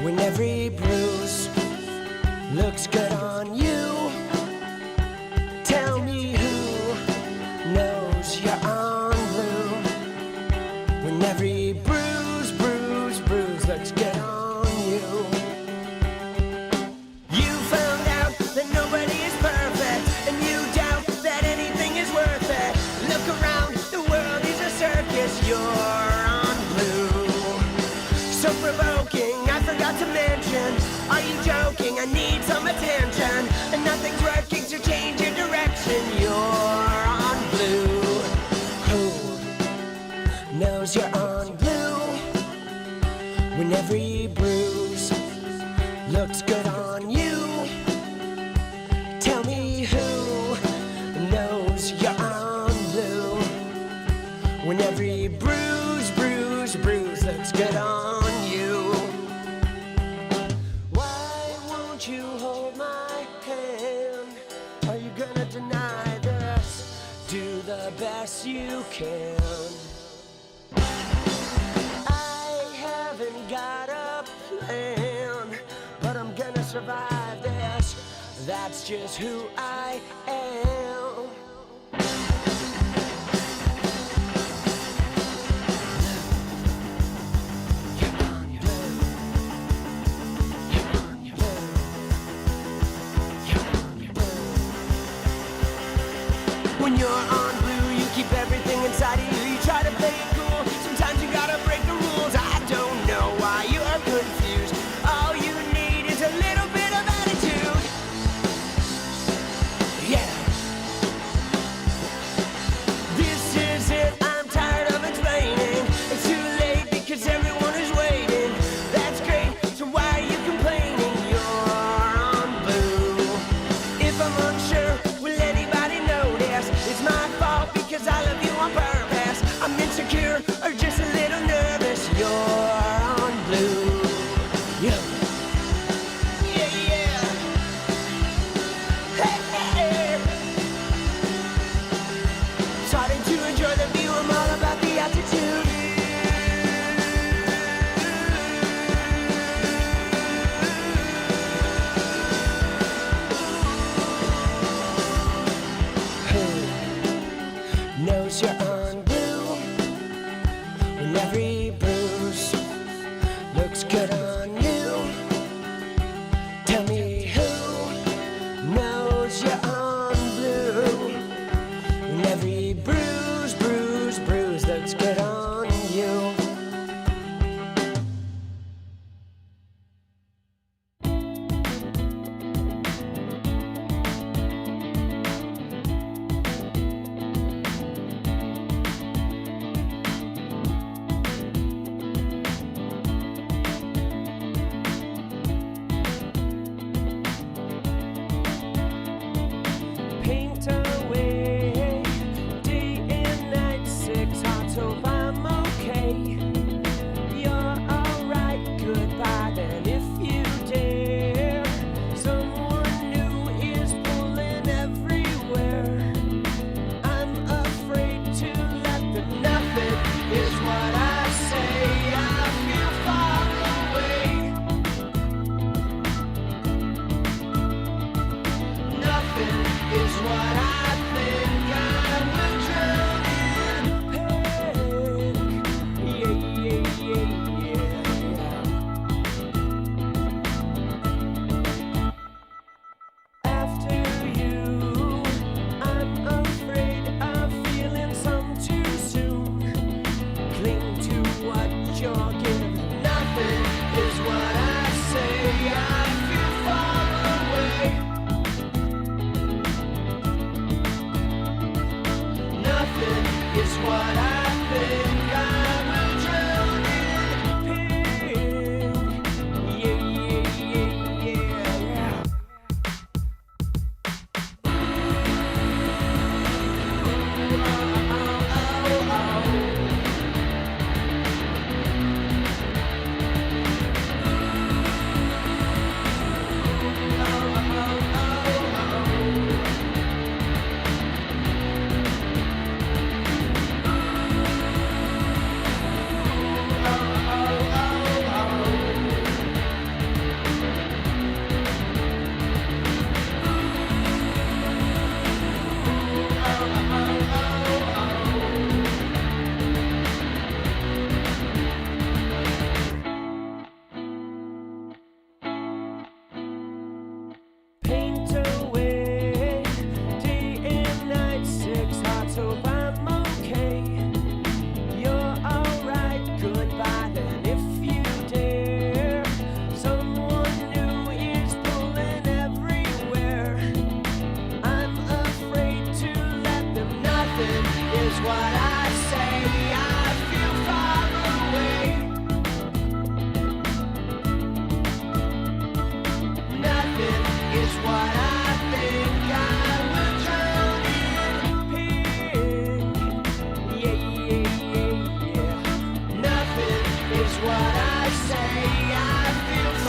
When every bruise looks good on you, tell me who knows you're on blue. When every bruise looks good on you. You found out that nobody is perfect, and you doubt that anything is worth it. Look around, the world is a circus, you're on blue. So provoking, I forgot to mention, are you joking? I need some attention, and nothing's working to change your direction. You're on blue. Who knows you're on blue? When every bruise looks good on you, tell me who knows you're on blue. When every bruise looks good on you. Why won't you hold my hand? Are you gonna deny this? Do the best you can. I haven't got a plan, but I'm gonna survive this. That's just who I am. When you're on blue, you keep everything inside of you. You try to play it cool, sometimes you gotta break the rules. I don't know why you are confused. All you need is a little bit of attitude. Yeah. This is it, I'm tired of explaining. It's too late because everyone is waiting. That's great, so why are you complaining? You're on blue. If I'm unsure, will anybody notice? It's my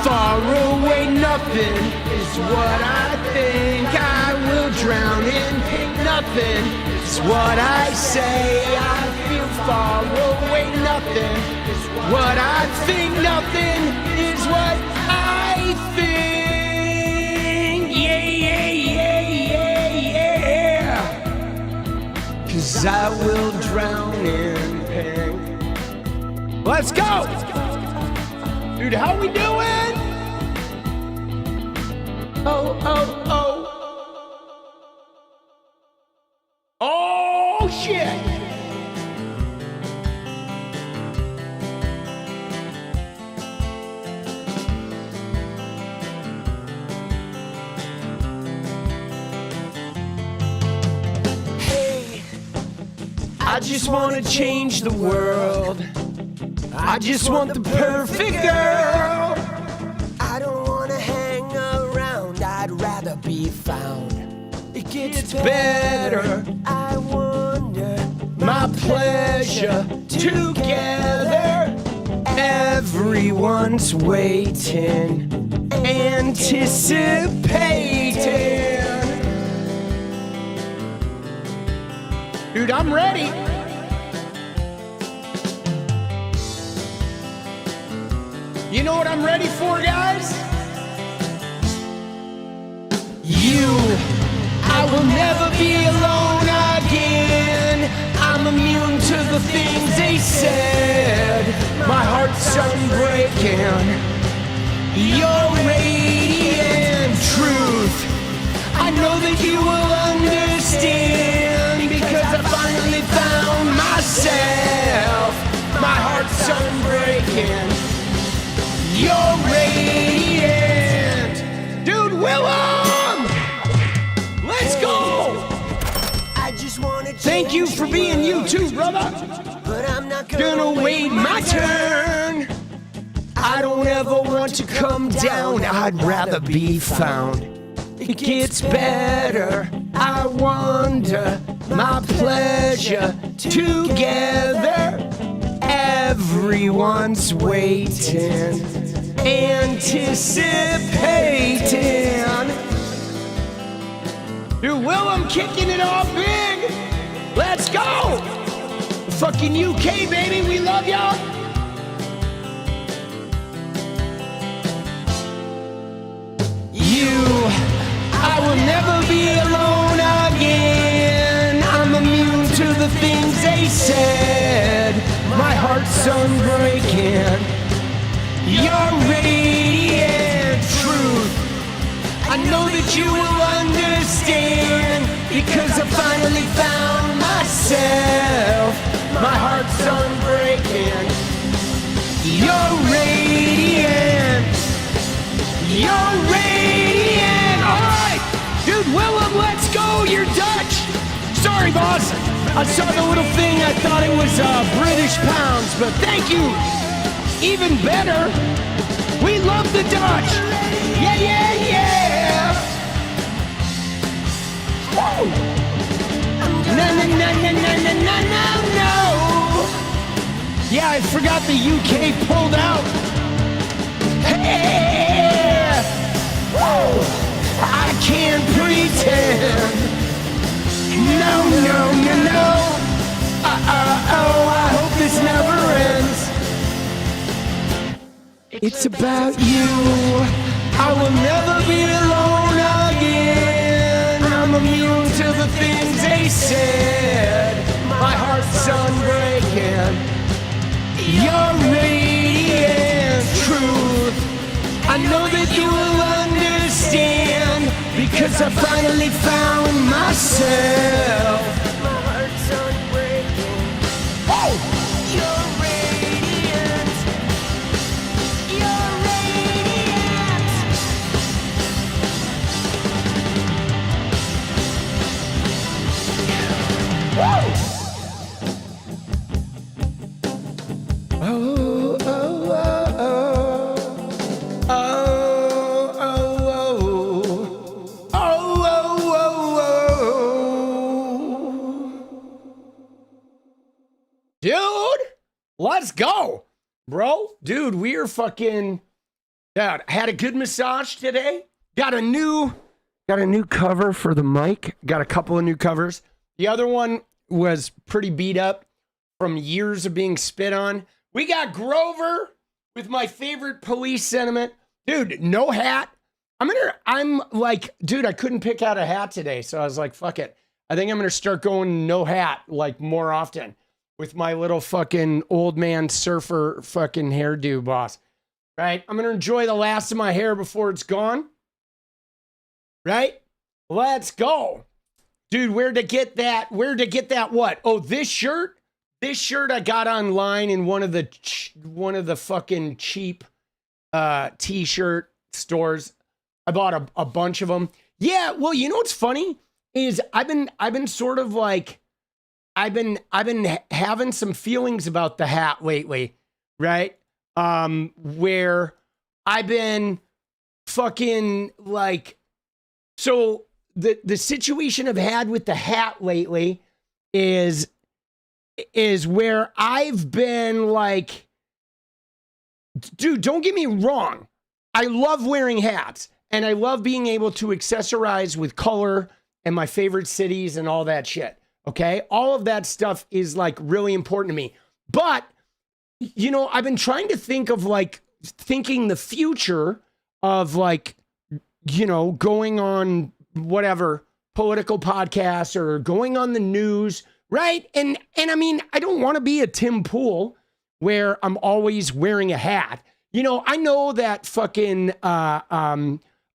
far away, nothing is what I think. I will drown in pink, nothing is what I say. I feel far away, nothing is what I think. Nothing is what I think. Yeah, yeah, yeah, yeah, yeah. 'Cause I will drown in pink. Let's go! Dude, how we doing? Oh, oh, oh. Oh, shit. Hey, I just want to change the world. I just want the perfect girl. I don't want to hang around, I'd rather be found. It gets better, I wonder. My pleasure together. Everyone's waiting, anticipating. Dude, I'm ready. You know what I'm ready for, guys? You, I will never be alone again. I'm immune to the things they said. My heart's unbreaking. You're radiant truth. I know that you will understand, because I finally found myself. My heart's unbreaking. You're radiant. Dude, Willem! Let's go! I just wanna thank you for being you too, brother. But I'm not gonna wait my turn. I don't ever want to come down, I'd rather be found. It gets better, I wonder. My pleasure together. Everyone's waiting, anticipating. Dude, Willem kicking it off big. Let's go. Fucking UK, baby, we love y'all. You, I will never be alone again. I'm immune to the things they said. My heart's unbreaking. You're radiant truth. I know that you will understand, because I finally found myself. My heart's unbreaking. You're radiant. You're radiant. All right, dude, Willem, let's go. You're Dutch. Sorry, boss. I saw the little thing, I thought it was British pounds, but thank you. Even better, we love the Dutch. Yeah, yeah, yeah. Woo. No, no, no, no, no, no, no, no, no. Yeah, I forgot the UK pulled out. Hey. Woo. I can't pretend. No, no, no, no. I hope this never ends. It's about you. I will never be alone again. I'm immune to the things they said. My heart's unbreaking. You're radiant truth. I know that you will understand, because I finally found myself. My heart's unbreaking. Oh! You're radiant. You're radiant. Woo! Oh, oh, oh, oh. Dude, let's go, bro. Dude, we are fucking I had a good massage today. Got a new cover for the mic. Got a couple of new covers. The other one was pretty beat up from years of being spit on. We got Grover with my favorite police sentiment. Dude, no hat. I'm like, dude, I couldn't pick out a hat today. So I was like, fuck it. I think I'm going to start going no hat like more often with my little fucking old man surfer fucking hairdo, boss. Right? I'm going to enjoy the last of my hair before it's gone. Right? Let's go. Dude, where'd to get that what? Oh, this shirt? This shirt I got online in one of the fucking cheap t-shirt stores. I bought a bunch of them. Yeah, well, you know what's funny is I've been sort of like I've been having some feelings about the hat lately, right? Where I've been fucking like, so the situation I've had with the hat lately is where I've been like, dude, don't get me wrong. I love wearing hats and I love being able to accessorize with color and my favorite cities and all that shit. Okay. All of that stuff is like really important to me. But, you know, I've been trying to think of like thinking the future of like, you know, going on whatever political podcasts or going on the news. Right. And I mean, I don't want to be a Tim Pool where I'm always wearing a hat. You know, I know that fucking,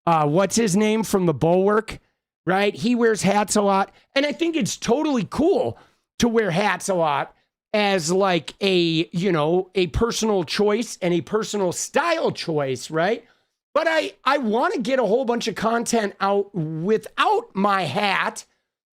what's his name from the Bulwark, right? He wears hats a lot. And I think it's totally cool to wear hats a lot as like a, you know, a personal choice and a personal style choice, right? But I want to get a whole bunch of content out without my hat,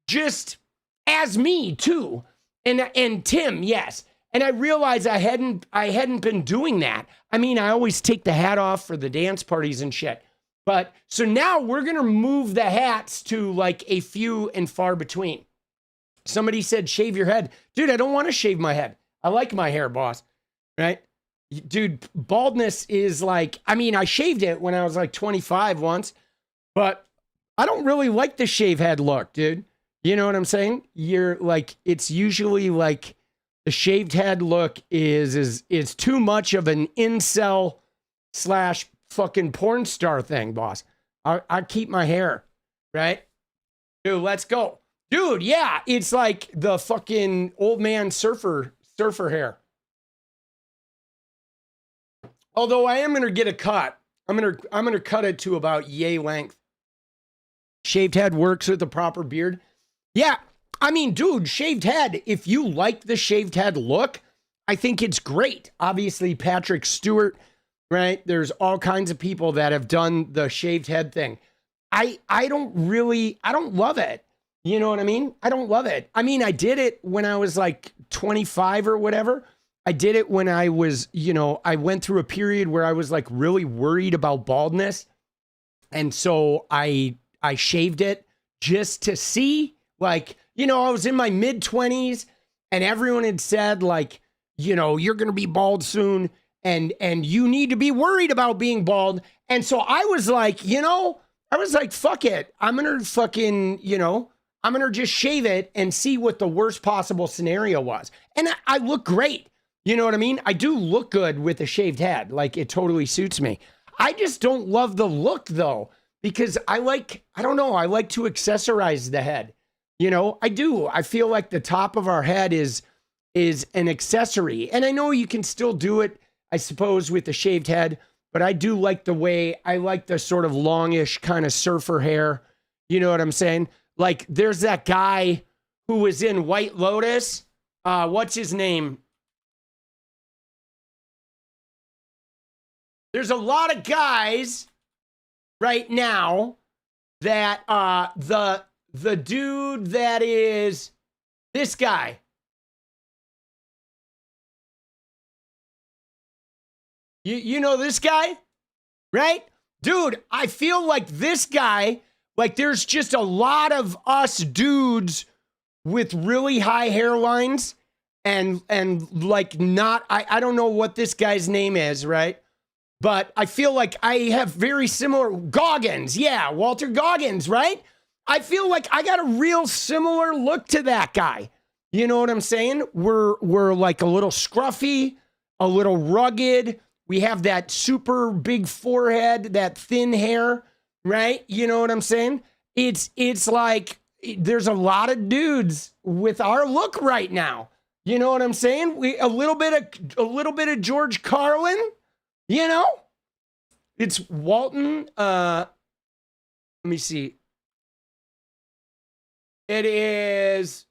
just as me too. And Tim, yes. And I realized I hadn't been doing that. I mean, I always take the hat off for the dance parties and shit. But so now we're going to move the hats to like a few and far between. Somebody said, shave your head. Dude, I don't want to shave my head. I like my hair, boss. Right? Dude, baldness is like, I mean, I shaved it when I was like 25 once, but I don't really like the shave head look, dude. You know what I'm saying? You're like, it's usually like the shaved head look is too much of an incel / fucking porn star thing, boss. I keep my hair, right? Dude, let's go. Dude, yeah, it's like the fucking old man surfer hair. Although I am going to get a cut. I'm going to cut it to about yay length. Shaved head works with the proper beard. Yeah, I mean, dude, shaved head, if you like the shaved head look, I think it's great. Obviously, Patrick Stewart, right? There's all kinds of people that have done the shaved head thing. I don't love it. You know what I mean? I don't love it. I mean, I did it when I was like 25 or whatever. I did it when I was, you know, I went through a period where I was like really worried about baldness. And so I shaved it just to see, like, you know, I was in my mid 20s and everyone had said like, you know, you're going to be bald soon and you need to be worried about being bald. And so I was like, you know, I was like, fuck it. I'm going to fucking, you know, I'm going to just shave it and see what the worst possible scenario was. And I look great. You know what I mean? I do look good with a shaved head. Like, it totally suits me. I just don't love the look, though, because I don't know, I like to accessorize the head. You know, I do. I feel like the top of our head is an accessory. And I know you can still do it, I suppose, with the shaved head, but I do like I like the sort of longish kind of surfer hair. You know what I'm saying? Like, there's that guy who was in White Lotus. What's his name? There's a lot of guys right now that the dude that is this guy. You know this guy? Right? Dude, I feel like this guy, like there's just a lot of us dudes with really high hairlines and like not, I don't know what this guy's name is, right? but I feel like I have very similar Goggins. Yeah, Walter Goggins, right? I feel like I got a real similar look to that guy. You know what I'm saying? We're like a little scruffy, a little rugged. We have that super big forehead, that thin hair, right? You know what I'm saying? It's like there's a lot of dudes with our look right now. You know what I'm saying? A little bit of George Carlin, you know? It's Walton. Let me see. It is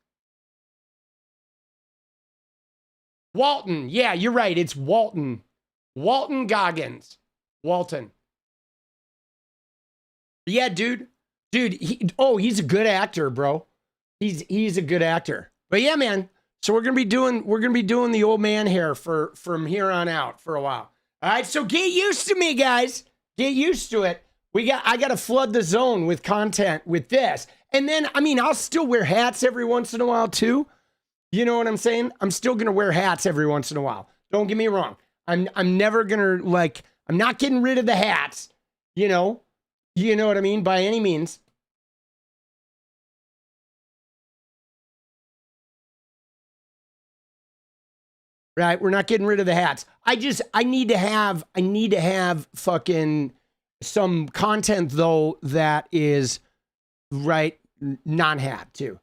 Walton. Yeah, you're right. It's Walton. Walton Goggins. Walton. Yeah, dude. Dude, he's a good actor, bro. He's a good actor. But yeah, man. So we're gonna be doing the old man hair from here on out for a while. All right, so get used to me, guys. Get used to it. I gotta flood the zone with content with this. And then, I mean, I'll still wear hats every once in a while too. You know what I'm saying? I'm still gonna wear hats every once in a while. Don't get me wrong. I'm never gonna I'm not getting rid of the hats, you know what I mean, by any means. Right? We're not getting rid of the hats. I need to have fucking some content though that is right non-hat too.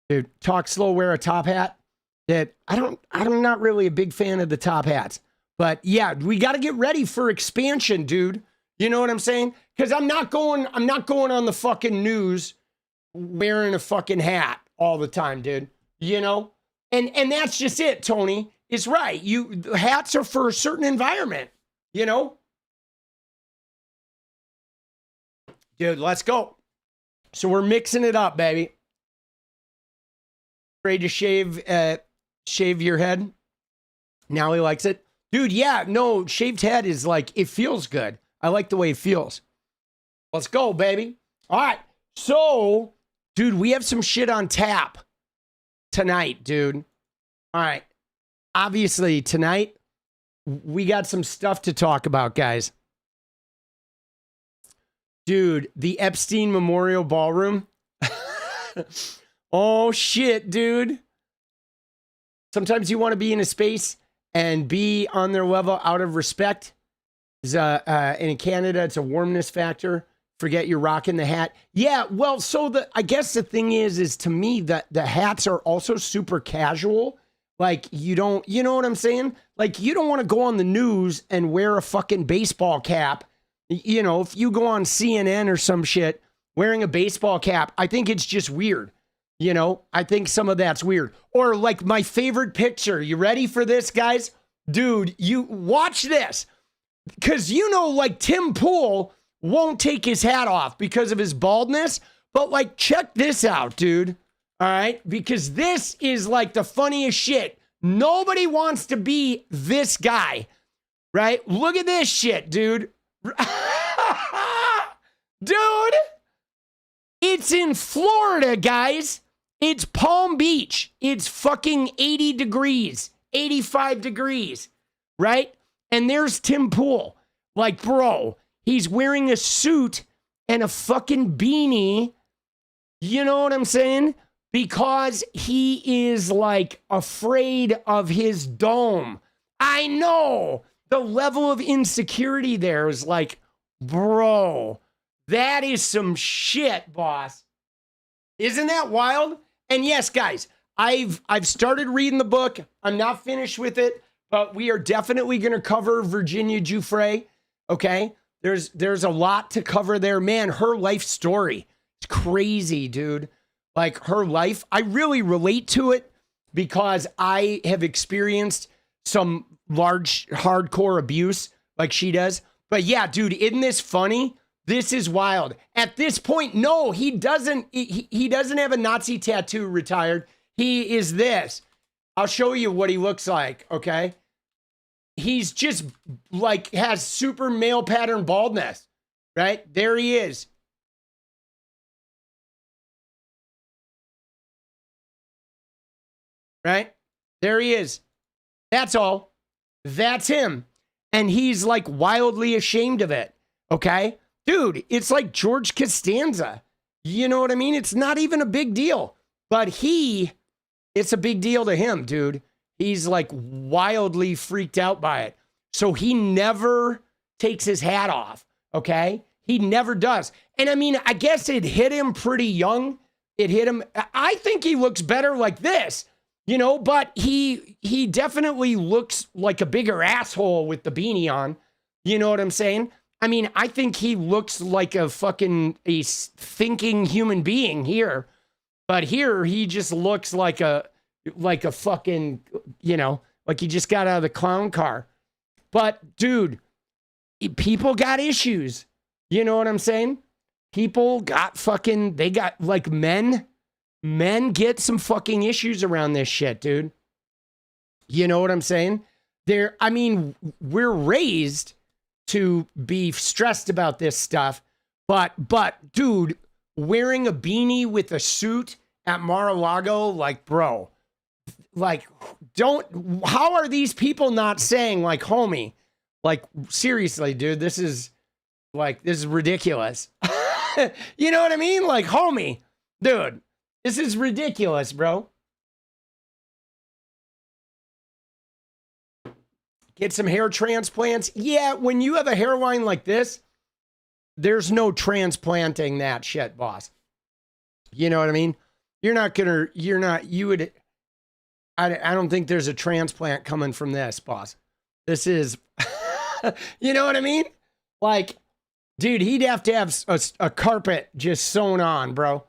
Dude, talk slow, wear a top hat. That I'm not really a big fan of the top hats. But yeah, we got to get ready for expansion, dude. You know what I'm saying? Because I'm not going on the fucking news wearing a fucking hat all the time, dude. You know? And that's just it, Tony. It's right. Hats are for a certain environment, you know? Dude, let's go. So we're mixing it up, baby. Afraid to shave your head? Now he likes it. Dude, yeah, no, shaved head is like, it feels good. I like the way it feels. Let's go, baby. All right. So, dude, we have some shit on tap tonight, dude. All right. Obviously, tonight, we got some stuff to talk about, guys. Dude, the Epstein Memorial Ballroom. Oh, shit, dude. Sometimes you want to be in a space and be on their level out of respect. In Canada, it's a warmness factor. Forget you're rocking the hat. Yeah, well, so I guess the thing is to me that the hats are also super casual. Like you know what I'm saying? Like you don't want to go on the news and wear a fucking baseball cap. You know, if you go on CNN or some shit wearing a baseball cap, I think it's just weird. You know, I think some of that's weird. Or like my favorite picture. You ready for this, guys? Dude, you watch this. Because you know, like Tim Pool won't take his hat off because of his baldness. But like, check this out, dude. All right? Because this is like the funniest shit. Nobody wants to be this guy, right? Look at this shit, dude. Dude, it's in Florida, guys. It's Palm Beach. It's fucking 80 degrees, 85 degrees, right? And there's Tim Pool. Like, bro, he's wearing a suit and a fucking beanie. You know what I'm saying? Because he is like afraid of his dome. I know the level of insecurity there is like, bro, that is some shit, boss. Isn't that wild? And yes, guys, I've started reading the book. I'm not finished with it, but we are definitely going to cover Virginia Giuffre. Okay, there's a lot to cover there, man. Her life story, it's crazy, dude. Like her life, I really relate to it because I have experienced some large, hardcore abuse like she does. But yeah, dude, isn't this funny? This is wild. At this point, no, he doesn't. He doesn't have a Nazi tattoo retired. He is this. I'll show you what he looks like, okay? He's just like has super male pattern baldness, right? There he is. Right? There he is. That's all. That's him. and he's like wildly ashamed of it. Okay, dude, it's like George Costanza. You know what I mean? It's not even a big deal, but it's a big deal to him, dude. He's like wildly freaked out by it. So he never takes his hat off. Okay, he never does. And I mean, I guess it hit him pretty young. It hit him. I think he looks better like this, you know, but he definitely looks like a bigger asshole with the beanie on. You know what I'm saying? I mean, I think he looks like a thinking human being here, but here he just looks like a fucking, you know, like he just got out of the clown car. But dude, people got issues. You know what I'm saying? People got they got like men get some fucking issues around this shit, dude. You know what I'm saying? I mean, we're raised to be stressed about this stuff, but dude, wearing a beanie with a suit at Mar-a-Lago, like, bro, like, how are these people not saying, like, homie, like, seriously, dude, this is ridiculous. You know what I mean? Like, homie, dude, this is ridiculous, bro. Get some hair transplants. Yeah, when you have a hairline like this, there's no transplanting that shit, boss. You know what I mean? I don't think there's a transplant coming from this, boss. This is, you know what I mean? Like, dude, he'd have to have a carpet just sewn on, bro.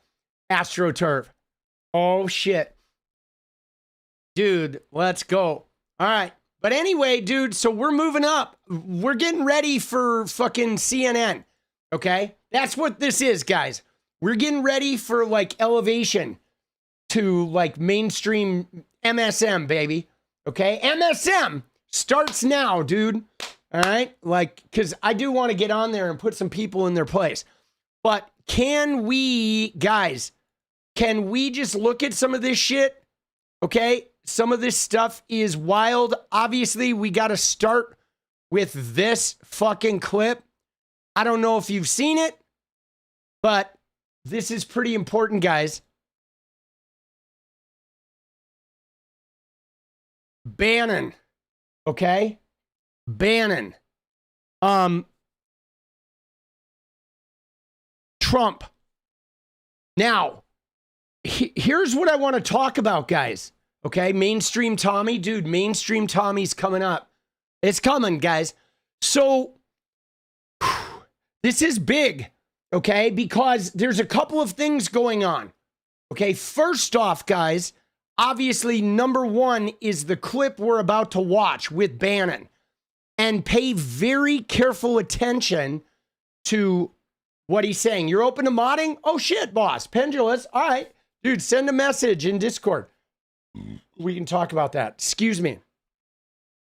AstroTurf. Oh, shit. Dude, let's go. All right. But anyway, dude, so we're moving up. We're getting ready for fucking CNN. Okay? That's what this is, guys. We're getting ready for, like, elevation to, like, mainstream MSM, baby. Okay? MSM starts now, dude. All right? Like, because I do want to get on there and put some people in their place. But can we just look at some of this shit? Okay? Some of this stuff is wild. Obviously, we got to start with this fucking clip. I don't know if you've seen it, but this is pretty important, guys. Bannon. Okay? Bannon. Trump. Now, here's what I want to talk about, guys. Okay, Mainstream Tommy. Dude, Mainstream Tommy's coming up. It's coming, guys. So, this is big, okay? Because there's a couple of things going on. Okay, first off, guys, obviously, number one is the clip we're about to watch with Bannon. And pay very careful attention to what he's saying. You're open to modding? Oh, shit, boss. Pendulous. All right. Dude, send a message in Discord. We can talk about that. Excuse me.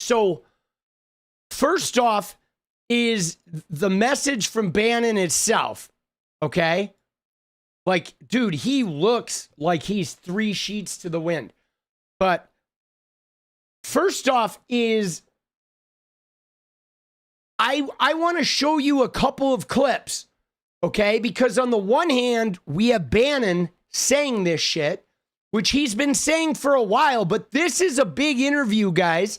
So, first off is the message from Bannon itself. Okay? Like, dude, he looks like he's 3 sheets to the wind. But first off is I want to show you a couple of clips. Okay? Because on the one hand, we have Bannon saying this shit, which he's been saying for a while, but this is a big interview, guys.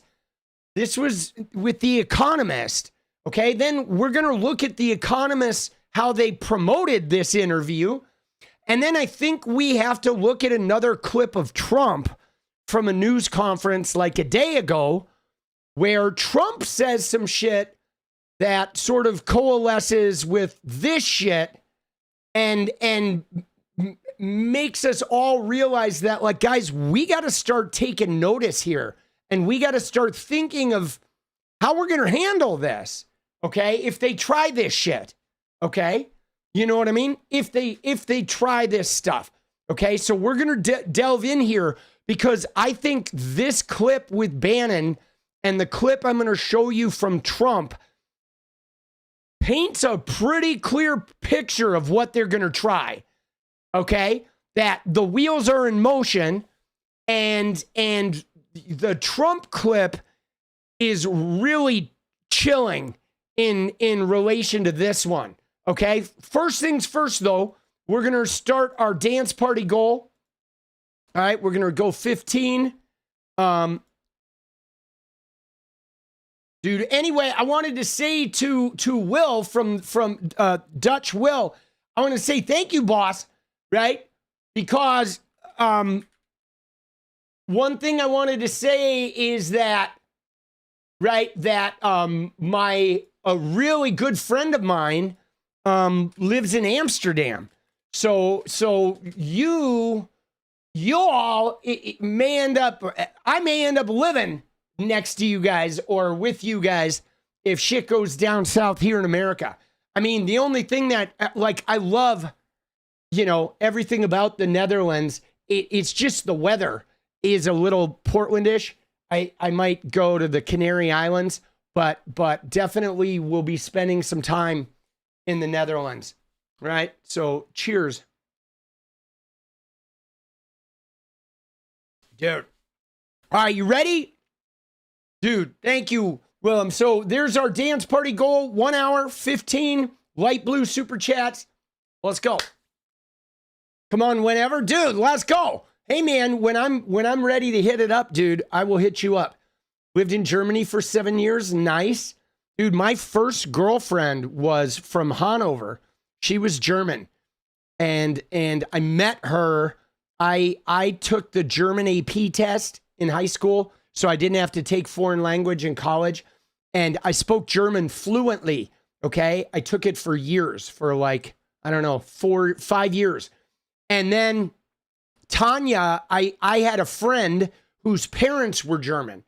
This was with The Economist, okay? Then we're going to look at The Economist, how they promoted this interview. And then I think we have to look at another clip of Trump from a news conference like a day ago, where Trump says some shit that sort of coalesces with this shit and makes us all realize that, like, guys, we got to start taking notice here, and we got to start thinking of how we're going to handle this, okay? If they try this shit, okay? You know what I mean? If they try this stuff, okay? So we're going to delve in here, because I think this clip with Bannon and the clip I'm going to show you from Trump paints a pretty clear picture of what they're going to try. Okay, that the wheels are in motion, and the Trump clip is really chilling in relation to this one. Okay. First things first, though, we're going to start our dance party goal. All right. We're going to go 15. Dude, anyway, I wanted to say to Will from Dutch Will, I want to say thank you, boss, right? Because one thing I wanted to say is that, right, that a really good friend of mine lives in Amsterdam. So you all may end up, I may end up living next to you guys or with you guys if shit goes down south here in America. I mean, the only thing that, like, I love, you know, everything about the Netherlands, it's just the weather is a little Portlandish. I might go to the Canary Islands, but definitely will be spending some time in the Netherlands, right? So cheers. Dude. All right, you ready? Dude, thank you, Willem. So there's our dance party goal. 1 hour, 15 light blue super chats. Let's go. Come on, whenever. Dude, let's go. Hey, man, when I'm ready to hit it up, dude, I will hit you up. Lived in Germany for 7 years. Nice. Dude, my first girlfriend was from Hanover. She was German. And I met her. I took the German AP test in high school, so I didn't have to take foreign language in college. And I spoke German fluently, okay? I took it for years, for like, I don't know, 5 years. And then Tanya, I had a friend whose parents were German.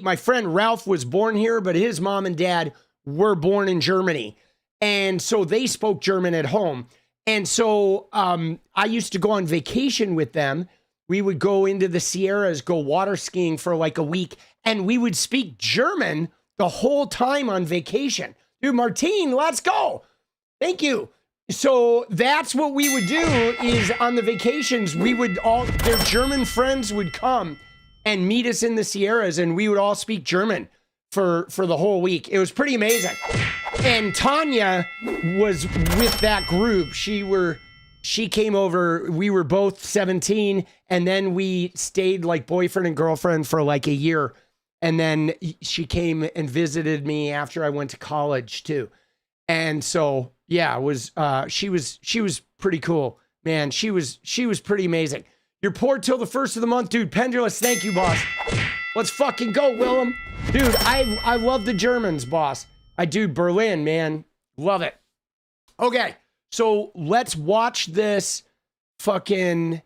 My friend Ralph was born here, but his mom and dad were born in Germany. And so they spoke German at home. And so I used to go on vacation with them. We would go into the Sierras, go water skiing for like a week, and we would speak German the whole time on vacation. Dude, Martine, let's go. Thank you. So that's what we would do is on the vacations, their German friends would come and meet us in the Sierras, and we would all speak German for the whole week. It was pretty amazing. And Tanya was with that group. She came over, we were both 17, and then we stayed like boyfriend and girlfriend for like a year. And then she came and visited me after I went to college too. And so, yeah, she was pretty cool, man. She was pretty amazing. You're poor till the first of the month, dude. Pendulous, thank you, boss. Let's fucking go, Willem. Dude, I love the Germans, boss. I do. Berlin, man. Love it. Okay. So let's watch this fucking,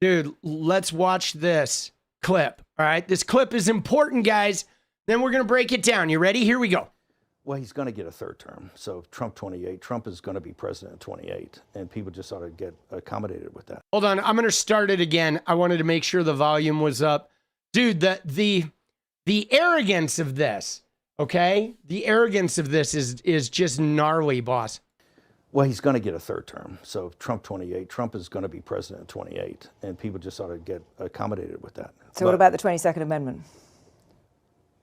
dude, let's watch this clip. All right. This clip is important, guys. Then we're going to break it down. You ready? Here we go. Well, he's going to get a third term. So Trump 28, Trump is going to be president 28, and people just ought to get accommodated with that. Hold on. I'm going to start it again. I wanted to make sure the volume was up. Dude, the arrogance of this, okay? The arrogance of this is just gnarly, boss. Well, he's going to get a third term. So Trump 28, Trump is going to be president 28, and people just ought to get accommodated with that. So what about the 22nd Amendment?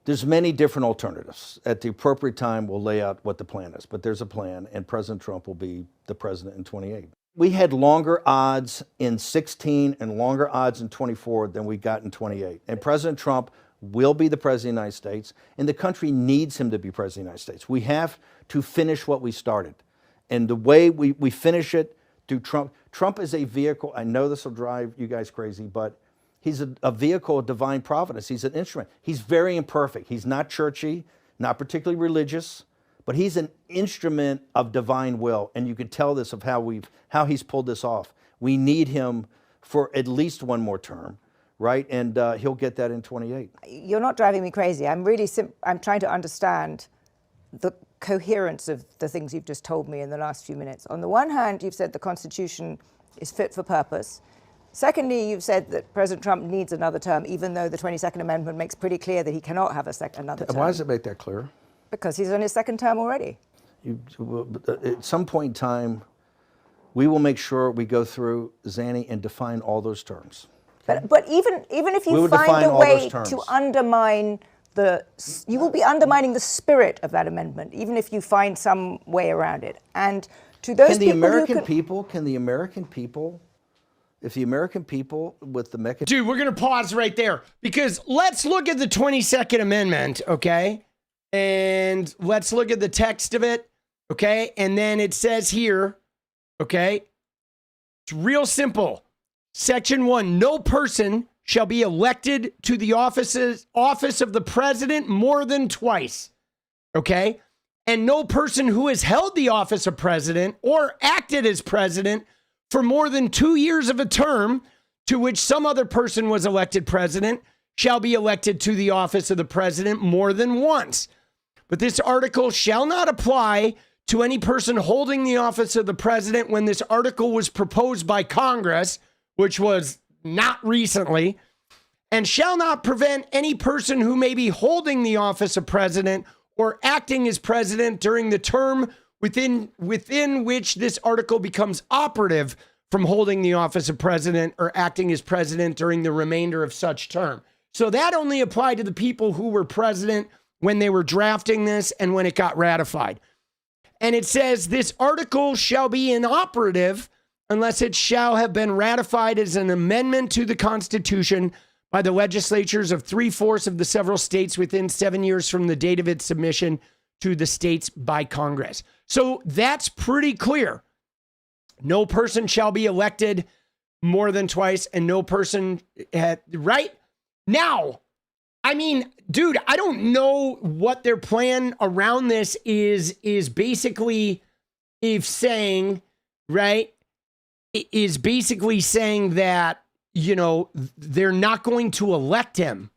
There's many different alternatives. At the appropriate time, we'll lay out what the plan is, but there's a plan, and President Trump will be the president in 28. We had longer odds in 16 and longer odds in 24 than we got in 28. And President Trump will be the president of the United States, and the country needs him to be president of the United States. We have to finish what we started. And the way we finish it through Trump. Trump is a vehicle. I know this will drive you guys crazy, but he's a vehicle of divine providence. He's an instrument. He's very imperfect. He's not churchy, not particularly religious, but he's an instrument of divine will. And you can tell this of how he's pulled this off. We need him for at least one more term, right? And he'll get that in 28. You're not driving me crazy. I'm trying to understand the coherence of the things you've just told me in the last few minutes. On the one hand, you've said the Constitution is fit for purpose. Secondly, you've said that President Trump needs another term, even though the 22nd Amendment makes pretty clear that he cannot have another term. Why does it make that clear? Because he's on his second term already. At some point in time, we will make sure we go through Zanny and define all those terms. Okay? But even if you find a way to undermine you will be undermining the spirit of that amendment, even if you find some way around it. And to those Can the people American people, if the American people with the mechanism... Dude, we're going to pause right there because let's look at the 22nd Amendment, okay? And let's look at the text of it, okay? And then it says here, okay? It's real simple. Section 1, no person shall be elected to the office of the president more than twice, okay? And no person who has held the office of president or acted as president for more than 2 years of a term to which some other person was elected president shall be elected to the office of the president more than once. But this article shall not apply to any person holding the office of the president when this article was proposed by Congress, which was not recently, and shall not prevent any person who may be holding the office of president or acting as president during the term within which this article becomes operative from holding the office of president or acting as president during the remainder of such term. So that only applied to the people who were president when they were drafting this and when it got ratified. And it says this article shall be inoperative unless it shall have been ratified as an amendment to the Constitution by the legislatures of 3/4 of the several states within 7 years from the date of its submission to the states by Congress. So that's pretty clear. No person shall be elected more than twice, and no person, right? Now, I mean, dude, I don't know what their plan around this is basically saying, right? Is basically saying that, you know, they're not going to elect him,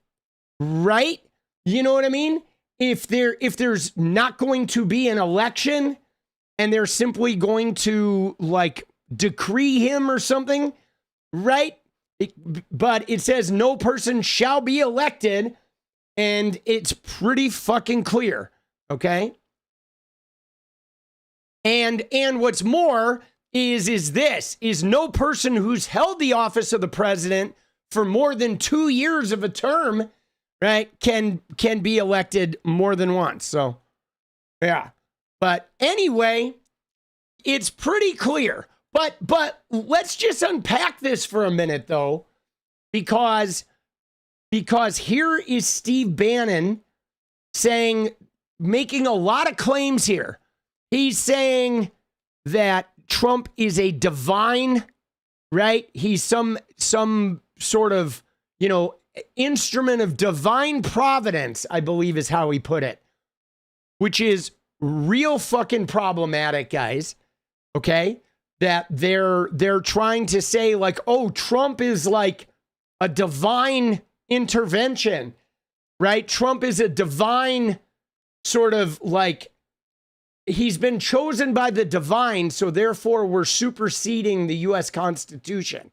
right? You know what I mean? If there's not going to be an election and they're simply going to like decree him or something, right? But it says no person shall be elected, and it's pretty fucking clear, okay? And what's more is no person who's held the office of the president for more than 2 years of a term, right, can be elected more than once. So, yeah. But anyway, it's pretty clear. But let's just unpack this for a minute, though, because here is Steve Bannon making a lot of claims here. He's saying that Trump is a divine, right? He's some sort of, you know, instrument of divine providence, I believe is how he put it, which is real fucking problematic, guys. Okay? That they're trying to say like, oh, Trump is like a divine intervention, right? Trump is a divine sort of like, he's been chosen by the divine, so therefore we're superseding the U.S. Constitution,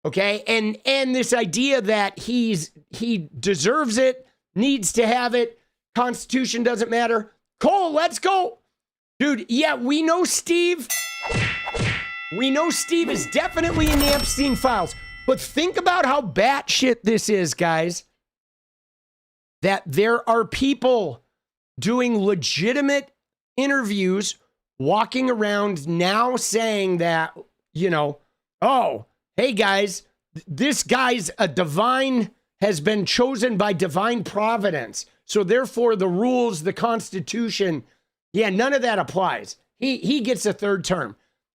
okay? And this idea that he deserves it, needs to have it, Constitution doesn't matter. Cole, let's go. Dude, yeah, we know Steve is definitely in the Epstein files, but think about how batshit this is, guys. That there are people doing legitimate interviews, walking around now saying that, you know, oh, hey guys, this guy's a divine, has been chosen by divine providence. So therefore the rules, the Constitution, yeah, none of that applies. He gets a third term.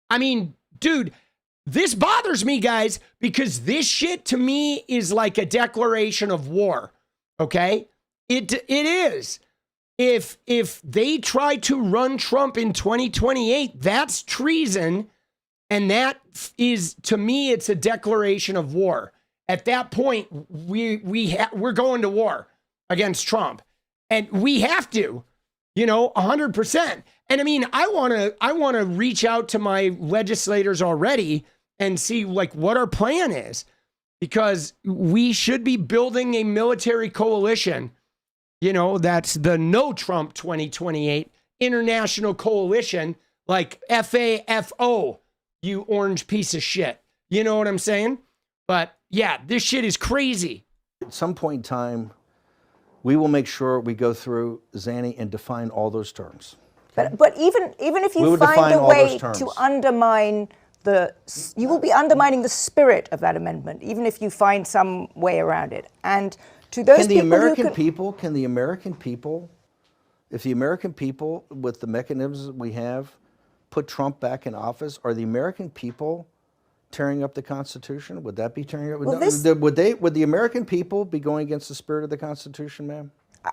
I mean, dude, this bothers me, guys, because this shit to me is like a declaration of war. Okay? It is. If they try to run Trump in 2028, that's treason. And that is, to me, it's a declaration of war. At that point, we're going to war against Trump. And we have to, you know, 100%. And I mean, I want to reach out to my legislators already and see like what our plan is, because we should be building a military coalition. You know, that's the No Trump 2028 international coalition, like FAFO, you orange piece of shit. You know what I'm saying? But yeah, this shit is crazy. At some point in time, We will make sure we go through, Zanny, and define all those terms. But even if We you will find define a all way those terms. to undermine you will be undermining the spirit of that amendment, even if you find some way around it. And to those Can the people American who people, if the American people, with the mechanisms we have, put Trump back in office, are the American people tearing up the Constitution? Would that be tearing up? Well, Would the American people be going against the spirit of the Constitution, ma'am?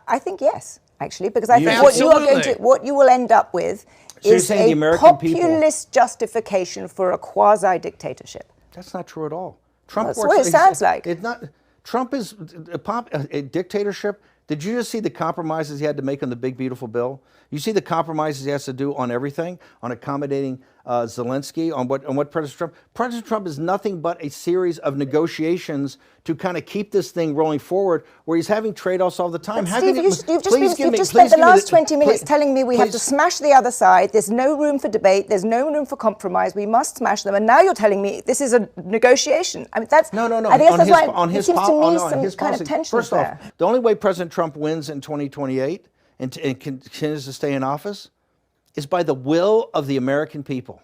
I think yes, actually, because I think Absolutely. what you will end up with So you're is saying the a American people- populist justification for a quasi-dictatorship. That's not true at all. Trump That's works- what it sounds like. It's not. Trump is a dictatorship. Did you just see the compromises he had to make on the big beautiful bill? You see the compromises he has to do on everything, on accommodating Zelensky, on what President Trump. President Trump is nothing but a series of negotiations to kind of keep this thing rolling forward, where he's having trade-offs all the time. But How Steve, can you've please give me- just please spent the give me last 20 minutes please- telling me we have to please- smash the other side. There's no room for debate. There's no room for compromise. We must smash them. And now you're telling me this is a negotiation. I mean, that's No. I guess that's why on it his seems to pol- me on some his kind policy. of tension First there. off, the only way President Trump wins in 2028 and continues to stay in office is by the will of the American people.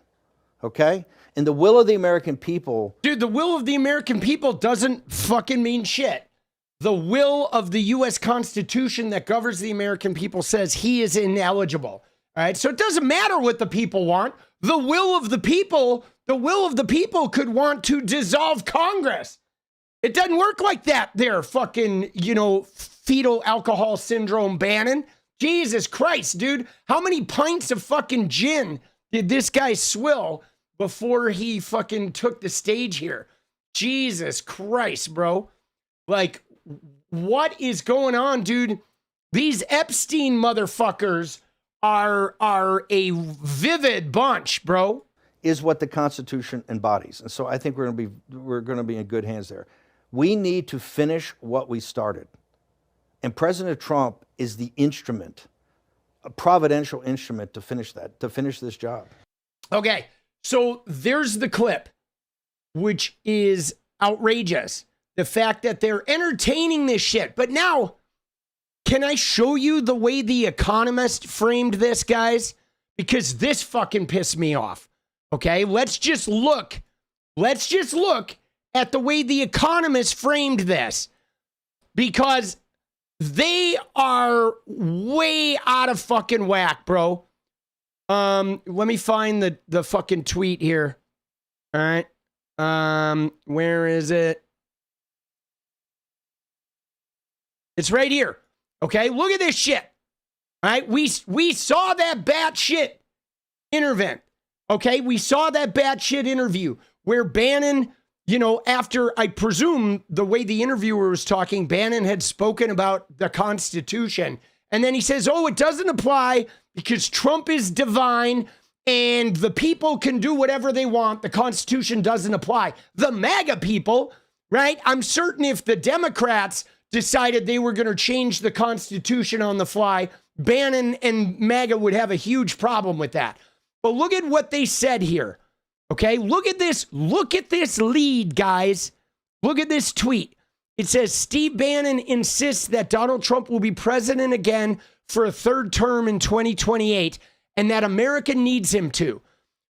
Okay? And the will of the American people. Dude, the will of the American people doesn't fucking mean shit. The will of the U.S. Constitution that governs the American people says he is ineligible. All right? So it doesn't matter what the people want. The will of the people could want to dissolve Congress. It doesn't work like that there, fucking, fetal alcohol syndrome Bannon. Jesus Christ, dude. How many pints of fucking gin did this guy swill before he fucking took the stage here? Jesus Christ, bro. Like, what is going on, dude? These Epstein motherfuckers are a vivid bunch, bro. Is what the Constitution embodies. And so I think we're going to be in good hands there. We need to finish what we started. And President Trump is the instrument, a providential instrument to finish this job. Okay, so there's the clip, which is outrageous. The fact that they're entertaining this shit. But now, can I show you the way The Economist framed this, guys? Because this fucking pissed me off. Okay, let's just look at the way The Economist framed this. Because they are way out of fucking whack, bro. Let me find the fucking tweet here. All right. Where is it? It's right here. Okay, look at this shit. All right, we saw that batshit intervent. Okay, we saw that batshit interview where Bannon, after, I presume, the way the interviewer was talking, Bannon had spoken about the Constitution. And then he says, oh, it doesn't apply because Trump is divine and the people can do whatever they want. The Constitution doesn't apply. The MAGA people, right? I'm certain if the Democrats decided they were going to change the Constitution on the fly, Bannon and MAGA would have a huge problem with that. But look at what they said here. Okay, look at this lead, guys. Look at this tweet. It says, Steve Bannon insists that Donald Trump will be president again for a third term in 2028 and that America needs him to.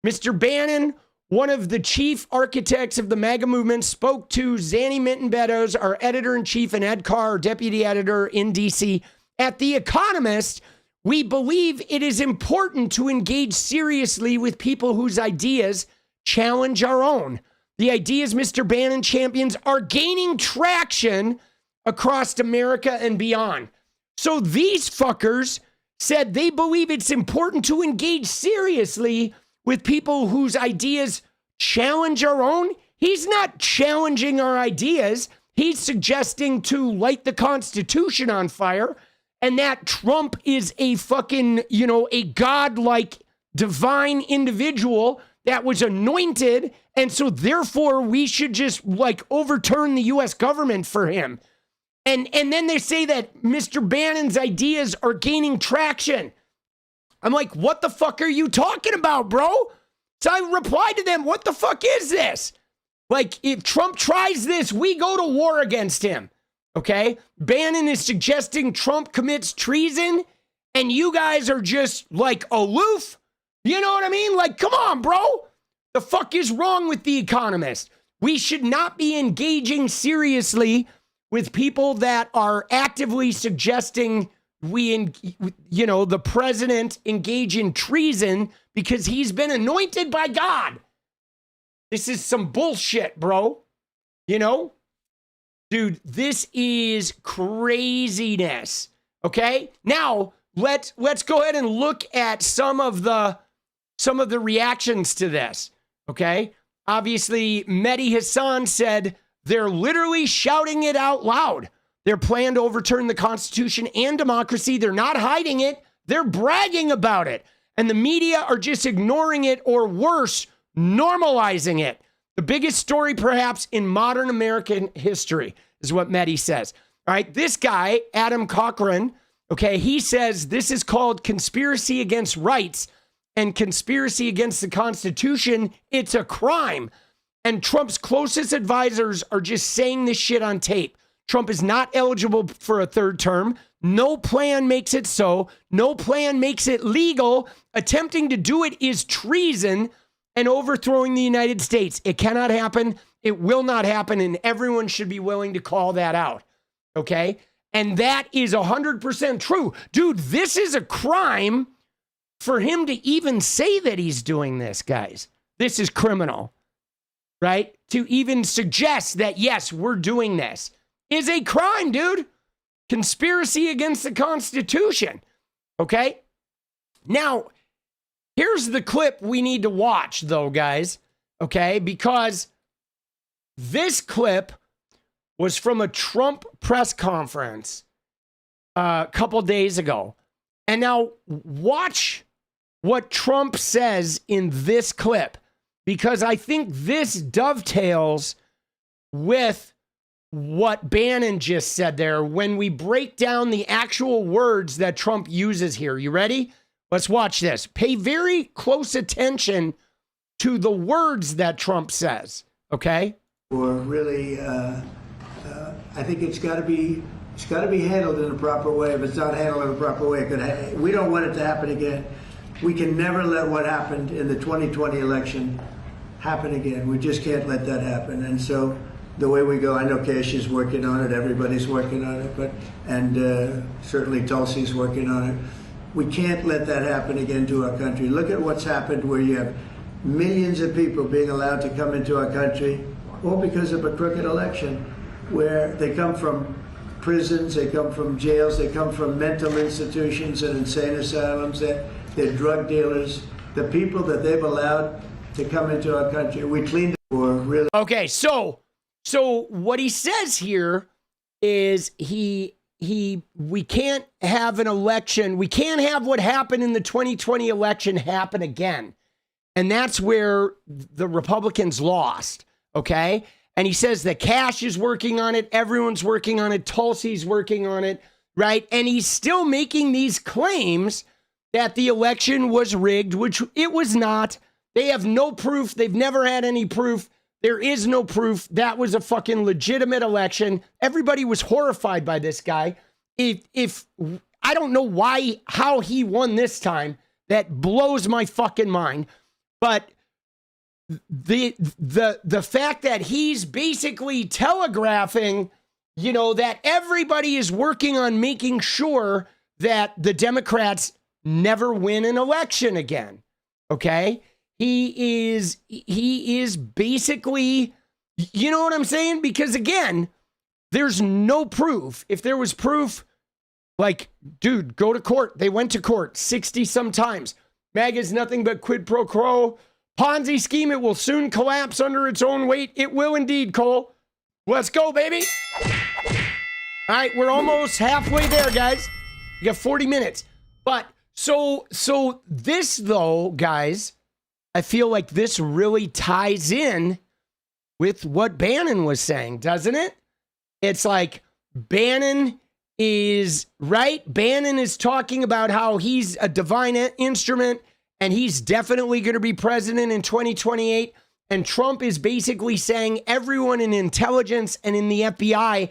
Mr. Bannon, one of the chief architects of the MAGA movement, spoke to Zanny Minton-Meadows, our editor-in-chief, and Ed Carr, our deputy editor in D.C. At The Economist, we believe it is important to engage seriously with people whose ideas challenge our own. The ideas Mr. Bannon champions are gaining traction across America and beyond. So these fuckers said they believe it's important to engage seriously with people whose ideas challenge our own. He's not challenging our ideas. He's suggesting to light the Constitution on fire and that Trump is a fucking, a godlike divine individual that was anointed. And so therefore we should just overturn the US government for him. And then they say that Mr. Bannon's ideas are gaining traction. I'm like, what the fuck are you talking about, bro? So I replied to them, what the fuck is this? If Trump tries this, we go to war against him. Okay? Bannon is suggesting Trump commits treason, and you guys are just like aloof. You know what I mean? Like, come on, bro. The fuck is wrong with The Economist? We should not be engaging seriously with people that are actively suggesting the president engage in treason because he's been anointed by God. This is some bullshit, bro. You know? Dude, this is craziness. Okay? Now, let's go ahead and look at some of the reactions to this. Okay? Obviously, 𝗦𝗨𝗡 said they're literally shouting it out loud. Their plan to overturn the Constitution and democracy, they're not hiding it. They're bragging about it. And the media are just ignoring it, or worse, normalizing it. The biggest story perhaps in modern American history is what 𝗦𝗨𝗡 says. All right, this guy, Adam Cochran, okay, he says this is called conspiracy against rights and conspiracy against the Constitution. It's a crime. And Trump's closest advisors are just saying this shit on tape. Trump is not eligible for a third term. No plan makes it so. No plan makes it legal. Attempting to do it is treason and overthrowing the United States. It cannot happen. It will not happen. And everyone should be willing to call that out. Okay? And that is 100% true. Dude, this is a crime for him to even say that he's doing this, guys. This is criminal. Right? To even suggest that, yes, we're doing this is a crime, dude. Conspiracy against the Constitution. Okay? Now, here's the clip we need to watch, though, guys. Okay? Because this clip was from a Trump press conference a couple days ago. And now watch what Trump says in this clip, because I think this dovetails with what Bannon just said there when we break down the actual words that Trump uses here. You ready? Let's watch this. Pay very close attention to the words that Trump says, okay? Or really, I think it's got to be handled in a proper way. If it's not handled in a proper way, we don't want it to happen again. We can never let what happened in the 2020 election happen again. We just can't let that happen. And so the way we go, I know 𝗙𝗍𝗃 is working on it, everybody's working on it, and certainly 𝗙𝚪's working on it. We can't let that happen again to our country. Look at what's happened where you have millions of people being allowed to come into our country, all because of a crooked election, where they come from prisons, they come from jails, they come from mental institutions and insane asylums, they're drug dealers. The people that they've allowed to come into our country, we cleaned for really. Okay, so what he says here is we can't have an election. We can't have what happened in the 2020 election happen again. And that's where the Republicans lost, okay? And he says that Cash is working on it. Everyone's working on it. 𝗙𝚪's working on it, right? And he's still making these claims that the election was rigged, which it was not. They have no proof. They've never had any proof. There is no proof. That was a fucking legitimate election. Everybody was horrified by this guy. If I don't know how he won this time, that blows my fucking mind. But the fact that he's basically telegraphing, that everybody is working on making sure that the Democrats never win an election again. Okay? He is basically, you know what I'm saying? Because again, there's no proof. If there was proof, like, dude, go to court. They went to court 60 some times. MAGA is nothing but quid pro quo. Ponzi scheme, it will soon collapse under its own weight. It will indeed, Cole. Let's go, baby. All right, we're almost halfway there, guys. We got 40 minutes. But so this, though, guys, I feel like this really ties in with what Bannon was saying, doesn't it? It's like Bannon is, right? Bannon is talking about how he's a divine instrument and he's definitely going to be president in 2028. And Trump is basically saying everyone in intelligence and in the FBI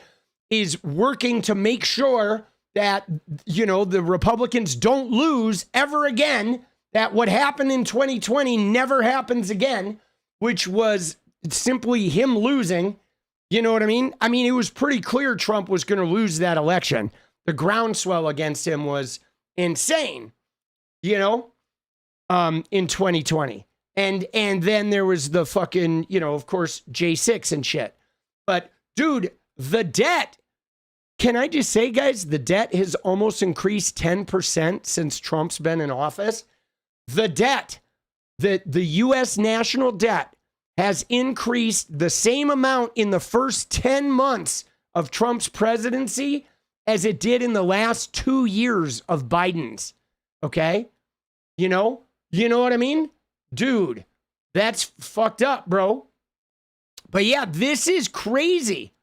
is working to make sure that, you know, the Republicans don't lose ever again, that what happened in 2020 never happens again, which was simply him losing. You know what I mean? I mean, it was pretty clear Trump was going to lose that election. The groundswell against him was insane, you know, in 2020. And then there was the fucking, you know, of course, J6 and shit. But dude, the debt, can I just say, guys, the debt has almost increased 10% since Trump's been in office. The debt, the U.S. national debt has increased the same amount in the first 10 months of Trump's presidency as it did in the last 2 years of Biden's. Okay? You know what I mean? Dude, that's fucked up, bro. But yeah, this is crazy,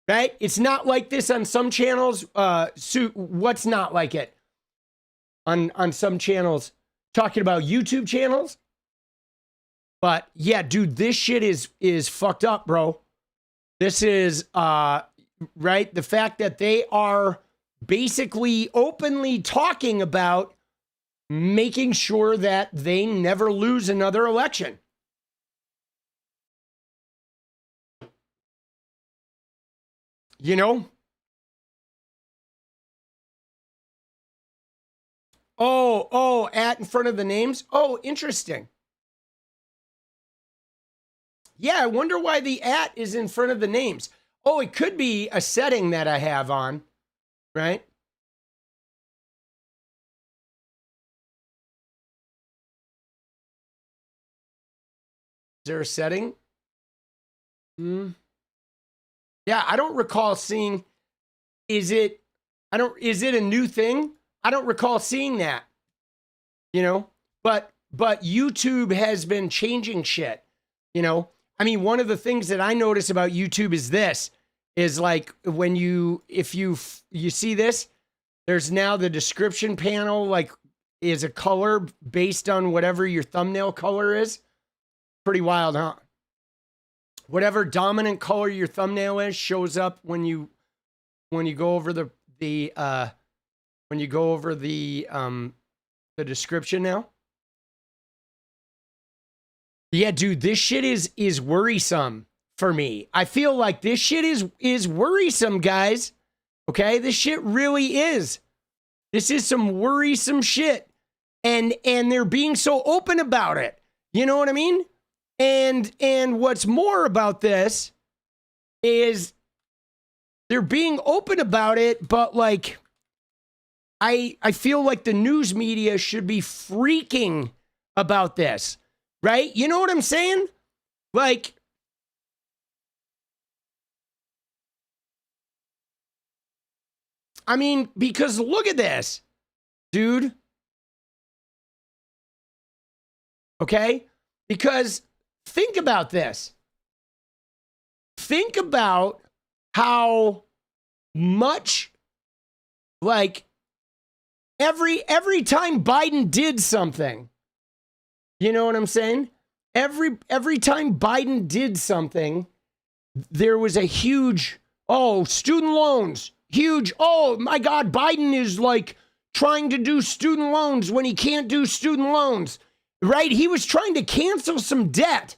right? It's not like this on some channels. What's not like it? On some channels, talking about YouTube channels. But yeah, dude, this shit is fucked up, bro. This is, right? The fact that they are basically openly talking about making sure that they never lose another election. You know? Oh, at in front of the names? Oh, interesting. Yeah, I wonder why the at is in front of the names. Oh, it could be a setting that I have on, right? Is there a setting? Yeah, I don't recall seeing, is it a new thing? I don't recall seeing that, you know, but YouTube has been changing shit, you know? I mean, one of the things that I notice about YouTube is like when if you see this, there's now the description panel, like is a color based on whatever your thumbnail color is. Pretty wild, huh? Whatever dominant color your thumbnail is shows up when you go over the description now. Yeah, dude, this shit is worrisome for me. I feel like this shit is worrisome, guys. Okay? This shit really is. This is some worrisome shit. And they're being so open about it. You know what I mean? And what's more about this is they're being open about it, but like I feel like the news media should be freaking about this. Right? You know what I'm saying? Like, I mean, because look at this, dude. Okay? Because think about this. Think about how much, like, every time Biden did something, you know what I'm saying? Every time Biden did something, there was a huge, student loans, huge, oh my God, Biden is like trying to do student loans when he can't do student loans, right? He was trying to cancel some debt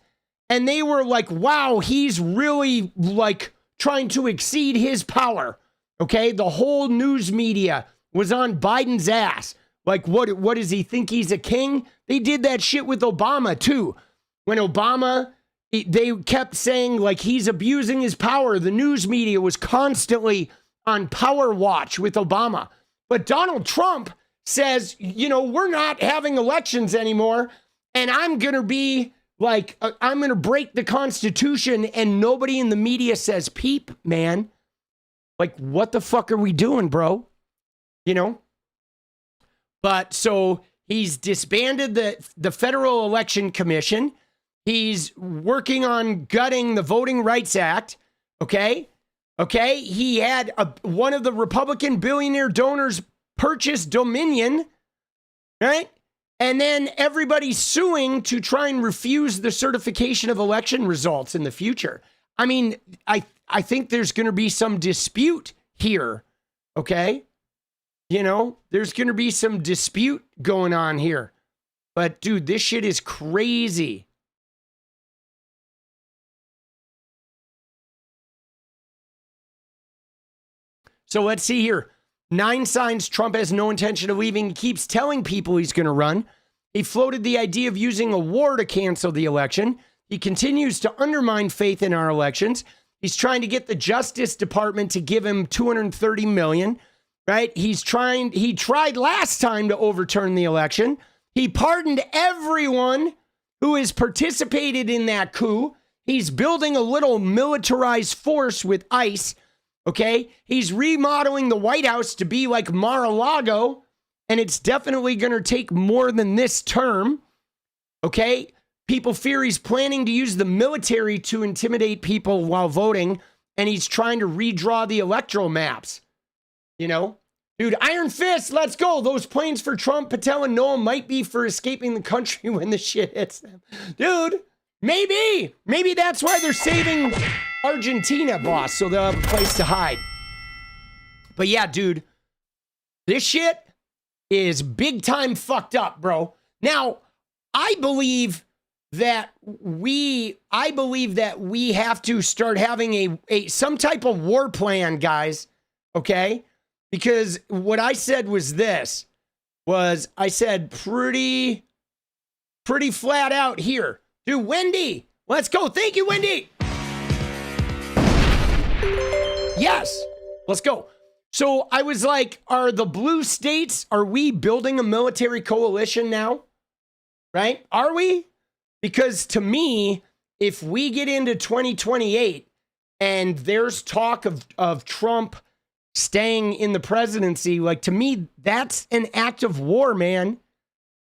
and they were like, wow, he's really like trying to exceed his power. Okay. The whole news media was on Biden's ass. Like, what does he think he's a king? They did that shit with Obama, too. When Obama, they kept saying, like, he's abusing his power. The news media was constantly on power watch with Obama. But Donald Trump says, you know, we're not having elections anymore. And I'm going to be, like, I'm going to break the Constitution. And nobody in the media says, peep, man. Like, what the fuck are we doing, bro? You know? But so he's disbanded the Federal Election Commission. He's working on gutting the Voting Rights Act. Okay. He had one of the Republican billionaire donors purchase Dominion. Right. And then everybody's suing to try and refuse the certification of election results in the future. I mean, I think there's going to be some dispute here. Okay? You know, there's going to be some dispute going on here. But dude, this shit is crazy. So let's see here. 9 signs Trump has no intention of leaving. He keeps telling people he's going to run. He floated the idea of using a war to cancel the election. He continues to undermine faith in our elections. He's trying to get the Justice Department to give him $230 million, right? He tried last time to overturn the election. He pardoned everyone who has participated in that coup. He's building a little militarized force with ICE. Okay, he's remodeling the White House to be like Mar-a-Lago, and it's definitely going to take more than this term. Okay, people fear he's planning to use the military to intimidate people while voting, and he's trying to redraw the electoral maps. You know, dude, Iron Fist, let's go. Those planes for Trump, Patel, and Noah might be for escaping the country when the shit hits them. Dude, maybe that's why they're saving Argentina, boss, so they'll have a place to hide. But yeah, dude, this shit is big time fucked up, bro. Now, I believe that we have to start having a some type of war plan, guys. Okay? Because what I said was this, I said pretty flat out here. Dude, Wendy, let's go. Thank you, Wendy. Yes, let's go. So I was like, are the blue states, are we building a military coalition now? Right? Are we? Because to me, if we get into 2028 and there's talk of Trump staying in the presidency, like to me, that's an act of war, man.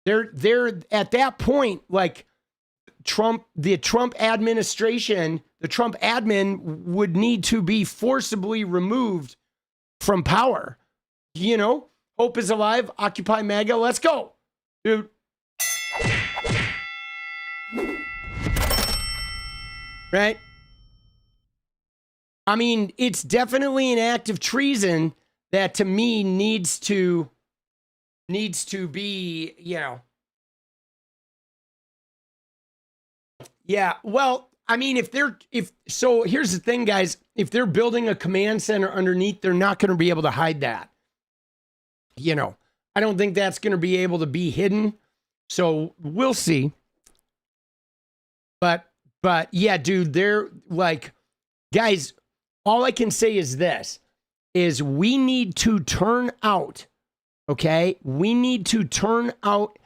They're at that point, like the Trump administration, the Trump admin would need to be forcibly removed from power. You know, hope is alive, Occupy MAGA, let's go. Dude. Right? I mean, it's definitely an act of treason that to me needs to be, you know. Yeah, well, I mean, so here's the thing, guys. If they're building a command center underneath, they're not going to be able to hide that. You know, I don't think that's going to be able to be hidden. So we'll see. But yeah, dude, they're like, guys, all I can say is this, is we need to turn out, okay? We need to turn out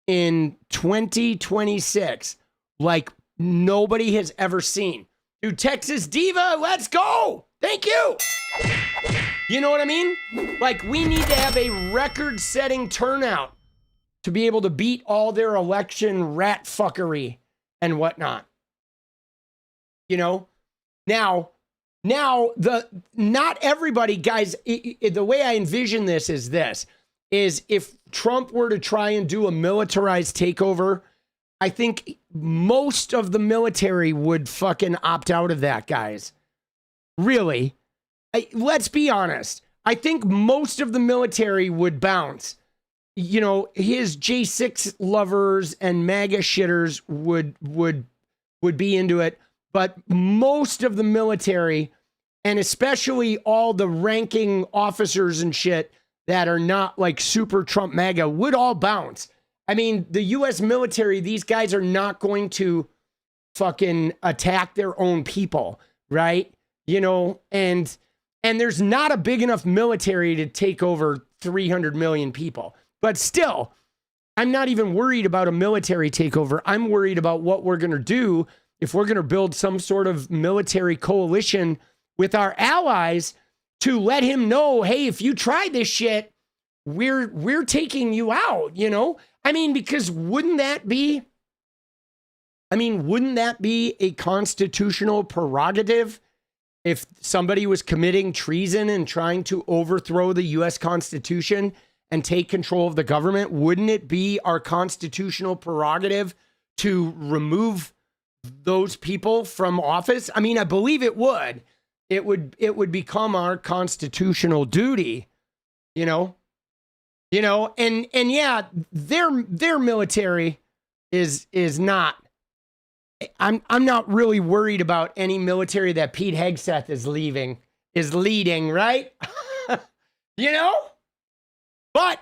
in 2026 like nobody has ever seen. Dude, Texas Diva, let's go. Thank you. You know what I mean? Like, we need to have a record-setting turnout to be able to beat all their election rat fuckery and whatnot. You know? Now, not everybody, guys, the way I envision this is if Trump were to try and do a militarized takeover, I think most of the military would fucking opt out of that, guys. Really. Let's be honest. I think most of the military would bounce. You know, his J6 lovers and MAGA shitters would be into it. But most of the military, and especially all the ranking officers and shit that are not like super Trump MAGA, would all bounce. I mean, the U.S. military, these guys are not going to fucking attack their own people, right? You know, and there's not a big enough military to take over 300 million people. But still, I'm not even worried about a military takeover. I'm worried about what we're going to do if we're going to build some sort of military coalition with our allies to let him know, hey, if you try this shit, we're taking you out, you know? I mean, because wouldn't that be a constitutional prerogative if somebody was committing treason and trying to overthrow the U.S. Constitution and take control of the government? Wouldn't it be our constitutional prerogative to remove those people from office? I mean, I believe it would. it would become our constitutional duty, you know, and yeah, their military is not. I'm not really worried about any military that Pete Hegseth is leading, right? You know? But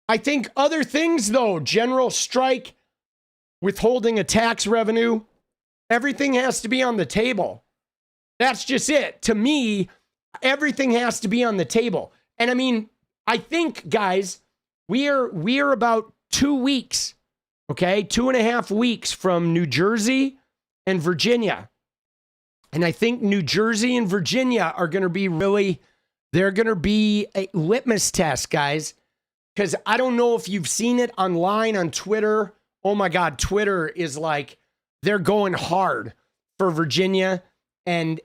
I think other things though, general strike, withholding of tax revenue, everything has to be on the table. That's just it. To me, everything has to be on the table. And I mean, I think, guys, we are about 2 weeks, okay? 2.5 weeks from New Jersey and Virginia. And I think New Jersey and Virginia are going to be they're going to be a litmus test, guys. Because I don't know if you've seen it online on Twitter. Oh my God, Twitter is like, they're going hard for Virginia and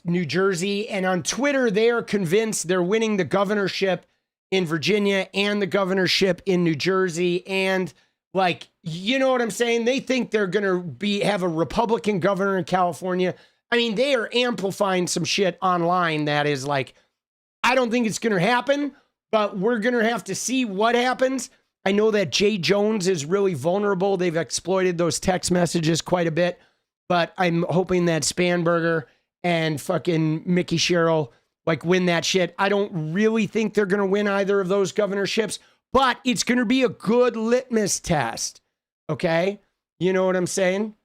New Jersey. And on Twitter, they are convinced they're winning the governorship in Virginia and the governorship in New Jersey. And like, you know what I'm saying? They think they're going to have a Republican governor in California. I mean, they are amplifying some shit online that is like, I don't think it's going to happen, but we're going to have to see what happens. I know that Jay Jones is really vulnerable. They've exploited those text messages quite a bit, but I'm hoping that Spanberger and fucking Mickey Sherrill like win that shit. I don't really think they're going to win either of those governorships, but it's going to be a good litmus test. Okay. You know what I'm saying?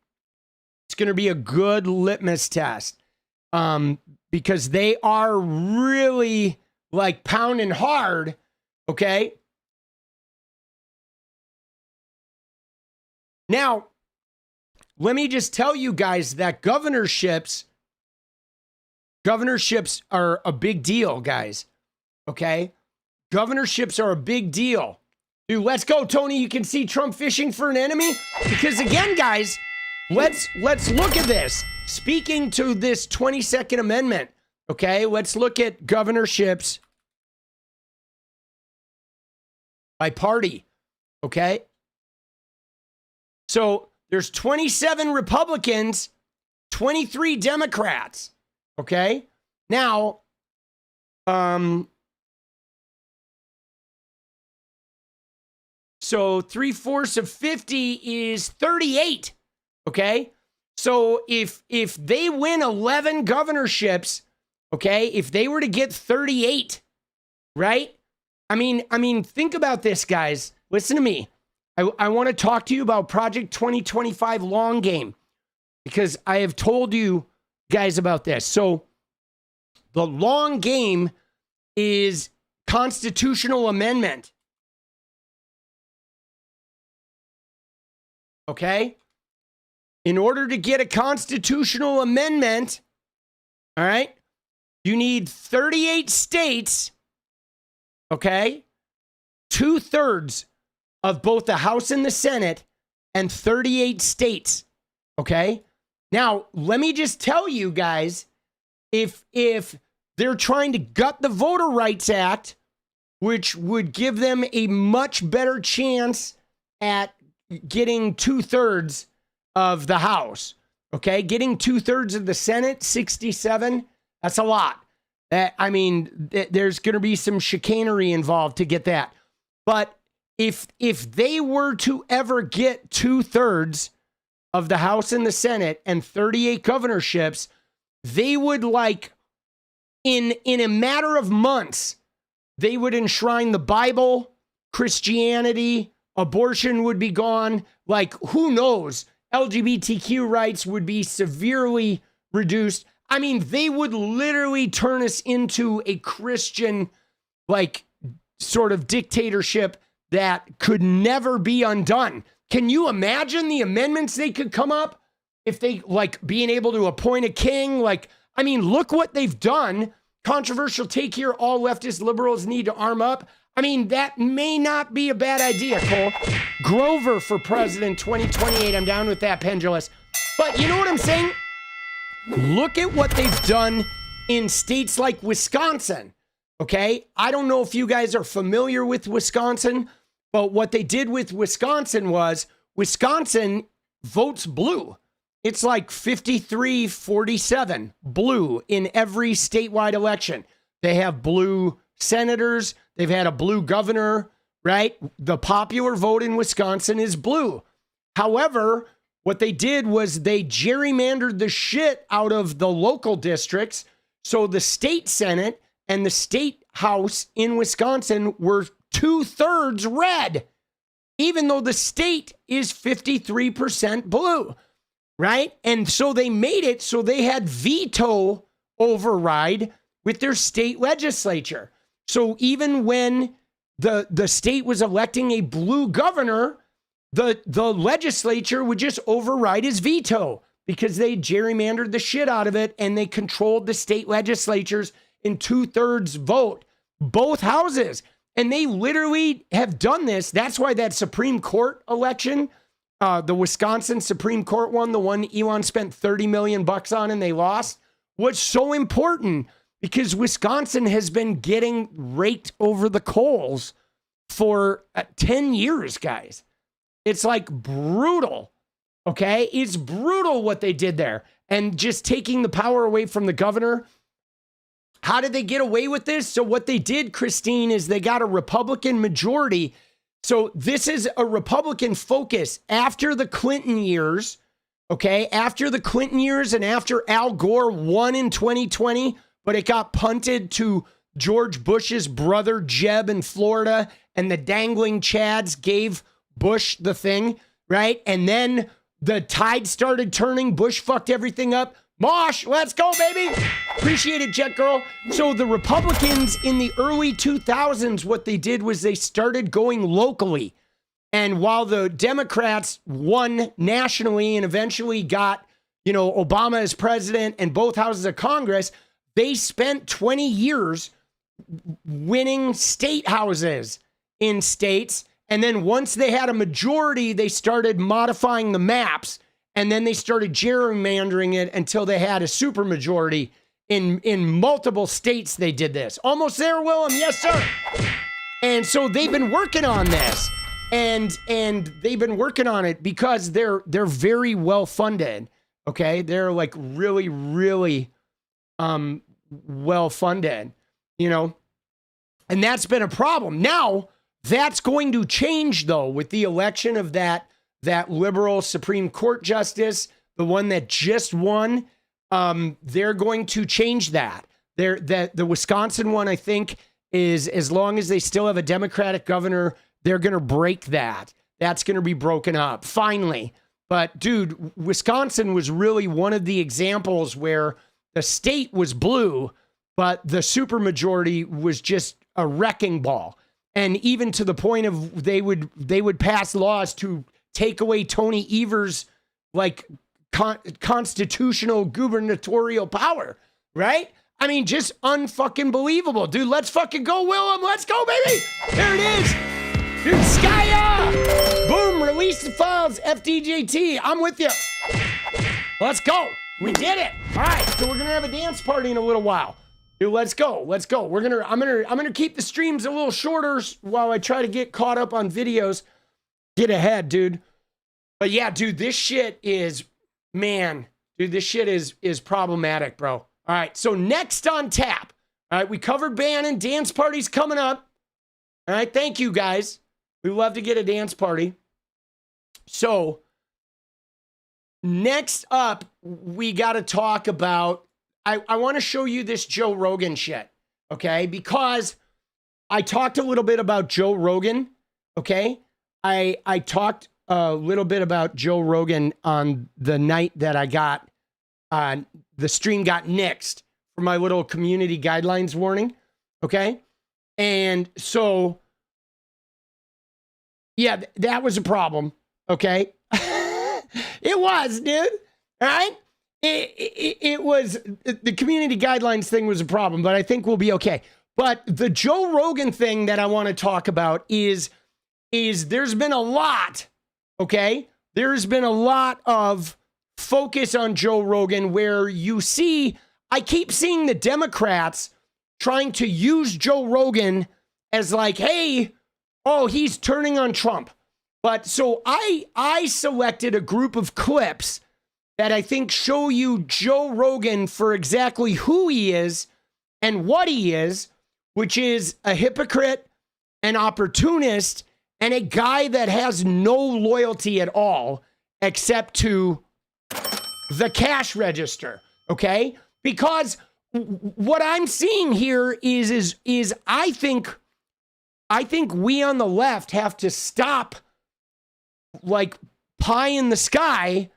It's going to be a good litmus test. Because they are really like pounding hard. Okay. Now, let me just tell you guys that governorships are a big deal, guys. Okay. Governorships are a big deal. Dude, let's go, Tony. You can see Trump fishing for an enemy. Because again, guys, let's look at this. Speaking to this 22nd Amendment, okay, let's look at governorships by party, okay? So there's 27 Republicans, 23 Democrats, okay? Now, so 3/4 of 50 is 38, okay? So if they win 11 governorships, okay, if they were to get 38, right? I mean, think about this, guys. Listen to me. I want to talk to you about Project 2025 long game because I have told you guys about this. So the long game is constitutional amendment. Okay? In order to get a constitutional amendment, all right, you need 38 states, okay, 2/3 of both the House and the Senate, and 38 states, okay? Now, let me just tell you guys, if they're trying to gut the Voter Rights Act, which would give them a much better chance at getting 2/3 of the House, okay? Getting 2/3 of the Senate, 67, that's a lot. I mean, there's going to be some chicanery involved to get that. But if they were to ever get 2/3 of the House and the Senate and 38 governorships, they would like, in a matter of months, they would enshrine the Bible, Christianity, abortion would be gone. Like, who knows? LGBTQ rights would be severely reduced. I mean, they would literally turn us into a Christian, like, sort of dictatorship that could never be undone. Can you imagine the amendments they could come up if they, like, being able to appoint a king? Like, I mean, look what they've done. Controversial take here. All leftist liberals need to arm up. I mean, that may not be a bad idea, Cole. Grover for president 2028. I'm down with that, Pendulous. But you know what I'm saying? Look at what they've done in states like Wisconsin, okay? I don't know if you guys are familiar with Wisconsin, but what they did with Wisconsin was Wisconsin votes blue It's like 53-47 blue in every statewide election. They have blue senators. They've had a blue governor, right? The popular vote in Wisconsin is blue. However, what they did was they gerrymandered the shit out of the local districts. So the state Senate and the state House in Wisconsin were 2/3 red, even though the state is 53% blue, right? And so they made it so they had veto override with their state legislature. So even when the state was electing a blue governor, the legislature would just override his veto because they gerrymandered the shit out of it and they controlled the state legislatures in 2/3 vote, both houses. And they literally have done this. That's why that Supreme Court election, the Wisconsin Supreme Court one, the one Elon spent $30 million on and they lost, was so important because Wisconsin has been getting raked over the coals for 10 years, guys. It's like brutal, okay? It's brutal what they did there. And just taking the power away from the governor. How did they get away with this? So what they did, Christine, is they got a Republican majority. So this is a Republican focus after the Clinton years, okay? After the Clinton years and after Al Gore won in 2020, but it got punted to George Bush's brother, Jeb, in Florida, and the dangling Chads gave Bush the thing, right? And then the tide started turning. Bush fucked everything up. Mosh, let's go, baby. Appreciate it, Jet Girl. So the Republicans in the early 2000s, what they did was they started going locally. And while the Democrats won nationally and eventually got, Obama as president and both houses of Congress, they spent 20 years winning state houses in states. And then once they had a majority, they started modifying the maps. And then they started gerrymandering it until they had a supermajority in multiple states. They did this. Almost there, Willem. Yes, sir. And so they've been working on this, and they've been working on it because they're very well funded. Okay, they're like really, really well funded. And that's been a problem. Now that's going to change though with the election of that liberal Supreme Court justice, the one that just won. They're going to change that. The Wisconsin one, I think, is as long as they still have a Democratic governor, they're going to break that. That's going to be broken up finally. But dude, Wisconsin was really one of the examples where the state was blue, but the supermajority was just a wrecking ball. And even to the point of they would pass laws to take away Tony Evers' constitutional gubernatorial power, right? I mean, just unfucking believable, dude. Let's fucking go, Willem. Let's go, baby. There it is. Dude, Skya. Boom, release the files, FDJT. I'm with you. Let's go. We did it. All right, so we're gonna have a dance party in a little while. Dude, let's go. Let's go. I'm gonna keep the streams a little shorter while I try to get caught up on videos. Get ahead, dude. But yeah, dude, this shit is, this shit is problematic, bro. All right, so next on tap. All right, we covered Bannon. Dance party's coming up. All right, thank you, guys. We love to get a dance party. So next up, we got to talk about, I want to show you this Joe Rogan shit, okay? Because I talked a little bit about Joe Rogan, okay? I talked a little bit about Joe Rogan on the night that I got, the stream got nixed for my little community guidelines warning, okay? And so, yeah, that was a problem, okay? It was, dude, all right? It was, the community guidelines thing was a problem, but I think we'll be okay. But the Joe Rogan thing that I want to talk about is there's been a lot, okay? There's been a lot of focus on Joe Rogan where you see, I keep seeing the Democrats trying to use Joe Rogan as like, hey, oh, he's turning on Trump. But so I selected a group of clips that I think show you Joe Rogan for exactly who he is and what he is, which is a hypocrite, an opportunist, and a guy that has no loyalty at all except to the cash register, okay? Because what I'm seeing here is I think we on the left have to stop like pie in the sky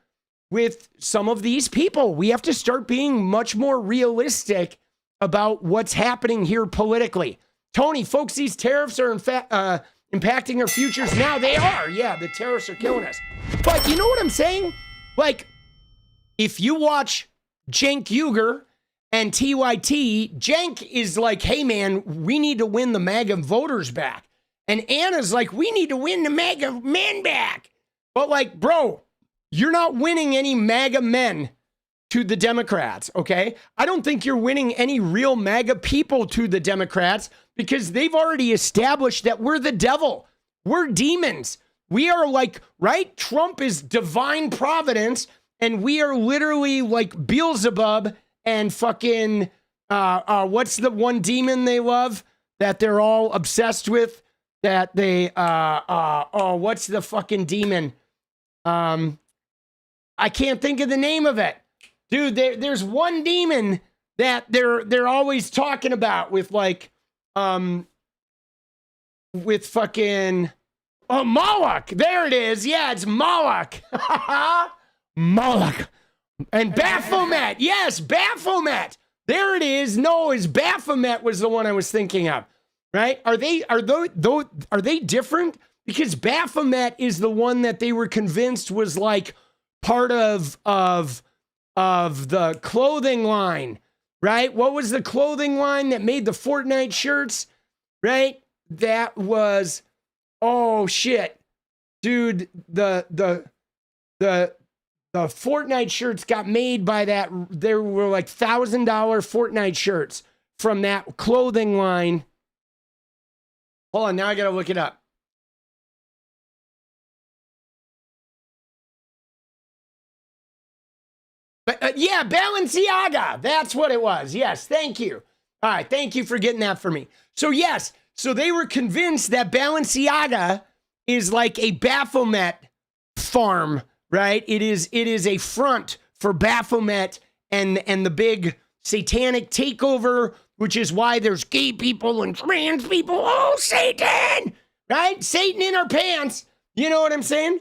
with some of these people. We have to start being much more realistic about what's happening here politically. Tony, folks, these tariffs are impacting our futures now. They are. Yeah, the tariffs are killing us. But you know what I'm saying? Like, if you watch Cenk Uygur and TYT, Cenk is like, hey, man, we need to win the MAGA voters back. And Anna's like, we need to win the MAGA men back. But like, bro, you're not winning any MAGA men to the Democrats, okay? I don't think you're winning any real MAGA people to the Democrats because they've already established that we're the devil. We're demons. We are like, right? Trump is divine providence, and we are literally like 𝗙𝗎𝗶 and fucking, what's the one demon they love that they're all obsessed with? That they, what's the fucking demon? I can't think of the name of it. Dude, there's one demon that they're always talking about with like, with fucking, Moloch. There it is. Yeah, it's Moloch. Moloch. And Baphomet. Yes, Baphomet. There it is. No, it's Baphomet was the one I was thinking of. Right? Are they different? Because Baphomet is the one that they were convinced was like part of the clothing line, right? What was the clothing line that made the Fortnite shirts, right? That was, oh shit, dude, the Fortnite shirts got made by that. There were like $1,000 Fortnite shirts from that clothing line. Hold on, now I gotta look it up. Yeah, Balenciaga. That's what it was. Yes, thank you. All right, thank you for getting that for me. So yes, so they were convinced that Balenciaga is like a Baphomet farm, right? It is a front for Baphomet and the big satanic takeover, which is why there's gay people and trans people. Oh, Satan, right? Satan in our pants. You know what I'm saying?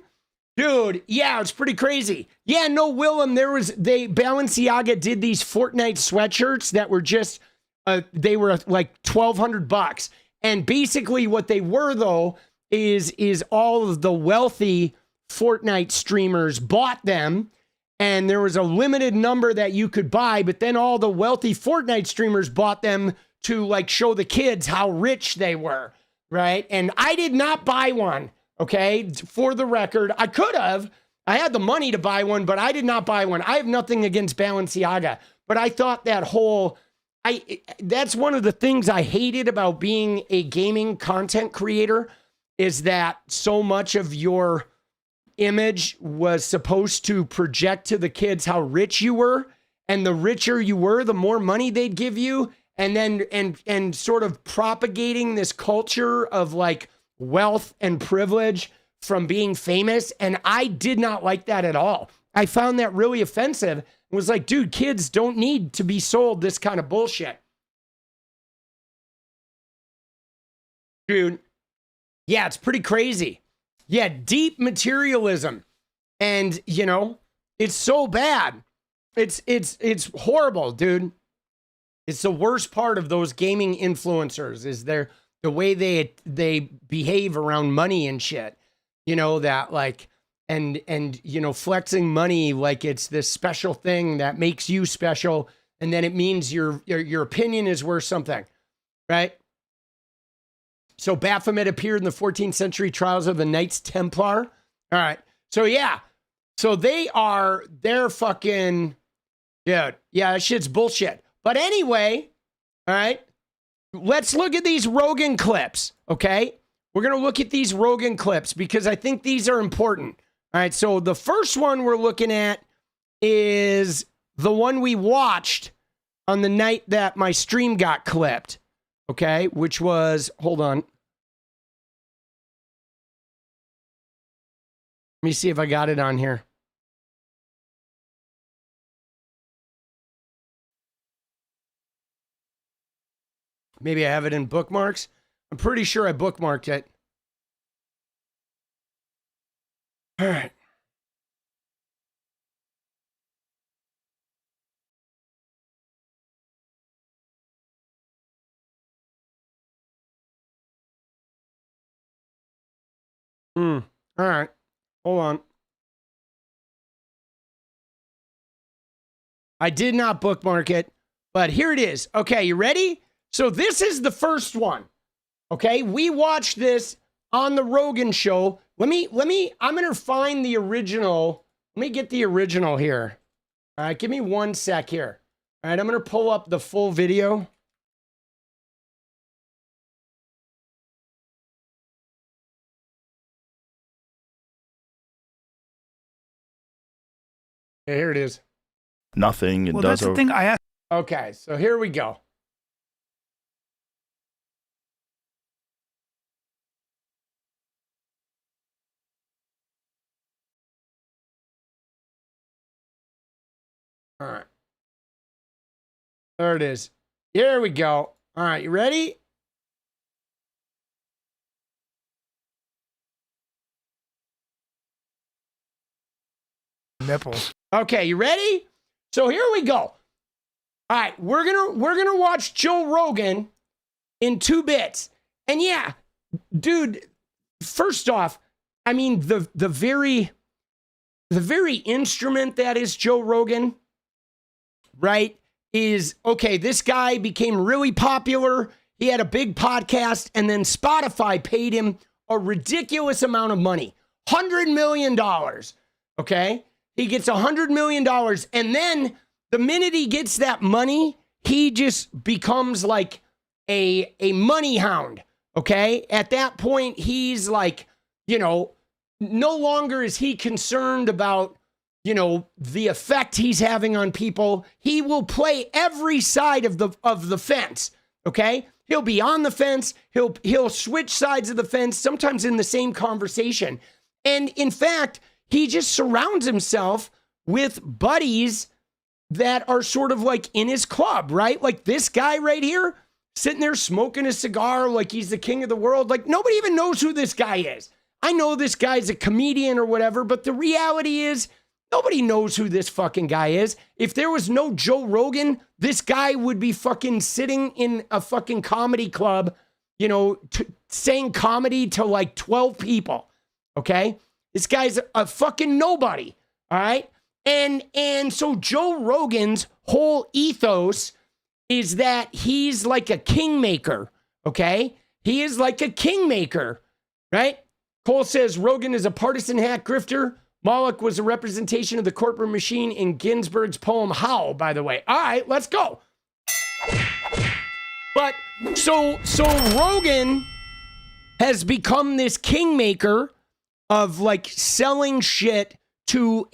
Dude, yeah, it's pretty crazy. Yeah, no, Willem, Balenciaga did these Fortnite sweatshirts that were just, they were like $1,200. And basically what they were, though, is all of the wealthy Fortnite streamers bought them, and there was a limited number that you could buy, but then all the wealthy Fortnite streamers bought them to like show the kids how rich they were, right? And I did not buy one. Okay, for the record, I could have. I had the money to buy one, but I did not buy one. I have nothing against Balenciaga, but I thought that's one of the things I hated about being a gaming content creator is that so much of your image was supposed to project to the kids how rich you were, and the richer you were, the more money they'd give you, and then and sort of propagating this culture of like wealth and privilege from being famous. And I did not like that at all. I found that really offensive. It was like, dude, kids don't need to be sold this kind of bullshit. Dude, yeah, it's pretty crazy. Yeah, deep materialism. And, you know, it's so bad. It's horrible, dude. It's the worst part of those gaming influencers is the way they behave around money and shit, you know, that like, and, you know, flexing money like it's this special thing that makes you special. And then it means your opinion is worth something, right? So Baphomet appeared in the 14th century trials of the Knights Templar. All right. So yeah. So they're fucking, dude. Yeah, that shit's bullshit. But anyway, all right. Let's look at these Rogan clips, okay? We're going to look at these Rogan clips because I think these are important. All right, so the first one we're looking at is the one we watched on the night that my stream got clipped. Okay, which was, hold on. Let me see if I got it on here. Maybe I have it in bookmarks. I'm pretty sure I bookmarked it. All right. All right. Hold on. I did not bookmark it, but here it is. Okay, you ready? So this is the first one. Okay, we watched this on the Rogan show. I'm going to find the original. Let me get the original here. All right, give me 1 sec here. All right, I'm going to pull up the full video. Okay, here it is. Nothing. It Well, does. that's the thing I asked. Okay, so here we go. All right. There it is. Here we go. All right, you ready? Nipples. Okay, you ready? So here we go. All right, we're gonna watch Joe Rogan in 2 bits. And yeah, dude, first off, I mean the very instrument that is Joe Rogan, right? Is okay, this guy became really popular. He had a big podcast, and then Spotify paid him a ridiculous amount of money. $100 million. Okay? He gets $100 million, and then the minute he gets that money, he just becomes like a money hound. Okay? At that point, he's like, you know, no longer is he concerned about, you know, the effect he's having on people. He will play every side of the fence. Okay? He'll be on the fence. He'll switch sides of the fence, sometimes in the same conversation. And in fact, he just surrounds himself with buddies that are sort of like in his club, right? Like this guy right here, sitting there smoking a cigar like he's the king of the world. Like nobody even knows who this guy is. I know this guy's a comedian or whatever, but the reality is nobody knows who this fucking guy is. If there was no Joe Rogan, this guy would be fucking sitting in a fucking comedy club, you know, saying comedy to like 12 people, okay? This guy's a fucking nobody, all right? And so Joe Rogan's whole ethos is that he's like a kingmaker, okay? He is like a kingmaker, right? Cole says Rogan is a partisan hack grifter. Moloch was a representation of the corporate machine in Ginsberg's poem Howl, by the way. All right, let's go. But so Rogan has become this kingmaker of like selling shit to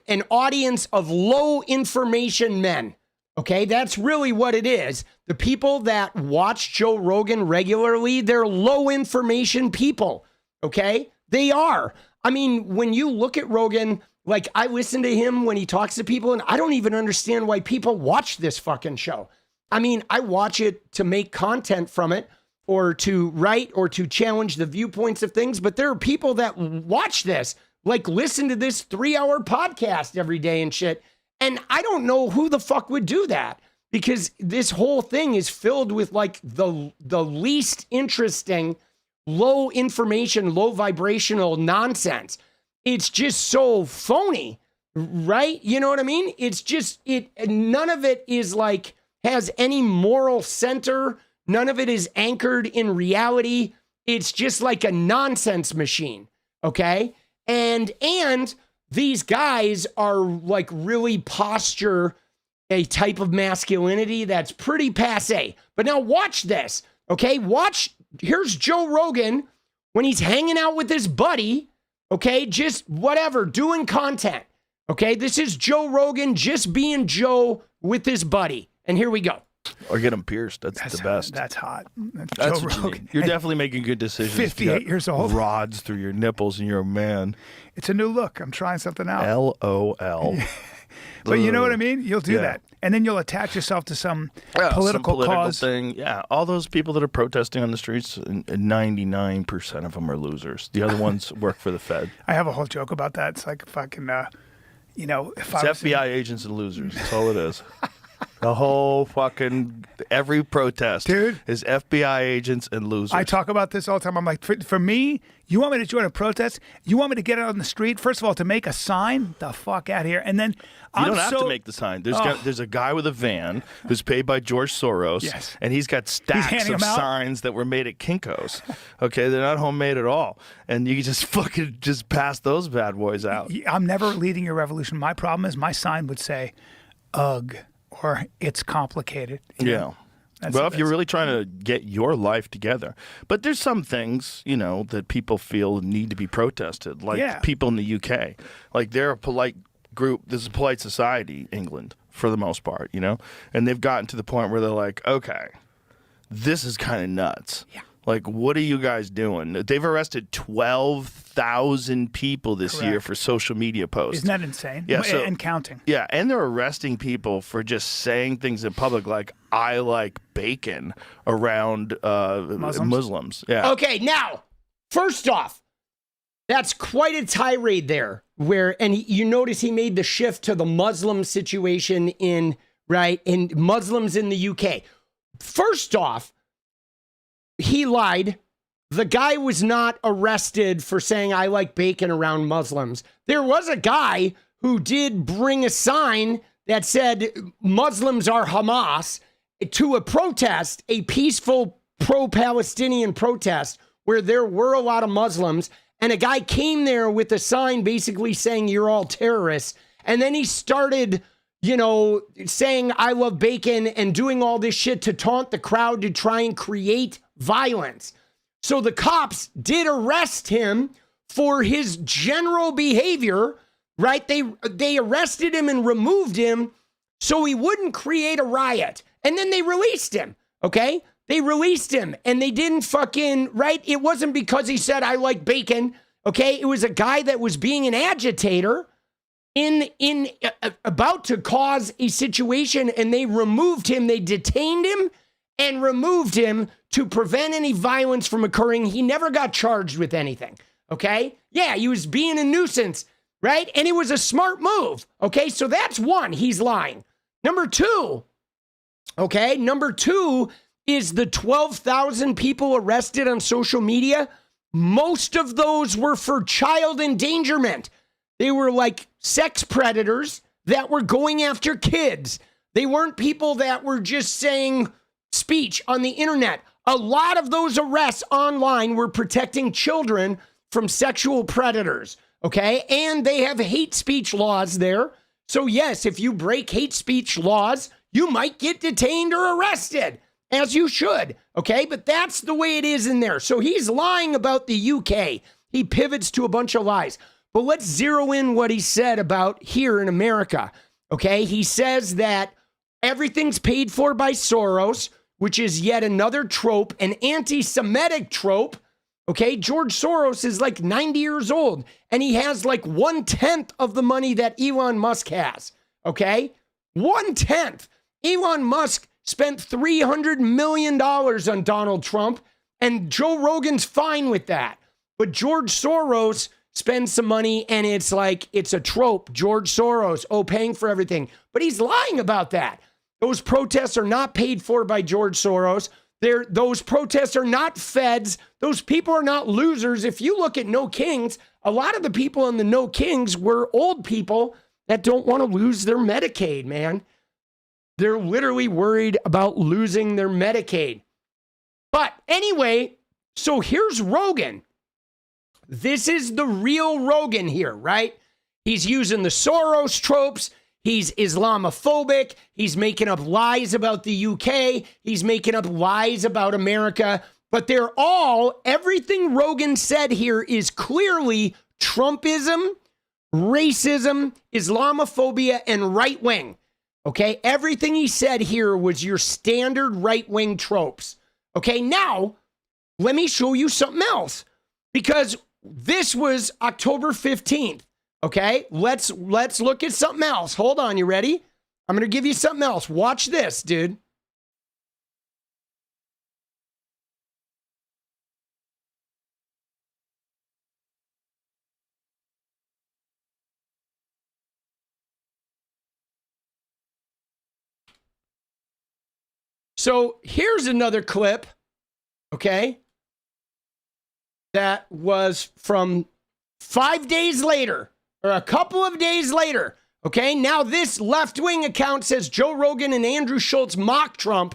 an audience of low information men. Okay, that's really what it is. The people that watch Joe Rogan regularly, they're low information people. Okay, they are. I mean, when you look at Rogan, like I listen to him when he talks to people, and I don't even understand why people watch this fucking show. I mean, I watch it to make content from it, or to write, or to challenge the viewpoints of things. But there are people that watch this, like listen to this 3-hour podcast every day and shit. And I don't know who the fuck would do that, because this whole thing is filled with like the least interesting, low information, low vibrational nonsense. It's just so phony, right? You know what I mean? It's just, none of it is like, has any moral center. None of it is anchored in reality. It's just like a nonsense machine. Okay. And these guys are like really posture a type of masculinity that's pretty passe. But now watch this. Okay. Here's Joe Rogan when he's hanging out with his buddy, okay, just whatever, doing content, Okay, this is Joe Rogan just being Joe with his buddy. And here we go. Or get them pierced. That's the best. That's hot. That's Joe what Rogan. You're definitely making good decisions. 58 years old. Rods through your nipples and you're a man. It's a new look. I'm trying something out. LOL. But you know what I mean? You'll do that. And then you'll attach yourself to some political cause. Thing. Yeah, all those people that are protesting on the streets, 99% of them are losers. The other ones work for the Fed. I have a whole joke about that. It's like fucking, you know, if It's I was FBI agents and losers. That's all it is. The whole fucking, every protest Dude. is FBI agents and losers. I talk about this all the time. I'm like, for me, you want me to join a protest? You want me to get out on the street? First of all, to make a sign? The fuck out here. And then You don't have to make the sign. There's a guy with a van who's paid by George Soros, Yes. and he's got stacks handing of them out? signs that were made at Kinko's. Okay, they're not homemade at all, and you can just fucking just pass those bad boys out. I'm never leading your revolution. My problem is my sign would say, "Ugh," or "It's complicated." You know? Yeah. Well, if you're really trying to get your life together. But there's some things, you know, that people feel need to be protested, like people in the UK. Like they're a polite group. This is a polite society, England, for the most part, you know? And they've gotten to the point where they're like, okay, this is kind of nuts. Yeah. Like, what are you guys doing? They've arrested 12,000 people this year for social media posts. Isn't that insane? Yeah, and counting. Yeah, and they're arresting people for just saying things in public like, I like bacon around Muslims. Yeah. Okay, now, first off, that's quite a tirade there. You notice he made the shift to the Muslim situation in Muslims in the UK. First off, he lied. The guy was not arrested for saying, I like bacon around Muslims. There was a guy who did bring a sign that said Muslims are Hamas to a protest, a peaceful pro-Palestinian protest where there were a lot of Muslims. And a guy came there with a sign basically saying you're all terrorists. And then he started, you know, saying I love bacon and doing all this shit to taunt the crowd to try and create violence. So the cops did arrest him for his general behavior, right? They arrested him and removed him so he wouldn't create a riot. And then they released him, okay? They released him and they didn't fucking, right? It wasn't because he said, I like bacon, okay? It was a guy that was being an agitator about to cause a situation, and they removed him. They detained him and removed him to prevent any violence from occurring. He never got charged with anything, okay? Yeah, he was being a nuisance, right? And it was a smart move, okay? So that's one, he's lying. Number two is the 12,000 people arrested on social media. Most of those were for child endangerment. They were like sex predators that were going after kids. They weren't people that were just saying speech on the internet. A lot of those arrests online were protecting children from sexual predators, okay? And they have hate speech laws there. So yes, if you break hate speech laws, you might get detained or arrested, as you should, okay? But that's the way it is in there. So he's lying about the UK. He pivots to a bunch of lies. But let's zero in what he said about here in America, okay? He says that everything's paid for by Soros, which is yet another trope, an anti-Semitic trope, okay? George Soros is like 90 years old, and he has like 1/10 of the money that Elon Musk has, okay? 1/10. Elon Musk spent $300 million on Donald Trump, and Joe Rogan's fine with that. But George Soros spends some money, and it's like, it's a trope. George Soros, paying for everything. But he's lying about that. Those protests are not paid for by George Soros. Those protests are not feds. Those people are not losers. If you look at No Kings, a lot of the people in the No Kings were old people that don't want to lose their Medicaid, man. They're literally worried about losing their Medicaid. But anyway, so here's Rogan. This is the real Rogan here, right? He's using the Soros tropes. He's Islamophobic. He's making up lies about the UK. He's making up lies about America. But everything Rogan said here is clearly Trumpism, racism, Islamophobia, and right wing. Okay, everything he said here was your standard right wing tropes. Okay, now let me show you something else, because this was October 15th. Okay, let's look at something else. Hold on, you ready? I'm gonna give you something else. Watch this, dude. So here's another clip, okay, that was from 5 days later, or a couple of days later, okay? Now this left-wing account says Joe Rogan and Andrew Schultz mock Trump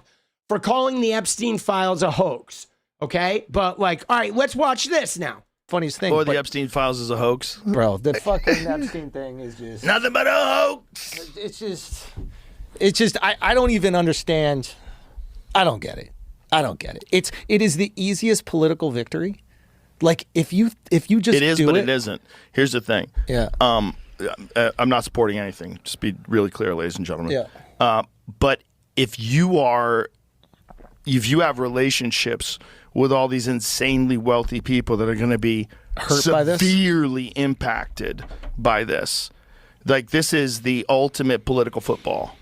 for calling the Epstein files a hoax, okay? But like, all right, let's watch this now. Funniest thing. Or the Epstein files is a hoax. Bro, the fucking Epstein thing is just... Nothing but a hoax. It's just, I don't even understand. I don't get it. I don't get it. It is the easiest political victory. Like if you just it is, do but it isn't. Here's the thing. Yeah. I'm not supporting anything. Just be really clear, ladies and gentlemen. Yeah. But if you have relationships with all these insanely wealthy people that are going to be hurt by this, severely impacted by this, like this is the ultimate political football.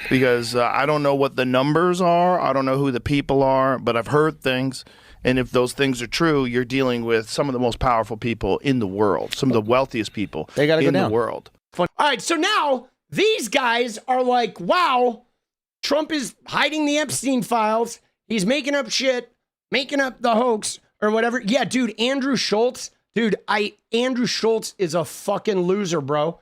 Because I don't know what the numbers are. I don't know who the people are, but I've heard things. And if those things are true, you're dealing with some of the most powerful people in the world, some of the wealthiest people in the world. All right, so now these guys are like, wow, Trump is hiding the Epstein files. He's making up shit, making up the hoax or whatever. Yeah, dude, Andrew Schultz is a fucking loser, bro.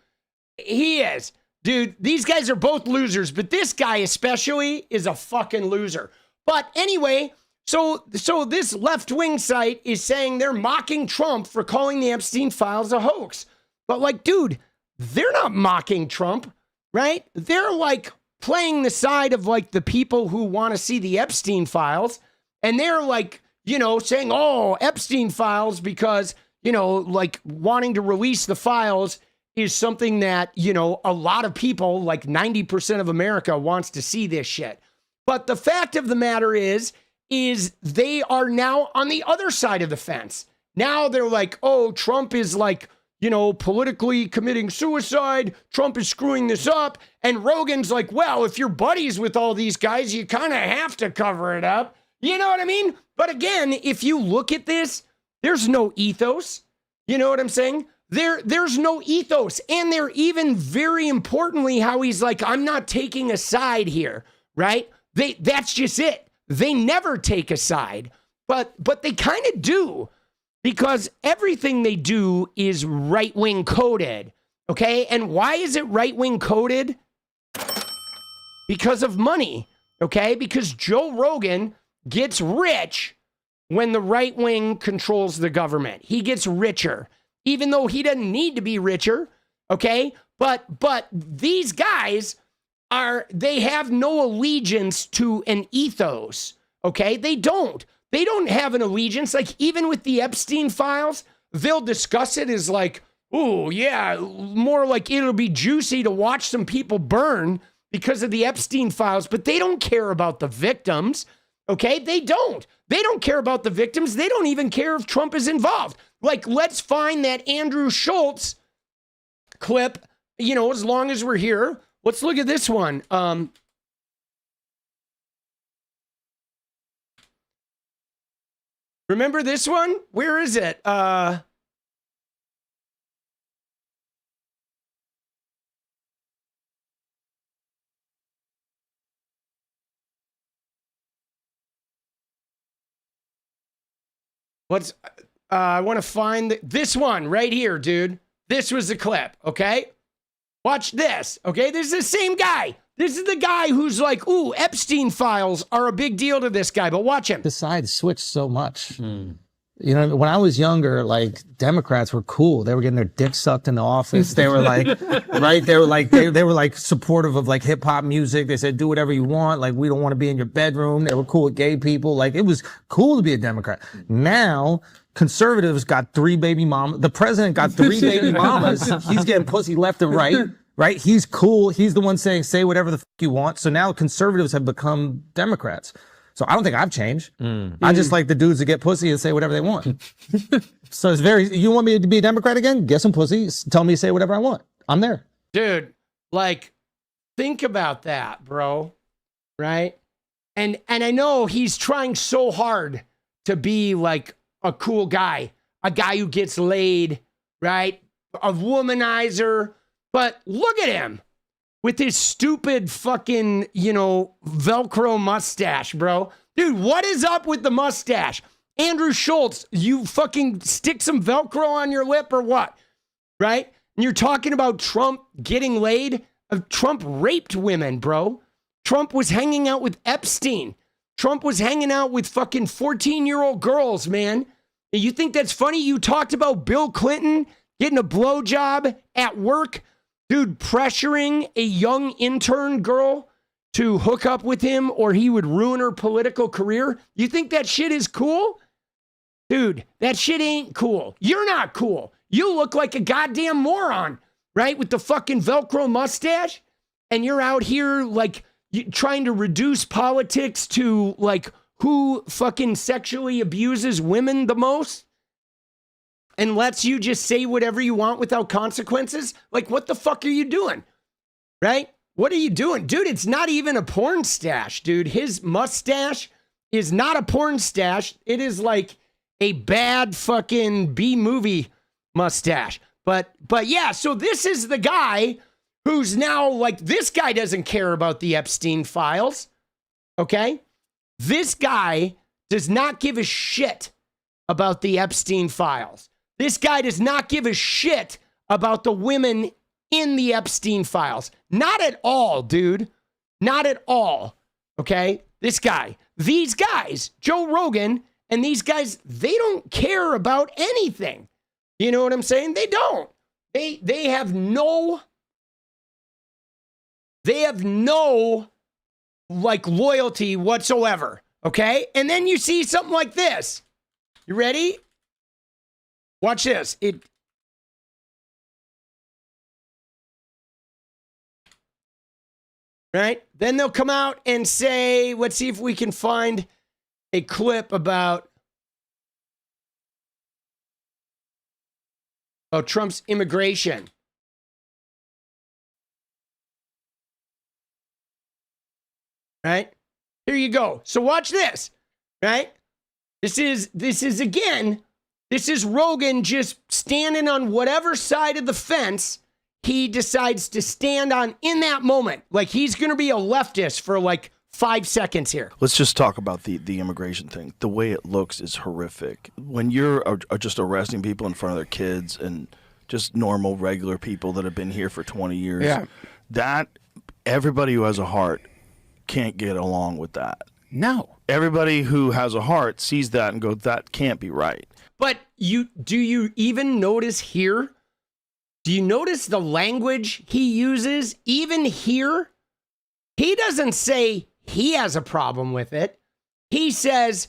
He is. Dude, these guys are both losers, but this guy especially is a fucking loser. But anyway, so this left-wing site is saying they're mocking Trump for calling the Epstein files a hoax. But like, dude, they're not mocking Trump, right? They're like playing the side of like the people who want to see the Epstein files. And they're like, you know, saying, oh, Epstein files because, you know, like wanting to release the files is something that, you know, a lot of people, like 90% of America wants to see this shit. But the fact of the matter is they are now on the other side of the fence. Now they're like, oh, Trump is like, you know, politically committing suicide. Trump is screwing this up. And Rogan's like, well, if you're buddies with all these guys, you kind of have to cover it up. You know what I mean? But again, if you look at this, there's no ethos. You know what I'm saying? There's no ethos. And they're even very importantly how he's like, I'm not taking a side here, right? That's just it. They never take a side, but they kind of do, because everything they do is right-wing coded, okay? And why is it right-wing coded? Because of money, okay? Because Joe Rogan gets rich when the right wing controls the government. He gets richer, even though he doesn't need to be richer, okay? But these guys they have no allegiance to an ethos, okay? They don't have an allegiance. Like, even with the Epstein files, they'll discuss it as like, oh yeah, more like it'll be juicy to watch some people burn because of the Epstein files, but they don't care about the victims, okay? They don't care about the victims. They don't even care if Trump is involved. Like, let's find that Andrew Schultz clip, you know, as long as we're here. Let's look at this one. Remember this one? Where is it? I want to find this one right here, dude. This was the clip, okay? Watch this, okay? This is the same guy. This is the guy who's like, ooh, Epstein files are a big deal to this guy, but watch him. The sides switched so much. You know, when I was younger, like, Democrats were cool. They were getting their dick sucked in the office. They were like, right? They were like supportive of like hip hop music. They said, do whatever you want. Like, we don't want to be in your bedroom. They were cool with gay people. Like, it was cool to be a Democrat. Now Conservatives got 3 baby mamas. The president got 3 baby mamas. He's getting pussy left and right. Right? He's cool. He's the one saying, say whatever the fuck you want. So now conservatives have become Democrats. So I don't think I've changed. I just like the dudes that get pussy and say whatever they want. So it's very, you want me to be a Democrat again? Get some pussy. Tell me to say whatever I want. I'm there. Dude, like, think about that, bro. Right? And I know he's trying so hard to be like a cool guy, a guy who gets laid, right? A womanizer. But look at him with his stupid fucking, Velcro mustache, bro. Dude, what is up with the mustache? Andrew Schultz, you fucking stick some Velcro on your lip or what? Right? And you're talking about Trump getting laid? Trump raped women, bro. Trump was hanging out with Epstein. Trump was hanging out with fucking 14-year-old girls, man. You think that's funny? You talked about Bill Clinton getting a blowjob at work. Dude, pressuring a young intern girl to hook up with him or he would ruin her political career. You think that shit is cool? Dude, that shit ain't cool. You're not cool. You look like a goddamn moron, right? With the fucking Velcro mustache. And you're out here like trying to reduce politics to like who fucking sexually abuses women the most and lets you just say whatever you want without consequences. Like, what the fuck are you doing? Right? What are you doing? Dude, it's not even a porn stash, dude. His mustache is not a porn stash. It is like a bad fucking B-movie mustache. But yeah, so this is the guy who's now like, this guy doesn't care about the Epstein files. Okay? This guy does not give a shit about the Epstein files. This guy does not give a shit about the women in the Epstein files. Not at all, dude. Not at all. Okay? This guy. These guys, Joe Rogan and these guys, they don't care about anything. You know what I'm saying? They don't. They have no like loyalty whatsoever. Okay? And then you see something like this. You ready? Watch this. Right? Then they'll come out and say, let's see if we can find a clip about Trump's immigration. Right? Here you go. So watch this. Right? This is Rogan just standing on whatever side of the fence he decides to stand on in that moment. Like he's going to be a leftist for like 5 seconds here. Let's just talk about the immigration thing. The way it looks is horrific. When you're just arresting people in front of their kids and just normal, regular people that have been here for 20 years, that everybody who has a heart can't get along with that. No. Everybody who has a heart sees that and goes, that can't be right. But do you even notice here? Do you notice the language he uses? Even here, he doesn't say he has a problem with it. He says,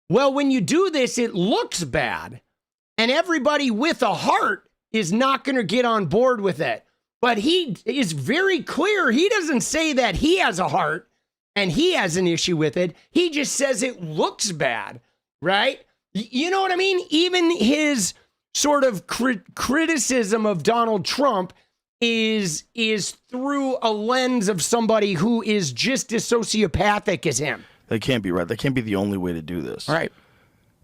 well, when you do this, it looks bad. And everybody with a heart is not going to get on board with it. But he is very clear. He doesn't say that he has a heart and he has an issue with it. He just says it looks bad, right? You know what I mean? Even his sort of criticism of Donald Trump is through a lens of somebody who is just as sociopathic as him. That can't be right. That can't be the only way to do this. Right.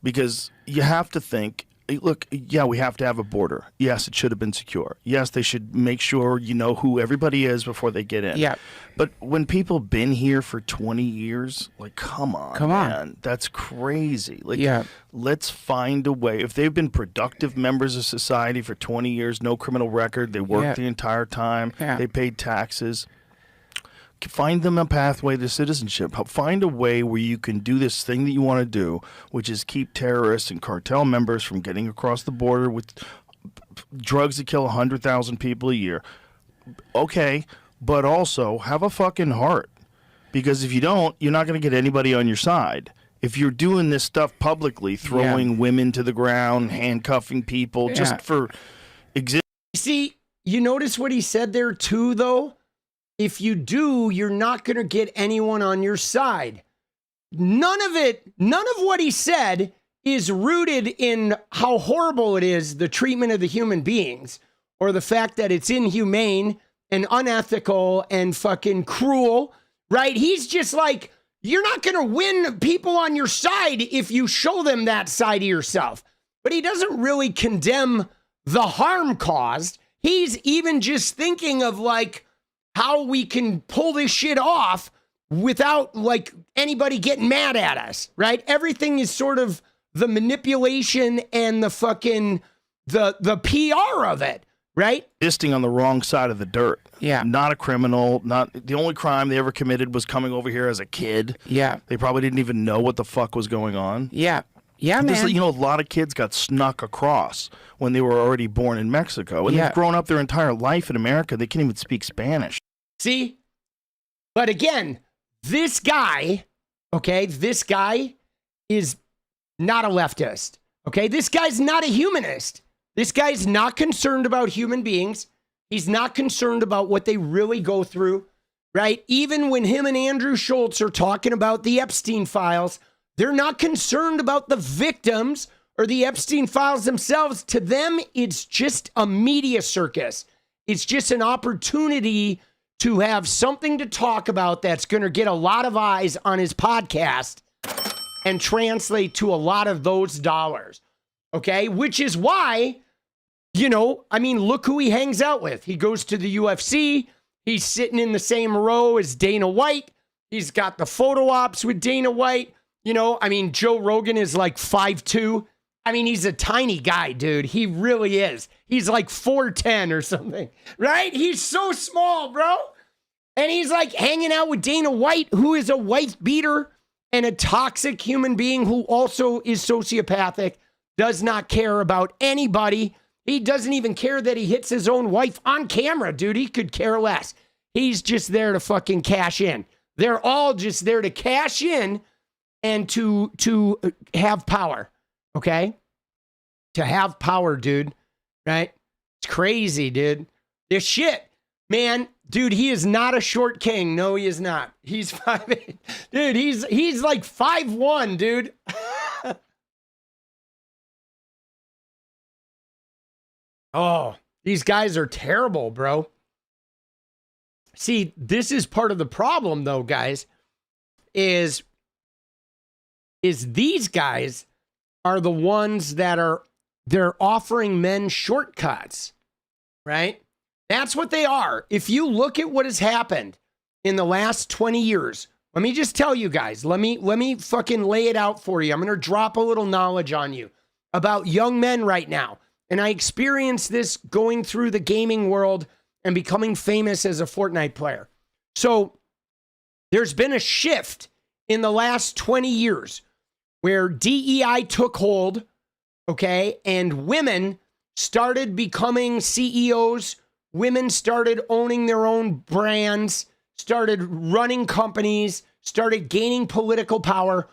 Because you have to think, look, yeah, we have to have a border. Yes, it should have been secure. Yes, they should make sure you know who everybody is before they get in. Yeah. But when people been here for 20 years, like, come on, man. That's crazy. Like, let's find a way. If they've been productive members of society for 20 years, no criminal record, they worked the entire time, they paid taxes, find them a pathway to citizenship. Find a way where you can do this thing that you want to do, which is keep terrorists and cartel members from getting across the border with drugs that kill 100,000 people a year. Okay, but also have a fucking heart. Because if you don't, you're not going to get anybody on your side. if you're doing this stuff publicly, throwing women to the ground, handcuffing people just for existing. See, you notice what he said there too, though? If you do, you're not going to get anyone on your side. None of what he said is rooted in how horrible it is, the treatment of the human beings, or the fact that it's inhumane and unethical and fucking cruel, right? He's just like, you're not going to win people on your side if you show them that side of yourself. But he doesn't really condemn the harm caused. He's even just thinking of like how we can pull this shit off without like anybody getting mad at us, right? Everything is sort of the manipulation and the fucking the PR of it, right? Existing on the wrong side of the dirt. Yeah. Not a criminal. Not the only crime they ever committed was coming over here as a kid. Yeah. They probably didn't even know what the fuck was going on. Yeah. Yeah, man. You know, a lot of kids got snuck across when they were already born in Mexico. And they've grown up their entire life in America. They can't even speak Spanish. See? But again, this guy, okay, this guy is not a leftist. Okay? This guy's not a humanist. This guy's not concerned about human beings. He's not concerned about what they really go through, right? Even when him and Andrew Schultz are talking about the Epstein files, they're not concerned about the victims or the Epstein files themselves. To them, it's just a media circus. It's just an opportunity to have something to talk about that's going to get a lot of eyes on his podcast and translate to a lot of those dollars. Okay? Which is why, you know, I mean, look who he hangs out with. He goes to the UFC. He's sitting in the same row as Dana White. He's got the photo ops with Dana White. You know, I mean, Joe Rogan is like 5'2". I mean, he's a tiny guy, dude. He really is. He's like 4'10" or something, right? He's so small, bro. And he's like hanging out with Dana White, who is a wife beater and a toxic human being who also is sociopathic, does not care about anybody. He doesn't even care that he hits his own wife on camera, dude. He could care less. He's just there to fucking cash in. They're all just there to cash in and to have power, okay? To have power, dude, right? It's crazy, dude. This shit, man, dude, he is not a short king. No, he is not. He's 5'8". Dude, he's like 5'1", dude. Oh, these guys are terrible, bro. See, this is part of the problem, though, guys, is these guys are the ones that they're offering men shortcuts, right? That's what they are. If you look at what has happened in the last 20 years, let me just tell you guys, let me fucking lay it out for you. I'm going to drop a little knowledge on you about young men right now. And I experienced this going through the gaming world and becoming famous as a Fortnite player. So there's been a shift in the last 20 years where DEI took hold, okay, and women started becoming CEOs, women started owning their own brands, started running companies, started gaining political power.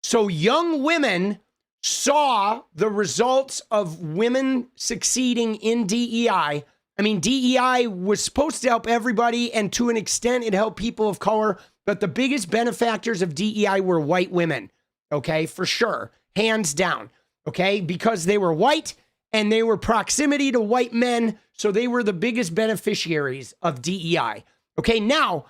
So young women saw the results of women succeeding in DEI. I mean, DEI was supposed to help everybody, and to an extent, it helped people of color, but the biggest benefactors of DEI were white women. Okay, for sure. Hands down. Okay, because they were white and they were proximity to white men. So they were the biggest beneficiaries of DEI. Okay, now,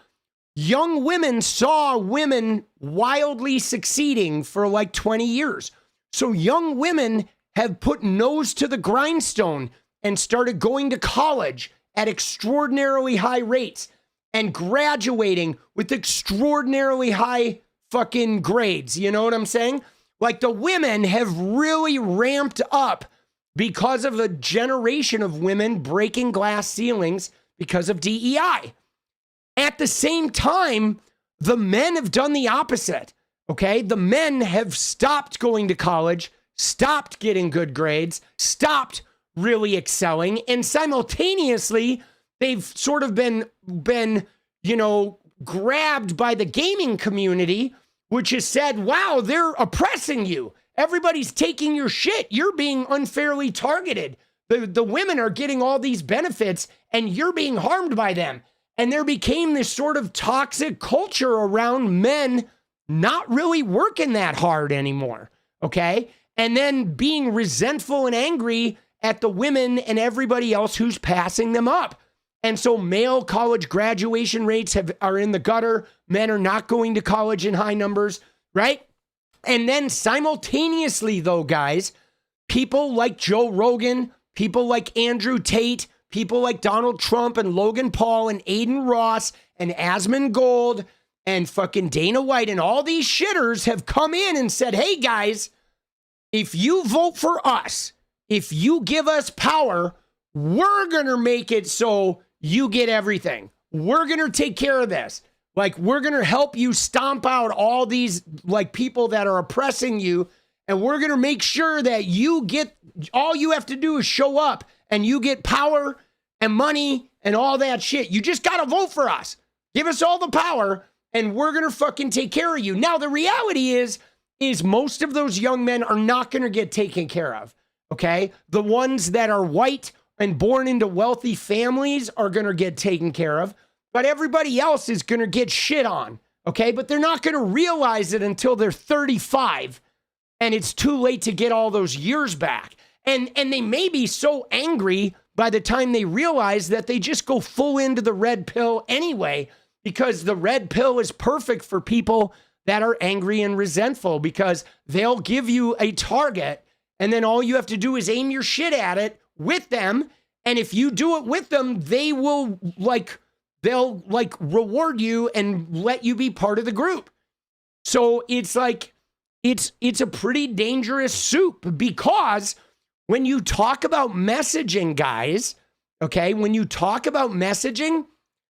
young women saw women wildly succeeding for like 20 years. So young women have put nose to the grindstone and started going to college at extraordinarily high rates and graduating with extraordinarily high fucking grades. You know what I'm saying? Like the women have really ramped up because of a generation of women breaking glass ceilings because of DEI. At the same time, the men have done the opposite. Okay? The men have stopped going to college, stopped getting good grades, stopped really excelling, and simultaneously, they've sort of been, you know, grabbed by the gaming community which has said, wow, they're oppressing you. Everybody's taking your shit. You're being unfairly targeted. The women are getting all these benefits and you're being harmed by them. And there became this sort of toxic culture around men not really working that hard anymore, okay? And then being resentful and angry at the women and everybody else who's passing them up. And so male college graduation rates are in the gutter. Men are not going to college in high numbers, right? And then simultaneously, though, guys, people like Joe Rogan, people like Andrew Tate, people like Donald Trump and Logan Paul and Aiden Ross and Asmongold and fucking Dana White and all these shitters have come in and said, hey, guys, if you vote for us, if you give us power, we're going to make it so you get everything. We're going to take care of this. Like, we're going to help you stomp out all these, like, people that are oppressing you. And we're going to make sure that you get, all you have to do is show up and you get power and money and all that shit. You just got to vote for us. Give us all the power and we're going to fucking take care of you. Now, the reality is most of those young men are not going to get taken care of. Okay. The ones that are white and born into wealthy families are going to get taken care of, but everybody else is going to get shit on. Okay. But they're not going to realize it until they're 35 and it's too late to get all those years back. And they may be so angry by the time they realize that they just go full into the red pill anyway, because the red pill is perfect for people that are angry and resentful, because they'll give you a target and then all you have to do is aim your shit at it with them. And if you do it with them, they'll reward you and let you be part of the group. So it's like, it's a pretty dangerous soup, because when you talk about messaging, guys, okay, when you talk about messaging,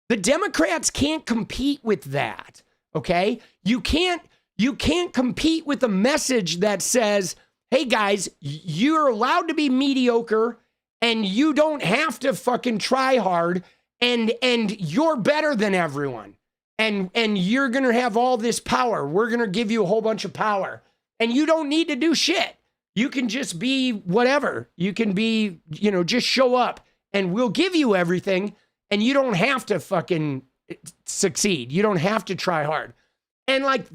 the Democrats can't compete with that, okay? You can't compete with a message that says, hey guys, you're allowed to be mediocre and you don't have to fucking try hard and you're better than everyone. And you're going to have all this power. We're going to give you a whole bunch of power and you don't need to do shit. You can just be whatever. You can be, just show up and we'll give you everything and you don't have to fucking succeed. You don't have to try hard. And like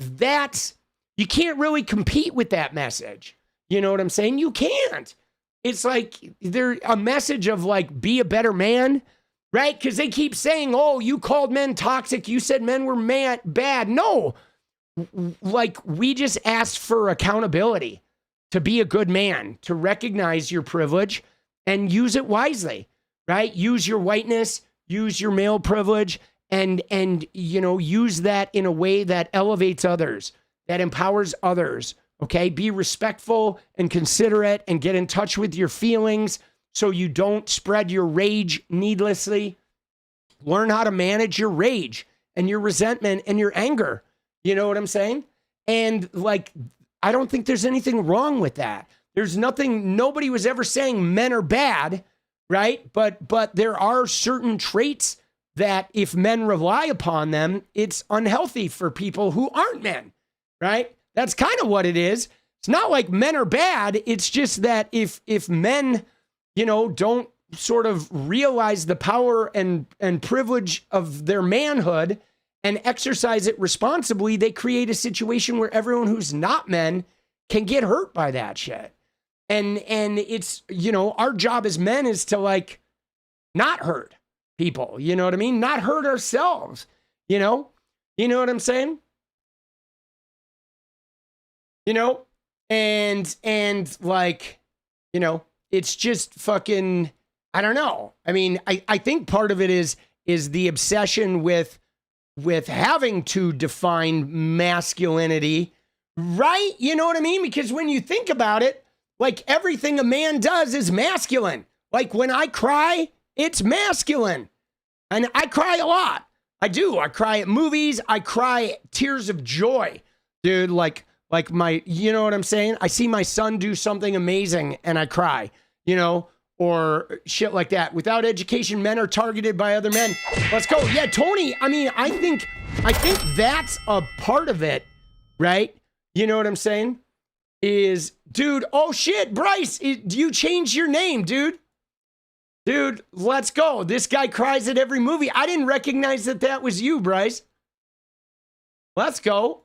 you can't really compete with that message. You know what I'm saying? You can't. It's like they're a message of like, be a better man, right? Because they keep saying, oh, you called men toxic. You said men were bad. No, like we just asked for accountability, to be a good man, to recognize your privilege and use it wisely, right? Use your whiteness, use your male privilege, and use that in a way that elevates others, that empowers others. Okay, be respectful and considerate and get in touch with your feelings so you don't spread your rage needlessly. Learn how to manage your rage and your resentment and your anger. You know what I'm saying? And like, I don't think there's anything wrong with that. There's nothing, nobody was ever saying men are bad, right? But there are certain traits that if men rely upon them, it's unhealthy for people who aren't men, right? That's kind of what it is. It's not like men are bad. It's just that if men, don't sort of realize the power and privilege of their manhood and exercise it responsibly, they create a situation where everyone who's not men can get hurt by that shit. And it's, our job as men is to like not hurt people. You know what I mean? Not hurt ourselves. You know what I'm saying? And like, it's just fucking, I don't know. I mean, I think part of it is the obsession with having to define masculinity, right? You know what I mean? Because when you think about it, like everything a man does is masculine. Like when I cry, it's masculine. And I cry a lot. I do. I cry at movies. I cry tears of joy, dude. Like my, you know what I'm saying? I see my son do something amazing and I cry, or shit like that. Without education, men are targeted by other men. Let's go. Yeah, Tony. I mean, I think that's a part of it. right? You know what I'm saying? Is, dude, oh shit, Bryce, do you change your name, dude? Dude, let's go. This guy cries at every movie. I didn't recognize that that was you, Bryce. Let's go.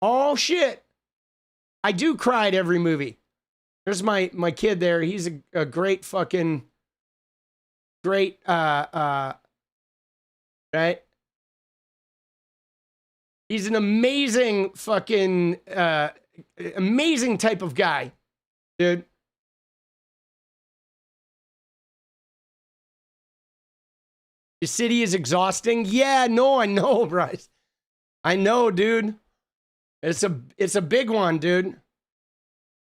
Oh shit. I do cry at every movie. There's my kid there. He's a great fucking, great, right? He's an amazing fucking, amazing type of guy, dude. The city is exhausting. Yeah, no, I know, Bryce. I know, dude. It's a big one, dude.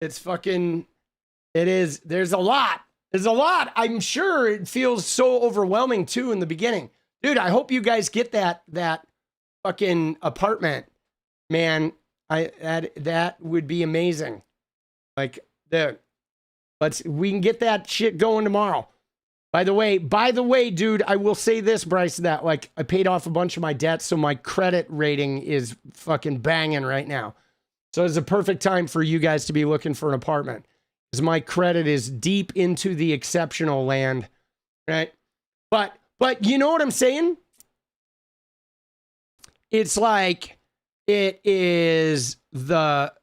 It's fucking, it is. There's a lot. There's a lot. I'm sure it feels so overwhelming too in the beginning. Dude, I hope you guys get that fucking apartment, man. That would be amazing. Like, dude, we can get that shit going tomorrow. By the way, dude, I will say this, Bryce, that like I paid off a bunch of my debts, so my credit rating is fucking banging right now. So it's a perfect time for you guys to be looking for an apartment, because my credit is deep into the exceptional land, right? But you know what I'm saying? It's like it is the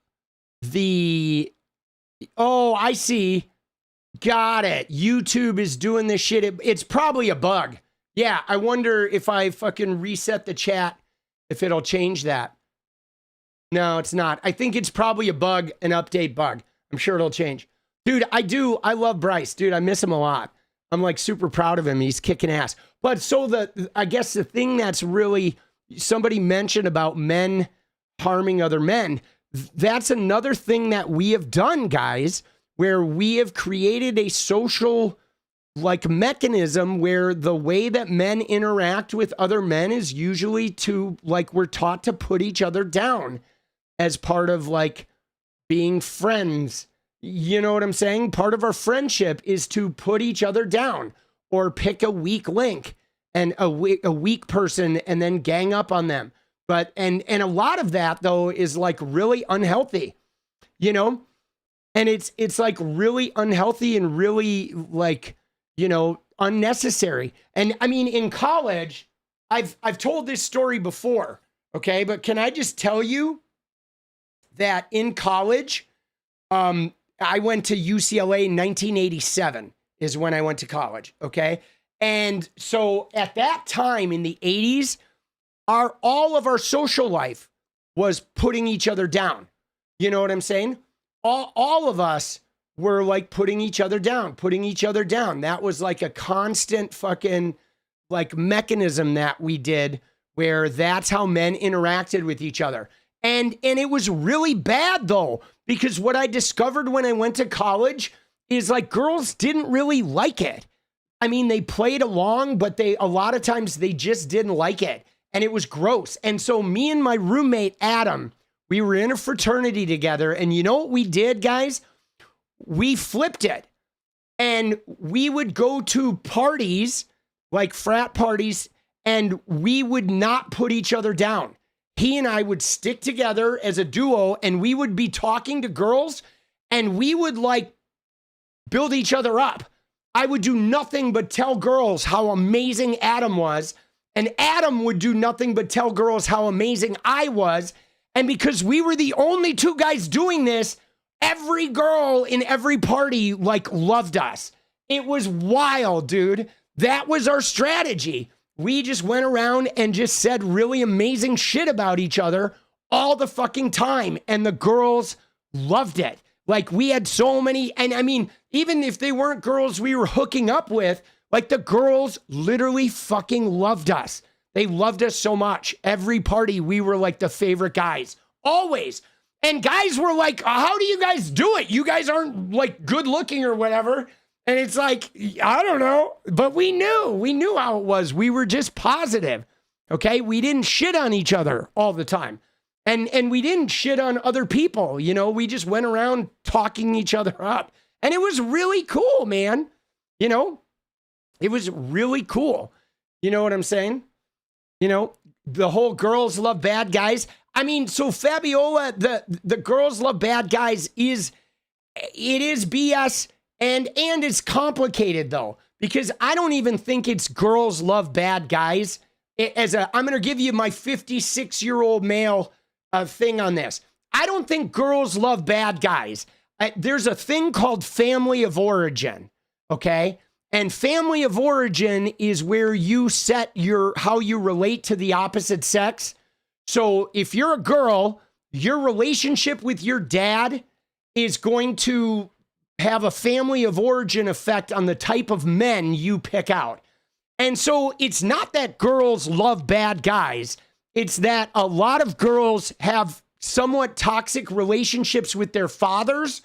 oh, I see. Got it. YouTube is doing this shit. It's probably a bug. Yeah, I wonder if I fucking reset the chat, if it'll change that. No, it's not. I think it's probably a bug, an update bug. I'm sure it'll change. Dude, I love Bryce. Dude, I miss him a lot. I'm like super proud of him. He's kicking ass. But so I guess the thing that's really, somebody mentioned about men harming other men. That's another thing that we have done, guys, where we have created a social like mechanism where the way that men interact with other men is usually to, like, we're taught to put each other down as part of like being friends. You know what I'm saying? Part of our friendship is to put each other down or pick a weak link and a weak person and then gang up on them. But and a lot of that though is like really unhealthy, you know? And it's like really unhealthy and really like, you know, unnecessary. And I mean, in college, I've told this story before, okay? But can I just tell you that in college, I went to UCLA in 1987 is when I went to college, okay? And so at that time in the 80s, all of our social life was putting each other down. You know what I'm saying? All of us were like putting each other down. That was like a constant fucking like mechanism that we did where that's how men interacted with each other. And it was really bad though, because what I discovered when I went to college is like girls didn't really like it. I mean, they played along, but a lot of times they just didn't like it. And it was gross. And so me and my roommate, Adam, we were in a fraternity together, and you know what we did, guys? We flipped it. And we would go to parties, like frat parties, and we would not put each other down. He and I would stick together as a duo, and we would be talking to girls, and we would like build each other up. I would do nothing but tell girls how amazing Adam was, and Adam would do nothing but tell girls how amazing I was. And because we were the only two guys doing this, every girl in every party like loved us. It was wild, dude. That was our strategy. We just went around and just said really amazing shit about each other all the fucking time. And the girls loved it. Like we had so many, and I mean, even if they weren't girls we were hooking up with, like the girls literally fucking loved us. They loved us so much. Every party, we were like the favorite guys, always. And guys were like, how do you guys do it? You guys aren't like good looking or whatever. And it's like, I don't know, but we knew how it was. We were just positive. Okay. We didn't shit on each other all the time. And we didn't shit on other people. You know, we just went around talking each other up, and it was really cool, man. You know, it was really cool. You know what I'm saying? You know, the whole girls love bad guys. I mean, so Fabiola, the girls love bad guys is BS and it's complicated though, because I don't even think it's girls love bad guys. I'm going to give you my 56-year-old male thing on this. I don't think girls love bad guys. There's a thing called family of origin, okay? And family of origin is where you set how you relate to the opposite sex. So if you're a girl, your relationship with your dad is going to have a family of origin effect on the type of men you pick out. And so it's not that girls love bad guys. It's that a lot of girls have somewhat toxic relationships with their fathers.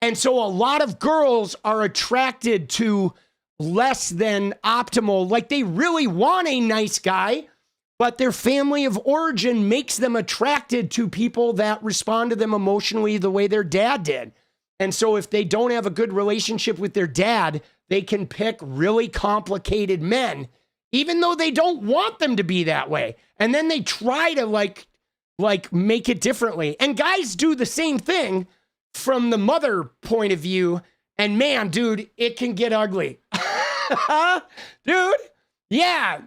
And so a lot of girls are attracted to less than optimal, like they really want a nice guy, but their family of origin makes them attracted to people that respond to them emotionally the way their dad did. And so if they don't have a good relationship with their dad, they can pick really complicated men, even though they don't want them to be that way. And then they try to like make it differently. And guys do the same thing from the mother point of view. And man, dude, it can get ugly. Dude, yeah.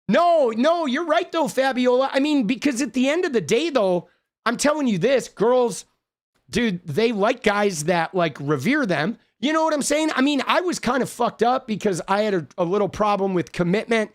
No, you're right though, Fabiola. I mean, because at the end of the day though, I'm telling you this, girls, dude, they like guys that like revere them. You know what I'm saying? I mean, I was kind of fucked up because I had a little problem with commitment,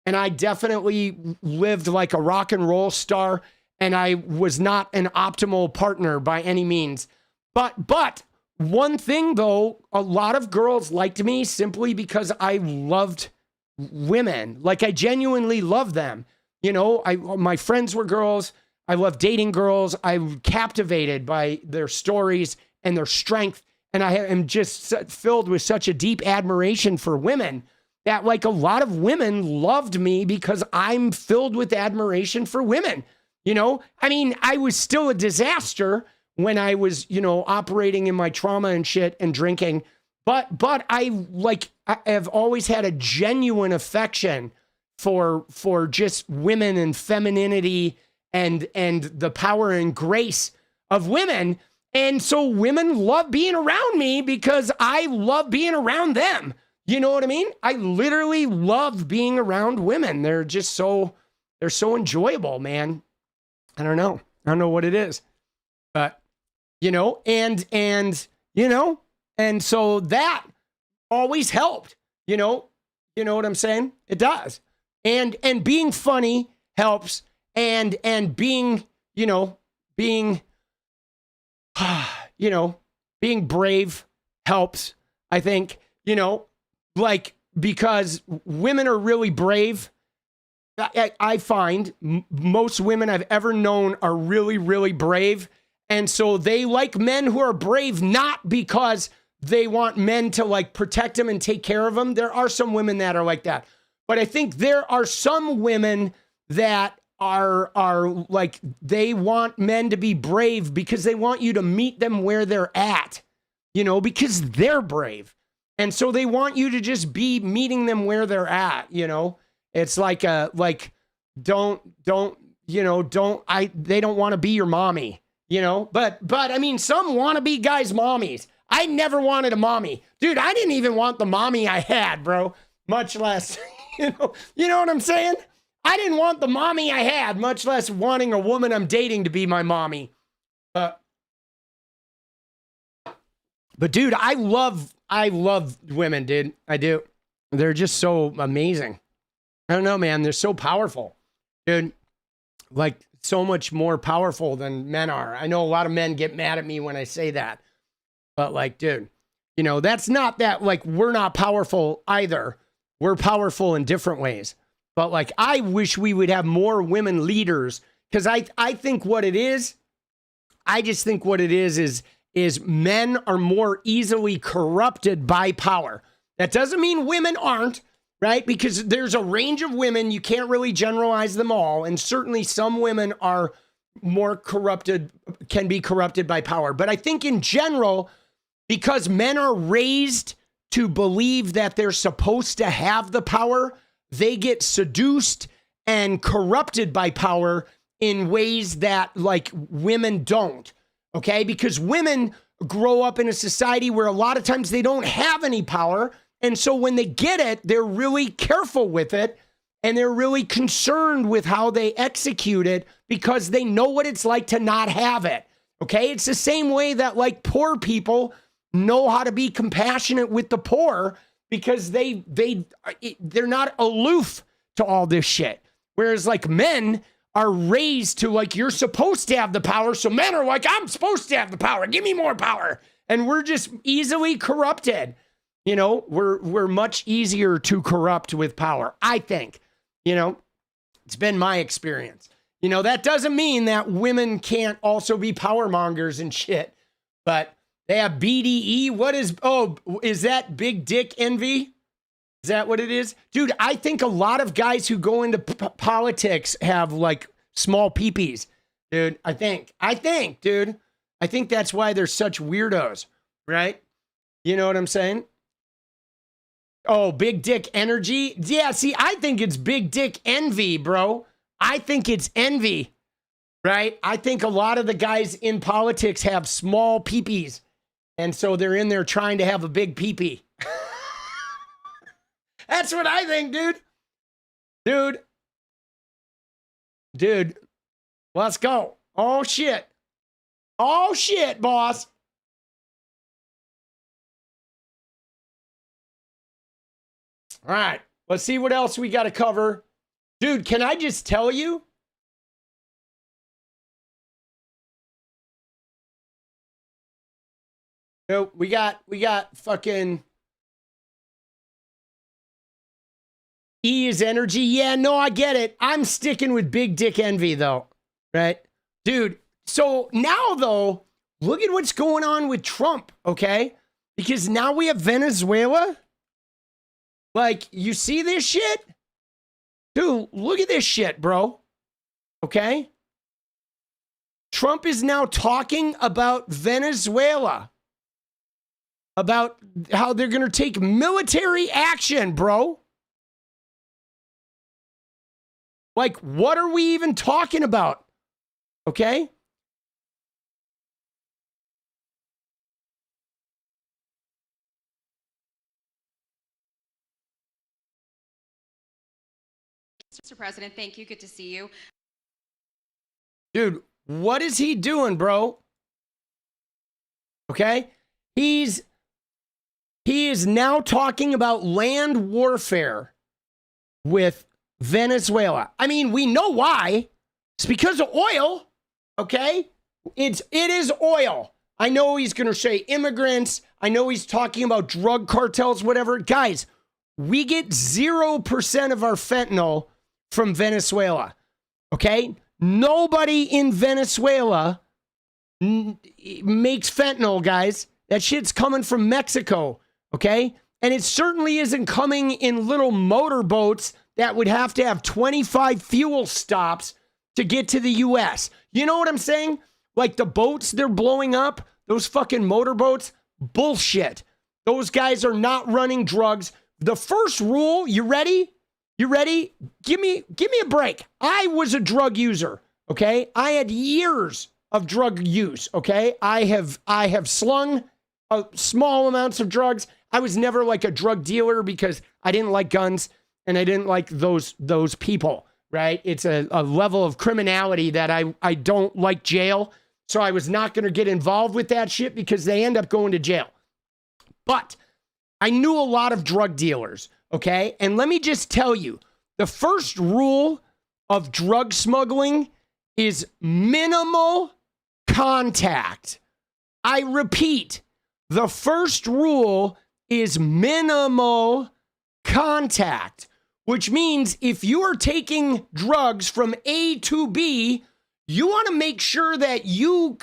and I definitely lived like a rock and roll star, and I was not an optimal partner by any means. But one thing though, a lot of girls liked me simply because I loved women. Like I genuinely loved them. You know, my friends were girls. I love dating girls. I'm captivated by their stories and their strength. And I am just filled with such a deep admiration for women that like a lot of women loved me because I'm filled with admiration for women. You know, I mean, I was still a disaster when I was, you know, operating in my trauma and shit and drinking. But I have always had a genuine affection for just women and femininity and the power and grace of women. And so women love being around me because I love being around them. You know what I mean? I literally love being around women. They're so enjoyable, man. I don't know what it is, but you know, and you know, and so that always helped, you know what I'm saying? It does. And being funny helps, and being, being brave helps, I think, like, because women are really brave. I find most women I've ever known are really, really brave. And so they like men who are brave, not because they want men to like protect them and take care of them. There are some women that are like that. But I think there are some women that are like, they want men to be brave because they want you to meet them where they're at, because they're brave. And so they want you to just be meeting them where they're at, It's like they don't want to be your mommy, but I mean, some want to be guys' mommies. I never wanted a mommy. Dude, I didn't even want the mommy I had, bro, much less, you know what I'm saying? I didn't want the mommy I had, much less wanting a woman I'm dating to be my mommy. But dude, I love women, dude. I do. They're just so amazing. I don't know, man. They're so powerful, dude. Like, so much more powerful than men are. I know a lot of men get mad at me when I say that. But like, dude, that's not that, like, we're not powerful either. We're powerful in different ways. But like, I wish we would have more women leaders, because I think what it is, I just think what it is men are more easily corrupted by power. That doesn't mean women aren't, right? Because there's a range of women. You can't really generalize them all. And certainly some women are more corrupted, can be corrupted by power. But I think in general, because men are raised to believe that they're supposed to have the power, they get seduced and corrupted by power in ways that like women don't, okay? Because women grow up in a society where a lot of times they don't have any power. And so when they get it, they're really careful with it and they're really concerned with how they execute it because they know what it's like to not have it, okay? It's the same way that like poor people know how to be compassionate with the poor because they're not aloof to all this shit. Whereas like men are raised to like, you're supposed to have the power. So men are like, I'm supposed to have the power. Give me more power. And we're just easily corrupted. You know, we're much easier to corrupt with power, I think. You know, it's been my experience. You know, that doesn't mean that women can't also be power mongers and shit, but they have BDE. What is, is that big dick envy? Is that what it is? Dude, I think a lot of guys who go into politics have like small peepees, dude. I think, dude. I think that's why they're such weirdos, right? You know what I'm saying? Oh, big dick energy? Yeah, see, I think it's big dick envy, bro. I think it's envy, right? I think a lot of the guys in politics have small peepees, and so they're in there trying to have a big peepee. That's what I think, dude. Dude, let's go. Oh, shit. Oh, shit, boss. All right, let's see what else we got to cover. Dude, can I just tell you? No, we got fucking E is energy. Yeah, no, I get it. I'm sticking with big dick envy though, right? Dude, so now though, look at what's going on with Trump, okay? Because now we have Venezuela. Like, you see this shit? Dude, look at this shit, bro. Okay? Trump is now talking about Venezuela. About how they're going to take military action, bro. Like, what are we even talking about? Okay? Mr. President, thank you. Good to see you. Dude, what is he doing, bro? Okay? He is now talking about land warfare with Venezuela. I mean, we know why. It's because of oil, okay? It is oil. I know he's going to say immigrants. I know he's talking about drug cartels, whatever. Guys, we get 0% of our fentanyl from Venezuela, okay? Nobody in Venezuela makes fentanyl, guys. That shit's coming from Mexico, okay? And it certainly isn't coming in little motorboats that would have to have 25 fuel stops to get to the U.S. You know what I'm saying? Like the boats they're blowing up, those fucking motorboats, bullshit. Those guys are not running drugs. The first rule, you ready? You ready? Give me a break. I was a drug user, okay? I had years of drug use, okay? I have slung small amounts of drugs. I was never like a drug dealer because I didn't like guns and I didn't like those people, right? It's a level of criminality that I don't like jail. So I was not going to get involved with that shit because they end up going to jail. But I knew a lot of drug dealers, okay? And let me just tell you, the first rule of drug smuggling is minimal contact. I repeat, the first rule is minimal contact, which means if you are taking drugs from A to B, you want to make sure that you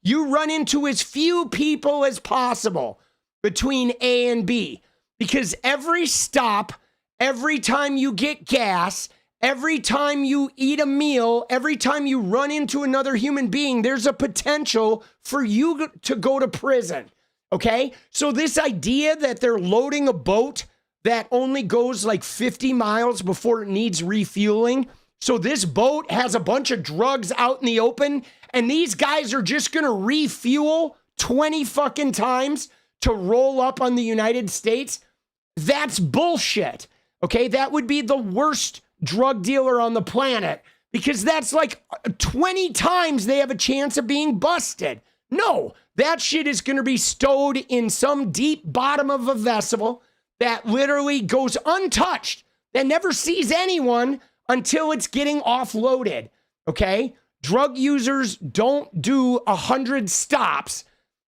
run into as few people as possible between A and B. Because every stop, every time you get gas, every time you eat a meal, every time you run into another human being, there's a potential for you to go to prison. Okay? So this idea that they're loading a boat that only goes like 50 miles before it needs refueling So this boat has a bunch of drugs out in the open, and these guys are just going to refuel 20 fucking times to roll up on the United States. That's bullshit. Okay, that would be the worst drug dealer on the planet, because that's like 20 times they have a chance of being busted. No, that shit is going to be stowed in some deep bottom of a vessel that literally goes untouched, that never sees anyone until it's getting offloaded, okay? Drug users don't do 100 stops,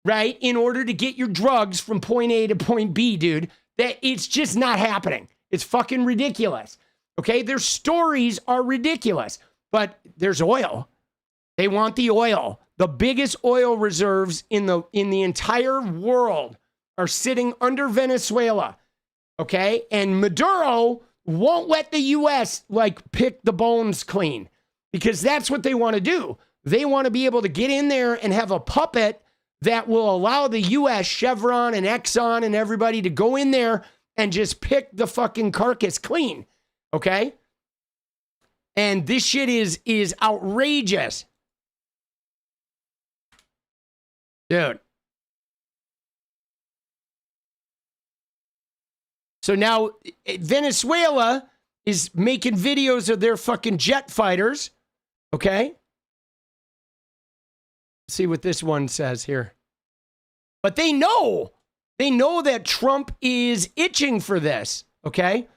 right, in order to get your drugs from point A to point B, dude. That it's just not happening. It's fucking ridiculous, okay? Their stories are ridiculous, but there's oil. They want the oil. The biggest oil reserves in the entire world are sitting under Venezuela, okay? And Maduro won't let the U.S. like pick the bones clean, because that's what they want to do. They want to be able to get in there and have a puppet that will allow the U.S., Chevron and Exxon and everybody to go in there and just pick the fucking carcass clean, okay? And this shit is outrageous. Dude. So now Venezuela is making videos of their fucking jet fighters. Okay. Let's see what this one says here. But they know that Trump is itching for this. Okay.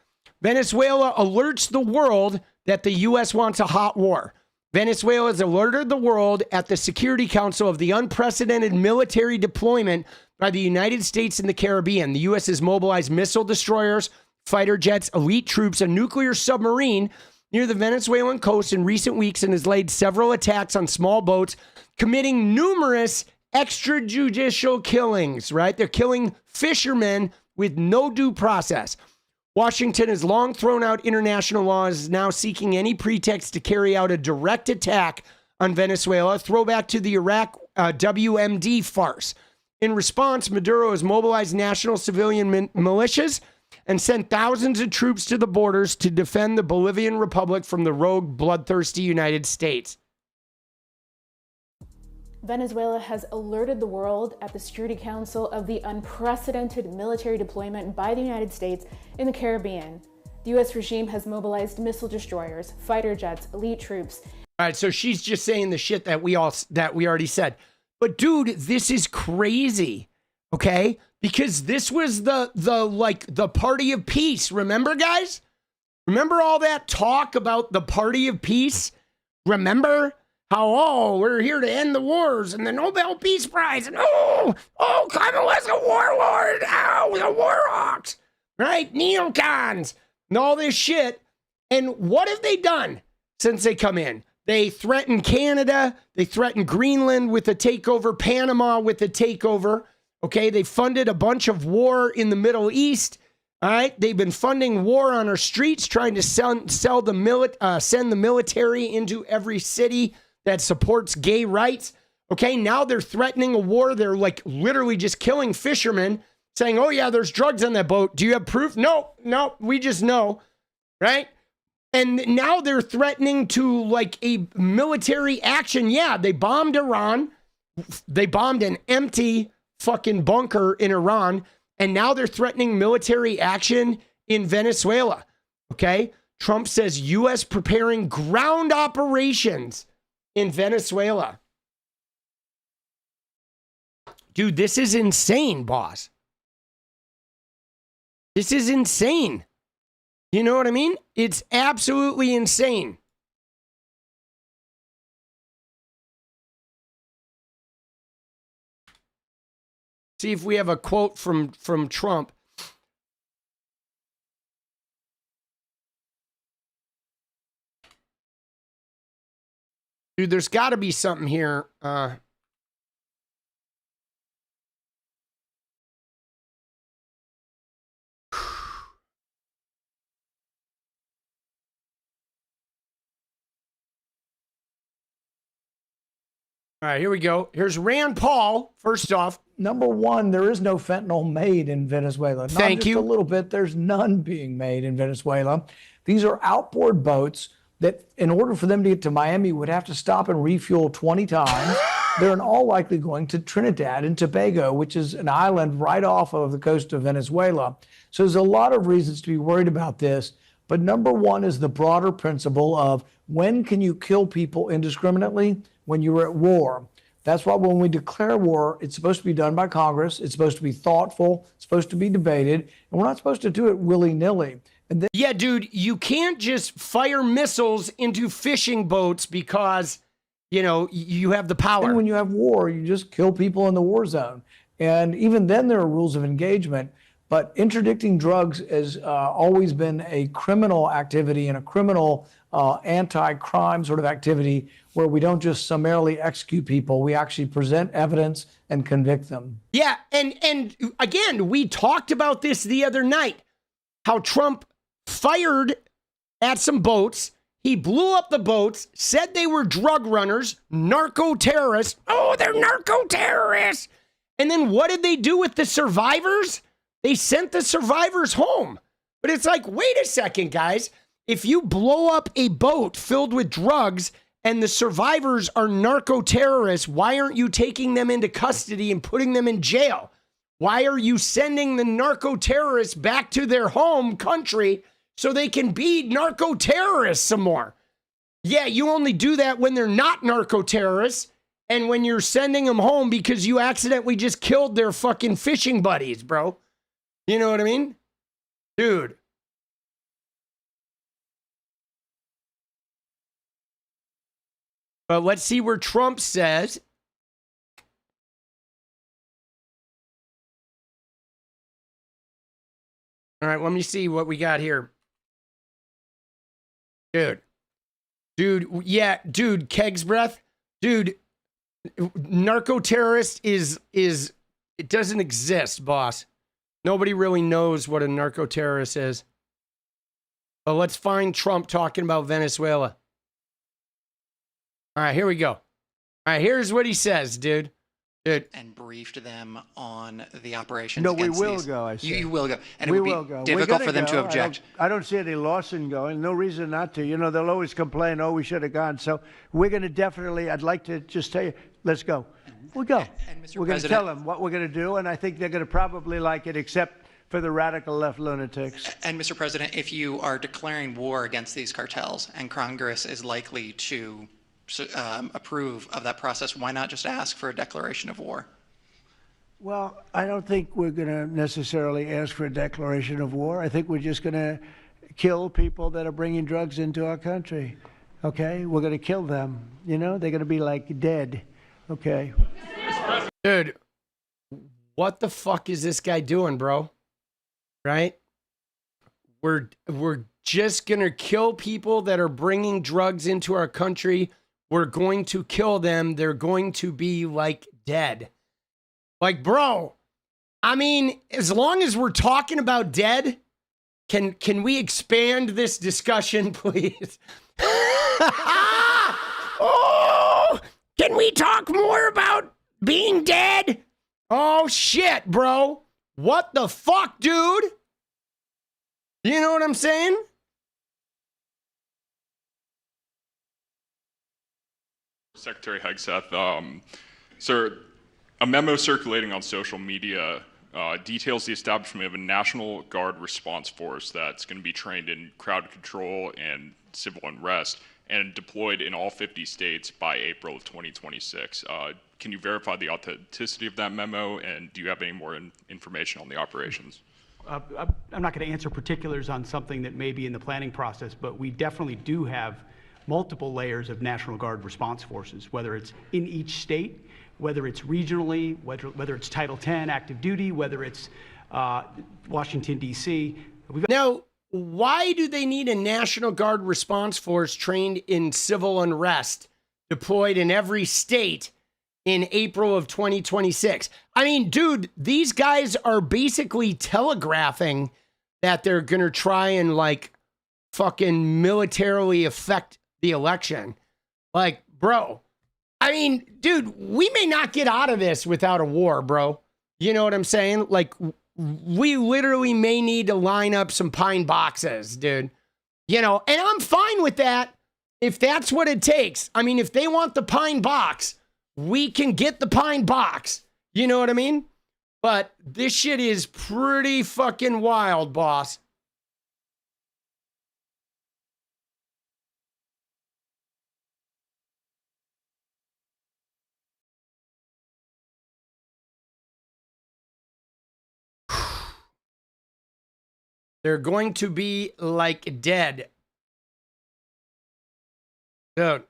Venezuela alerts the world that the U.S. wants a hot war. Venezuela has alerted the world at the Security Council of the unprecedented military deployment by the United States in the Caribbean. The U.S. has mobilized missile destroyers, fighter jets, elite troops, a nuclear submarine near the Venezuelan coast in recent weeks and has laid several attacks on small boats, committing numerous extrajudicial killings, right? They're killing fishermen with no due process. Washington has long thrown out international law, is now seeking any pretext to carry out a direct attack on Venezuela, throwback to the Iraq WMD farce. In response, Maduro has mobilized national civilian militias and sent thousands of troops to the borders to defend the Bolivian Republic from the rogue, bloodthirsty United States. Venezuela has alerted the world at the Security Council of the unprecedented military deployment by the United States in the Caribbean. The U.S. regime has mobilized missile destroyers, fighter jets, elite troops. All right, so she's just saying the shit that we already said. But dude, this is crazy, okay? Because this was the party of peace. Remember, guys? Remember all that talk about the party of peace? Remember? How, we're here to end the wars and the Nobel Peace Prize. And Kamala's a warlord. The war hawks, right? Neocons and all this shit. And what have they done since they come in? They threatened Canada. They threatened Greenland with a takeover, Panama with a takeover. Okay, they funded a bunch of war in the Middle East. All right, they've been funding war on our streets, trying to send the military into every city that supports gay rights. Okay, now they're threatening a war. They're like literally just killing fishermen, saying, oh yeah, there's drugs on that boat. Do you have proof? No, we just know, right? And now they're threatening to like a military action. Yeah, they bombed Iran. They bombed an empty fucking bunker in Iran. And now they're threatening military action in Venezuela. Okay, Trump says U.S. preparing ground operations in Venezuela. Dude, this is insane, boss. This is insane. You know what I mean? It's absolutely insane. See if we have a quote from Trump. Dude, there's got to be something here. All right, here we go. Here's Rand Paul. First off, number one, there is no fentanyl made in Venezuela. Not Thank just you. a little bit. There's none being made in Venezuela. These are outboard boats that in order for them to get to Miami would have to stop and refuel 20 times. They're in all likely going to Trinidad and Tobago, which is an island right off of the coast of Venezuela. So there's a lot of reasons to be worried about this. But number one is the broader principle of when can you kill people indiscriminately? When you're at war. That's why when we declare war, it's supposed to be done by Congress. It's supposed to be thoughtful. It's supposed to be debated. And we're not supposed to do it willy-nilly. Yeah, dude, you can't just fire missiles into fishing boats because, you know, you have the power. And when you have war, you just kill people in the war zone. And even then there are rules of engagement. But interdicting drugs has always been a criminal activity and a criminal anti-crime sort of activity where we don't just summarily execute people. We actually present evidence and convict them. Yeah, and again, we talked about this the other night, how Trump fired at some boats. He blew up the boats, said they were drug runners, narco-terrorists. Oh, they're narco-terrorists. And then what did they do with the survivors? They sent the survivors home. But it's like, wait a second, guys. If you blow up a boat filled with drugs and the survivors are narco-terrorists, why aren't you taking them into custody and putting them in jail? Why are you sending the narco-terrorists back to their home country so they can be narco-terrorists some more? Yeah, you only do that when they're not narco-terrorists and when you're sending them home because you accidentally just killed their fucking fishing buddies, bro. You know what I mean? Dude. But let's see where Trump says. All right, let me see what we got here. Dude, yeah, dude, Keg's breath. Dude, narco-terrorist is, it doesn't exist, boss. Nobody really knows what a narco-terrorist is. But let's find Trump talking about Venezuela. All right, here we go. All right, here's what he says, dude. And briefed them on the operations. No, we against will these. go. I said. You will go, and We it would will be go. difficult We're for them gonna to go. object. I don't see any loss in going. No reason not to. You know, they'll always complain, oh, we should have gone. So we're going to definitely, I'd like to just tell you, let's go. We'll go. And Mr. We're going to tell them what we're going to do, and I think they're going to probably like it, except for the radical left lunatics. And Mr. President, if you are declaring war against these cartels and Congress is likely to approve of that process, why not just ask for a declaration of war? Well, I don't think we're going to necessarily ask for a declaration of war. I think we're just going to kill people that are bringing drugs into our country. Okay? We're going to kill them. You know, they're going to be like dead. Okay. Dude, what the fuck is this guy doing, bro? Right? We're just going to kill people that are bringing drugs into our country. We're going to kill them. They're going to be like dead. Like, bro, I mean, as long as we're talking about dead, can we expand this discussion, please? Oh, can we talk more about being dead? Oh, shit, bro. What the fuck, dude? You know what I'm saying? Secretary Hegseth, sir, a memo circulating on social media details the establishment of a National Guard response force that's going to be trained in crowd control and civil unrest and deployed in all 50 states by April of 2026. Can you verify the authenticity of that memo, and do you have any more information on the operations? I'm not going to answer particulars on something that may be in the planning process, but we definitely do have multiple layers of National Guard response forces, whether it's in each state, whether it's regionally, whether it's Title X active duty, whether it's Washington, D.C. Now, why do they need a National Guard response force trained in civil unrest deployed in every state in April of 2026? I mean, dude, these guys are basically telegraphing that they're going to try and like fucking militarily affect the election. Like, bro, I mean, dude, we may not get out of this without a war, bro. You know what I'm saying? Like, we literally may need to line up some pine boxes, dude. You know, and I'm fine with that. if that's what it takes, I mean, if they want the pine box, we can get the pine box. You know what I mean? But this shit is pretty fucking wild, boss. They're going to be like dead. Dude.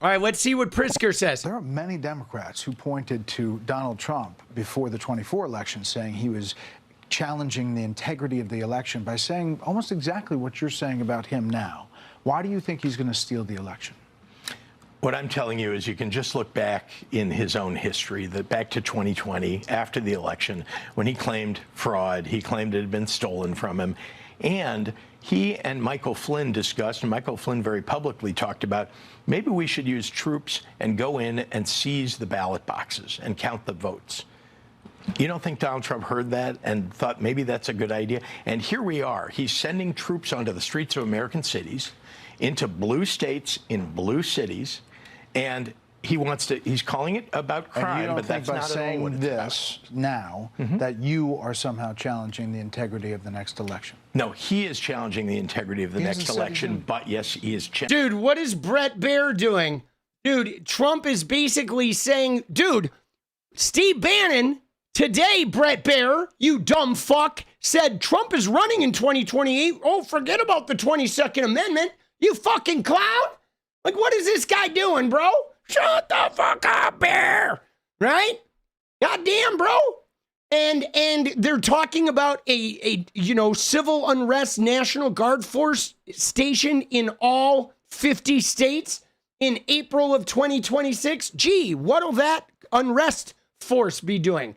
All right, let's see what Pritzker says. There are many Democrats who pointed to Donald Trump before the 24 election, saying he was challenging the integrity of the election by saying almost exactly what you're saying about him now. Why do you think he's going to steal the election? What I'm telling you is you can just look back in his own history, that back to 2020, after the election, when he claimed fraud, he claimed it had been stolen from him. And he and Michael Flynn discussed, and Michael Flynn very publicly talked about, maybe we should use troops and go in and seize the ballot boxes and count the votes. You don't think Donald Trump heard that and thought maybe that's a good idea? And here we are. He's sending troops onto the streets of American cities, into blue states in blue cities, and he wants to, he's calling it about crime, and you don't but think that's by not saying at all what it's this about. now that you are somehow challenging the integrity of the next election? No, he is challenging the integrity of the next election, but yes, he is challenging. Dude, what is Brett Baer doing? Dude, Trump is basically saying, dude, Steve Bannon, today, Brett Baer, you dumb fuck, said Trump is running in 2028. Oh, forget about the 22nd Amendment. You fucking clown. Like, what is this guy doing, bro? Shut the fuck up, Bear. Right? Goddamn, bro. And they're talking about a civil unrest National Guard force stationed in all 50 states in April of 2026. Gee, what'll that unrest force be doing?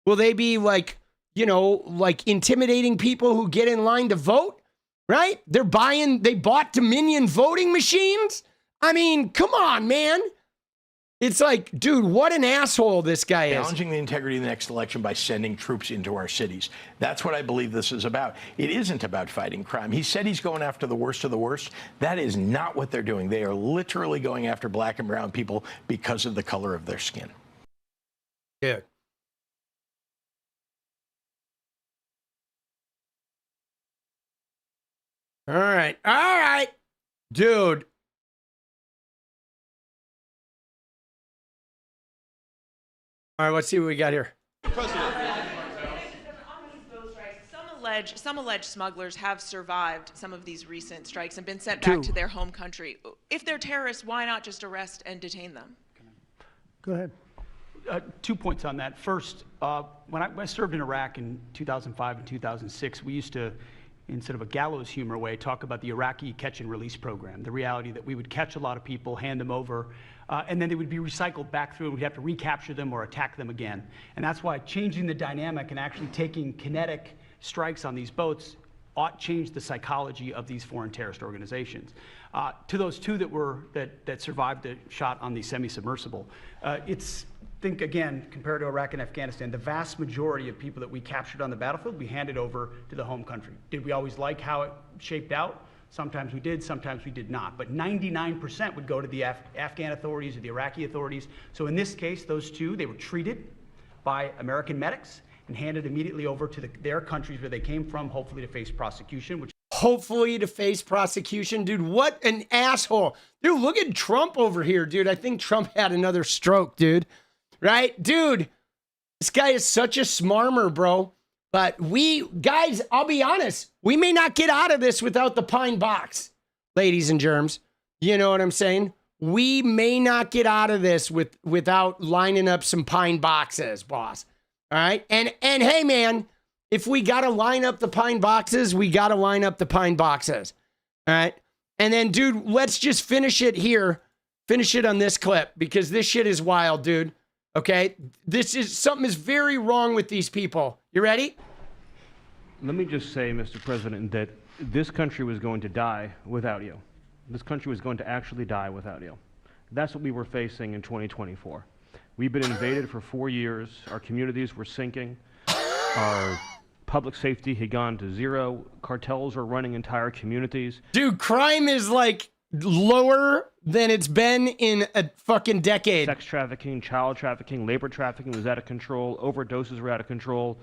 Will they be like intimidating people who get in line to vote? Right? They bought Dominion voting machines? I mean, come on, man. It's like, dude, what an asshole this guy is. Challenging the integrity of the next election by sending troops into our cities. That's what I believe this is about. It isn't about fighting crime. He said he's going after the worst of the worst. That is not what they're doing. They are literally going after black and brown people because of the color of their skin. Yeah. All right. Dude. All right, let's see what we got here. Some alleged smugglers have survived some of these recent strikes and been sent back to their home country. If they're terrorists, why not just arrest and detain them? Go ahead. 2 points on that. First, when I served in Iraq in 2005 and 2006, we used to, in sort of a gallows humor way, talk about the Iraqi catch and release program, the reality that we would catch a lot of people, hand them over, and then they would be recycled back through and we'd have to recapture them or attack them again. And that's why changing the dynamic and actually taking kinetic strikes on these boats ought change the psychology of these foreign terrorist organizations. To those two that survived the shot on the semi-submersible, think again, compared to Iraq and Afghanistan, the vast majority of people that we captured on the battlefield, we handed over to the home country. Did we always like how it shaped out? Sometimes we did, sometimes we did not. But 99% would go to the Afghan authorities or the Iraqi authorities. So in this case, those two, they were treated by American medics and handed immediately over to their countries where they came from, hopefully to face prosecution. Hopefully to face prosecution. Dude, what an asshole. Dude, look at Trump over here, dude. I think Trump had another stroke, dude. Right? Dude, this guy is such a smarmer, bro. But guys, I'll be honest, we may not get out of this without the pine box, ladies and germs. You know what I'm saying? We may not get out of this without lining up some pine boxes, boss. All right? And hey, man, if we got to line up the pine boxes, we got to line up the pine boxes. All right? And then, dude, let's just finish it here. Finish it on this clip because this shit is wild, dude. Okay? Something is very wrong with these people. You ready? Let me just say, Mr. President, that this country was going to die without you. This country was going to actually die without you. That's what we were facing in 2024. We've been invaded for 4 years. Our communities were sinking. Our Public safety had gone to zero. Cartels were running entire communities. Dude, crime is like lower than it's been in a fucking decade. Sex trafficking, child trafficking, labor trafficking was out of control. Overdoses were out of control.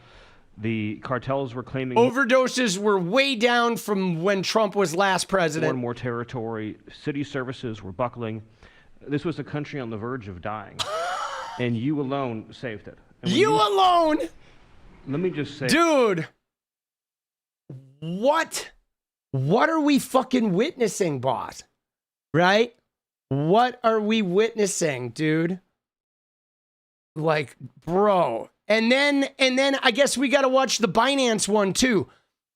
The cartels were claiming Overdoses were way down from when Trump was last more president. and more territory. City services were buckling. This was a country on the verge of dying. And you alone saved it. And when You alone? Let me just say, Dude, what are we fucking witnessing, boss? Right? What are we witnessing, dude? Like, bro. And then I guess we got to watch the Binance one too,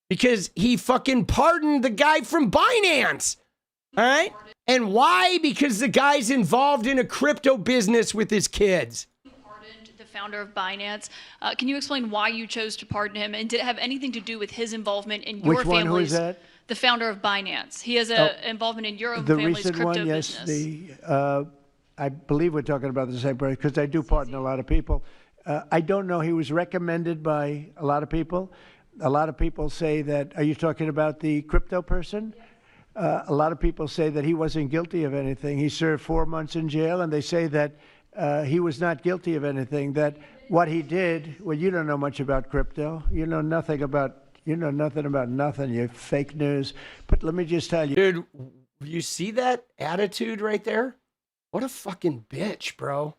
because he fucking pardoned the guy from Binance. All right? And why? Because the guy's involved in a crypto business with his kids. The founder of Binance. Can you explain why you chose to pardon him, and did it have anything to do with his involvement in your Which one? Who is family's? that? The founder of Binance. He has a involvement in your own The family's recent crypto one, yes. business. I believe we're talking about the same person because I do pardon a lot of people. I don't know. He was recommended by a lot of people. A lot of people say that. Are you talking about the crypto person? A lot of people say that he wasn't guilty of anything. He served 4 months in jail, and they say that he was not guilty of anything. That what he did. Well, you don't know much about crypto. You know nothing about. You know nothing about nothing. You're fake news. But let me just tell you, dude. You see that attitude right there? What a fucking bitch, bro.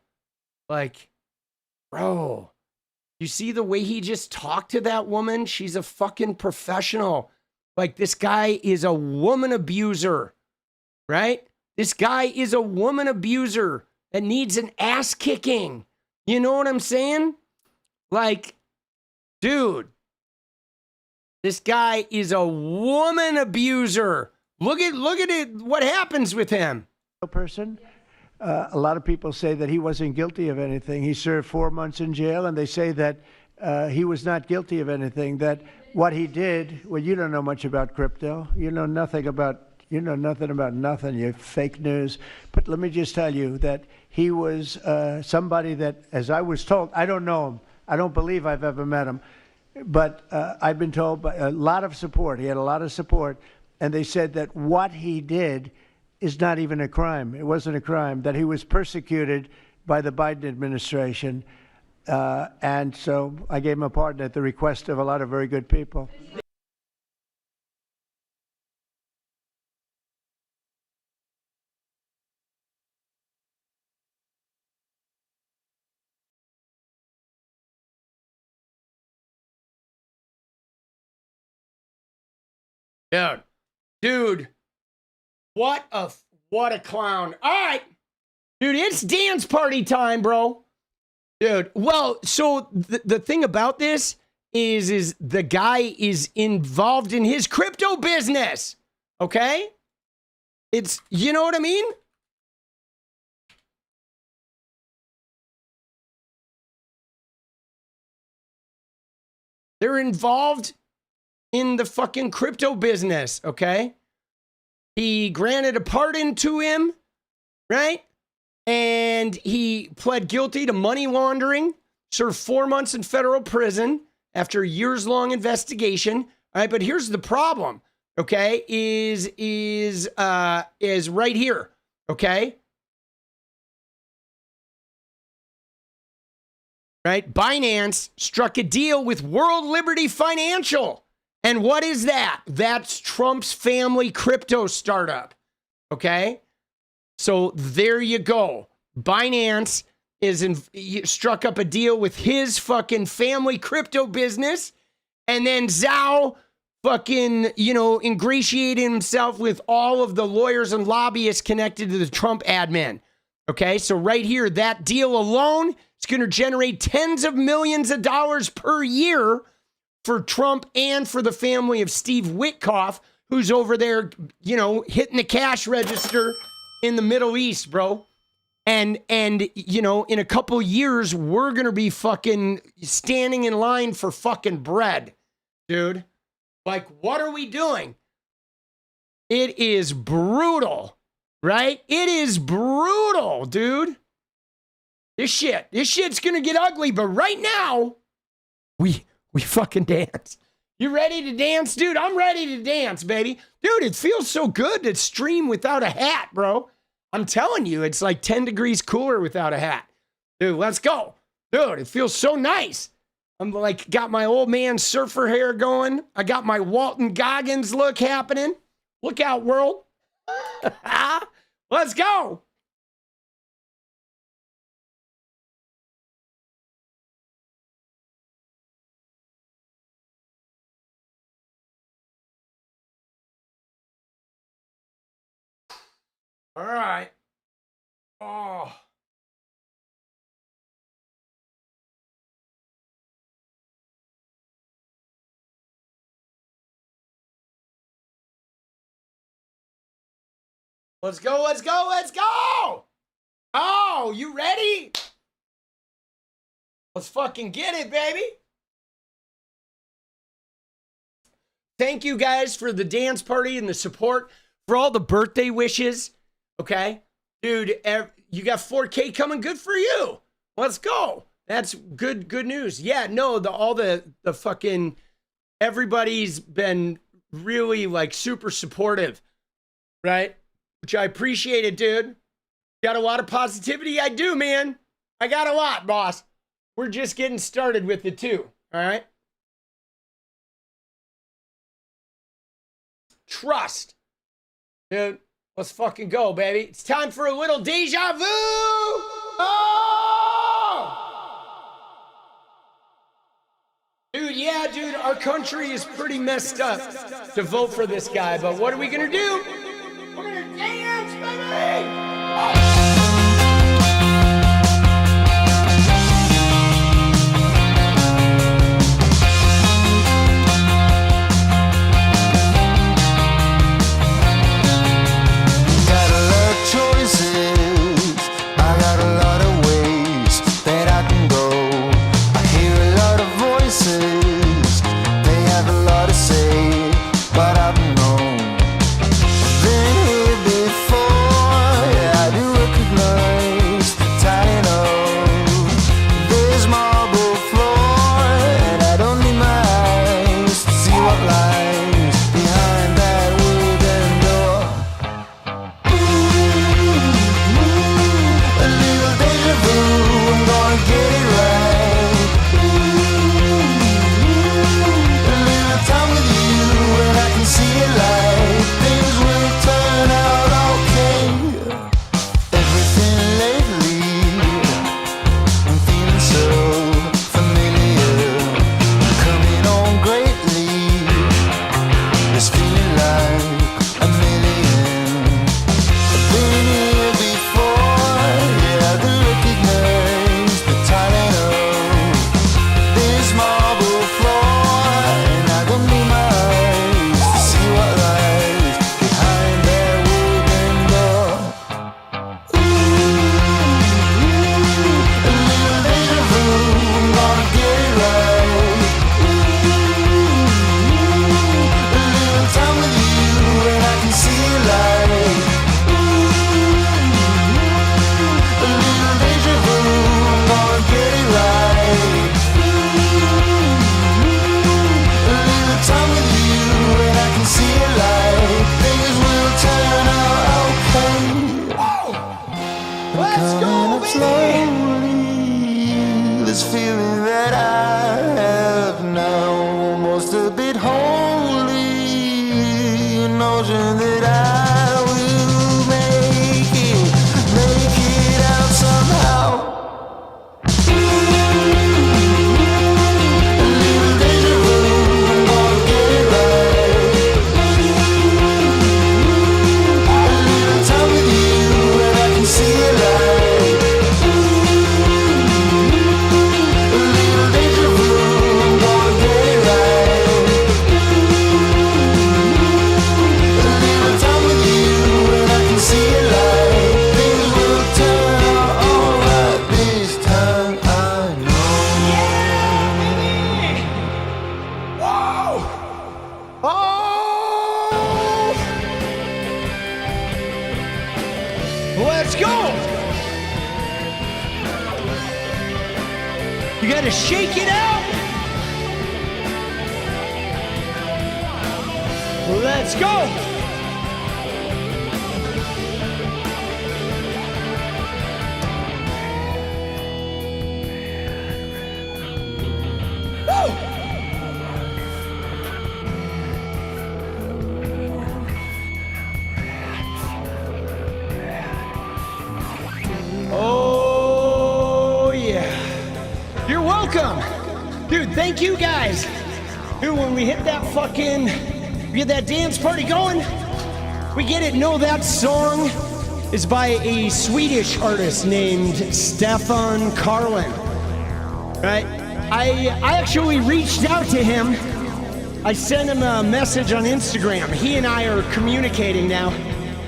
Like, bro, you see the way he just talked to that woman? She's a fucking professional. Like, this guy is a woman abuser, right? This guy is a woman abuser that needs an ass kicking. You know what I'm saying? Like, dude, this guy is a woman abuser. Look at it. What happens with him? Person. A lot of people say that he wasn't guilty of anything. He served 4 months in jail, and they say that he was not guilty of anything. That what he did. Well, you don't know much about crypto. You know nothing about. You know nothing about nothing. You're fake news. But let me just tell you that he was somebody that, as I was told, I don't know him. I don't believe I've ever met him, but I've been told by a lot of support. He had a lot of support, and they said that what he did is not even a crime. It wasn't a crime, that he was persecuted by the Biden administration. And so I gave him a pardon at the request of a lot of very good people. Dude, what a clown. All right, dude, it's dance party time, bro. Dude, well, so the thing about this is the guy is involved in his crypto business, okay? It's, you know what I mean? They're involved in the fucking crypto business, okay? He granted a pardon to him, right? And he pled guilty to money laundering, served 4 months in federal prison after a years-long investigation. All right, but here's the problem, okay? Is right here, okay? Right? Binance struck a deal with World Liberty Financial. And what is that? That's Trump's family crypto startup. So there you go. Binance struck up a deal with his fucking family crypto business. And then Zhao fucking, ingratiated himself with all of the lawyers and lobbyists connected to the Trump admin. So right here, that deal alone is going to generate tens of millions of dollars per year for Trump and for the family of Steve Witkoff, who's over there, hitting the cash register in the Middle East, bro. And in a couple years, we're going to be fucking standing in line for fucking bread, dude. Like, what are we doing? It is brutal, right? It is brutal, dude. This shit's going to get ugly, but right now, We fucking dance. You ready to dance? Dude, I'm ready to dance, baby. Dude, it feels so good to stream without a hat, bro. I'm telling you, it's like 10 degrees cooler without a hat. Dude, let's go. Dude, it feels so nice. I'm like, got my old man surfer hair going. I got my Walton Goggins look happening. Look out, world. Let's go. All right. Oh. Let's go, let's go, let's go! Oh, you ready? Let's fucking get it, baby. Thank you guys for the dance party and the support, for all the birthday wishes. Okay? Dude, you got 4K coming, good for you. Let's go. That's good news. Yeah, no, all the fucking, everybody's been really like super supportive, right? Which I appreciate it, dude. Got a lot of positivity. I do, man. I got a lot, boss. We're just getting started with it too, all right? Trust. Dude, let's fucking go, baby. It's time for a little deja vu. Oh! Dude, yeah, dude, our country is pretty messed up to vote for this guy, but what are we gonna do? We're gonna dance, baby! Let's go! You gotta shake it out! Let's go. Oh, yeah. You're welcome. Dude, thank you guys. Dude, when we hit that fucking, get that dance party going, we get it. No, that song is by a Swedish artist named Stefan Karlin. Right? I actually reached out to him. I sent him a message on Instagram. He and I are communicating now.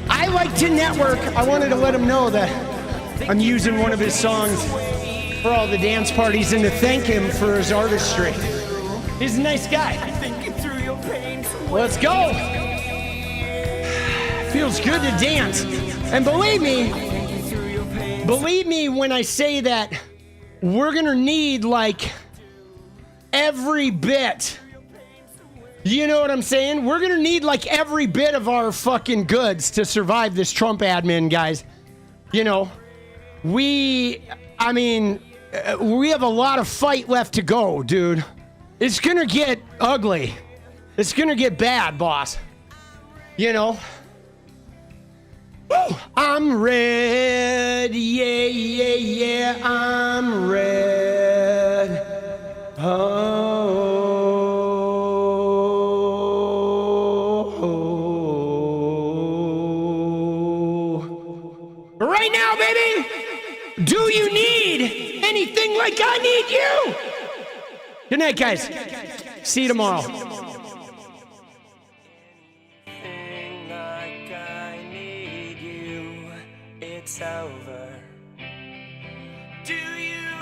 I like to network. I wanted to let him know that I'm using one of his songs for all the dance parties and to thank him for his artistry. He's a nice guy. Let's go. Feels good to dance. And believe me when I say that we're gonna need like every bit. You know what I'm saying? We're gonna need like every bit of our fucking goods to survive this Trump admin, guys. You know, we have a lot of fight left to go, dude. It's gonna get ugly. It's gonna get bad, boss. You know? Woo! I'm red, yeah, yeah, yeah, I'm red. Right now, baby, do you need anything like I need you? Good night, guys. See you tomorrow. It's over. Do you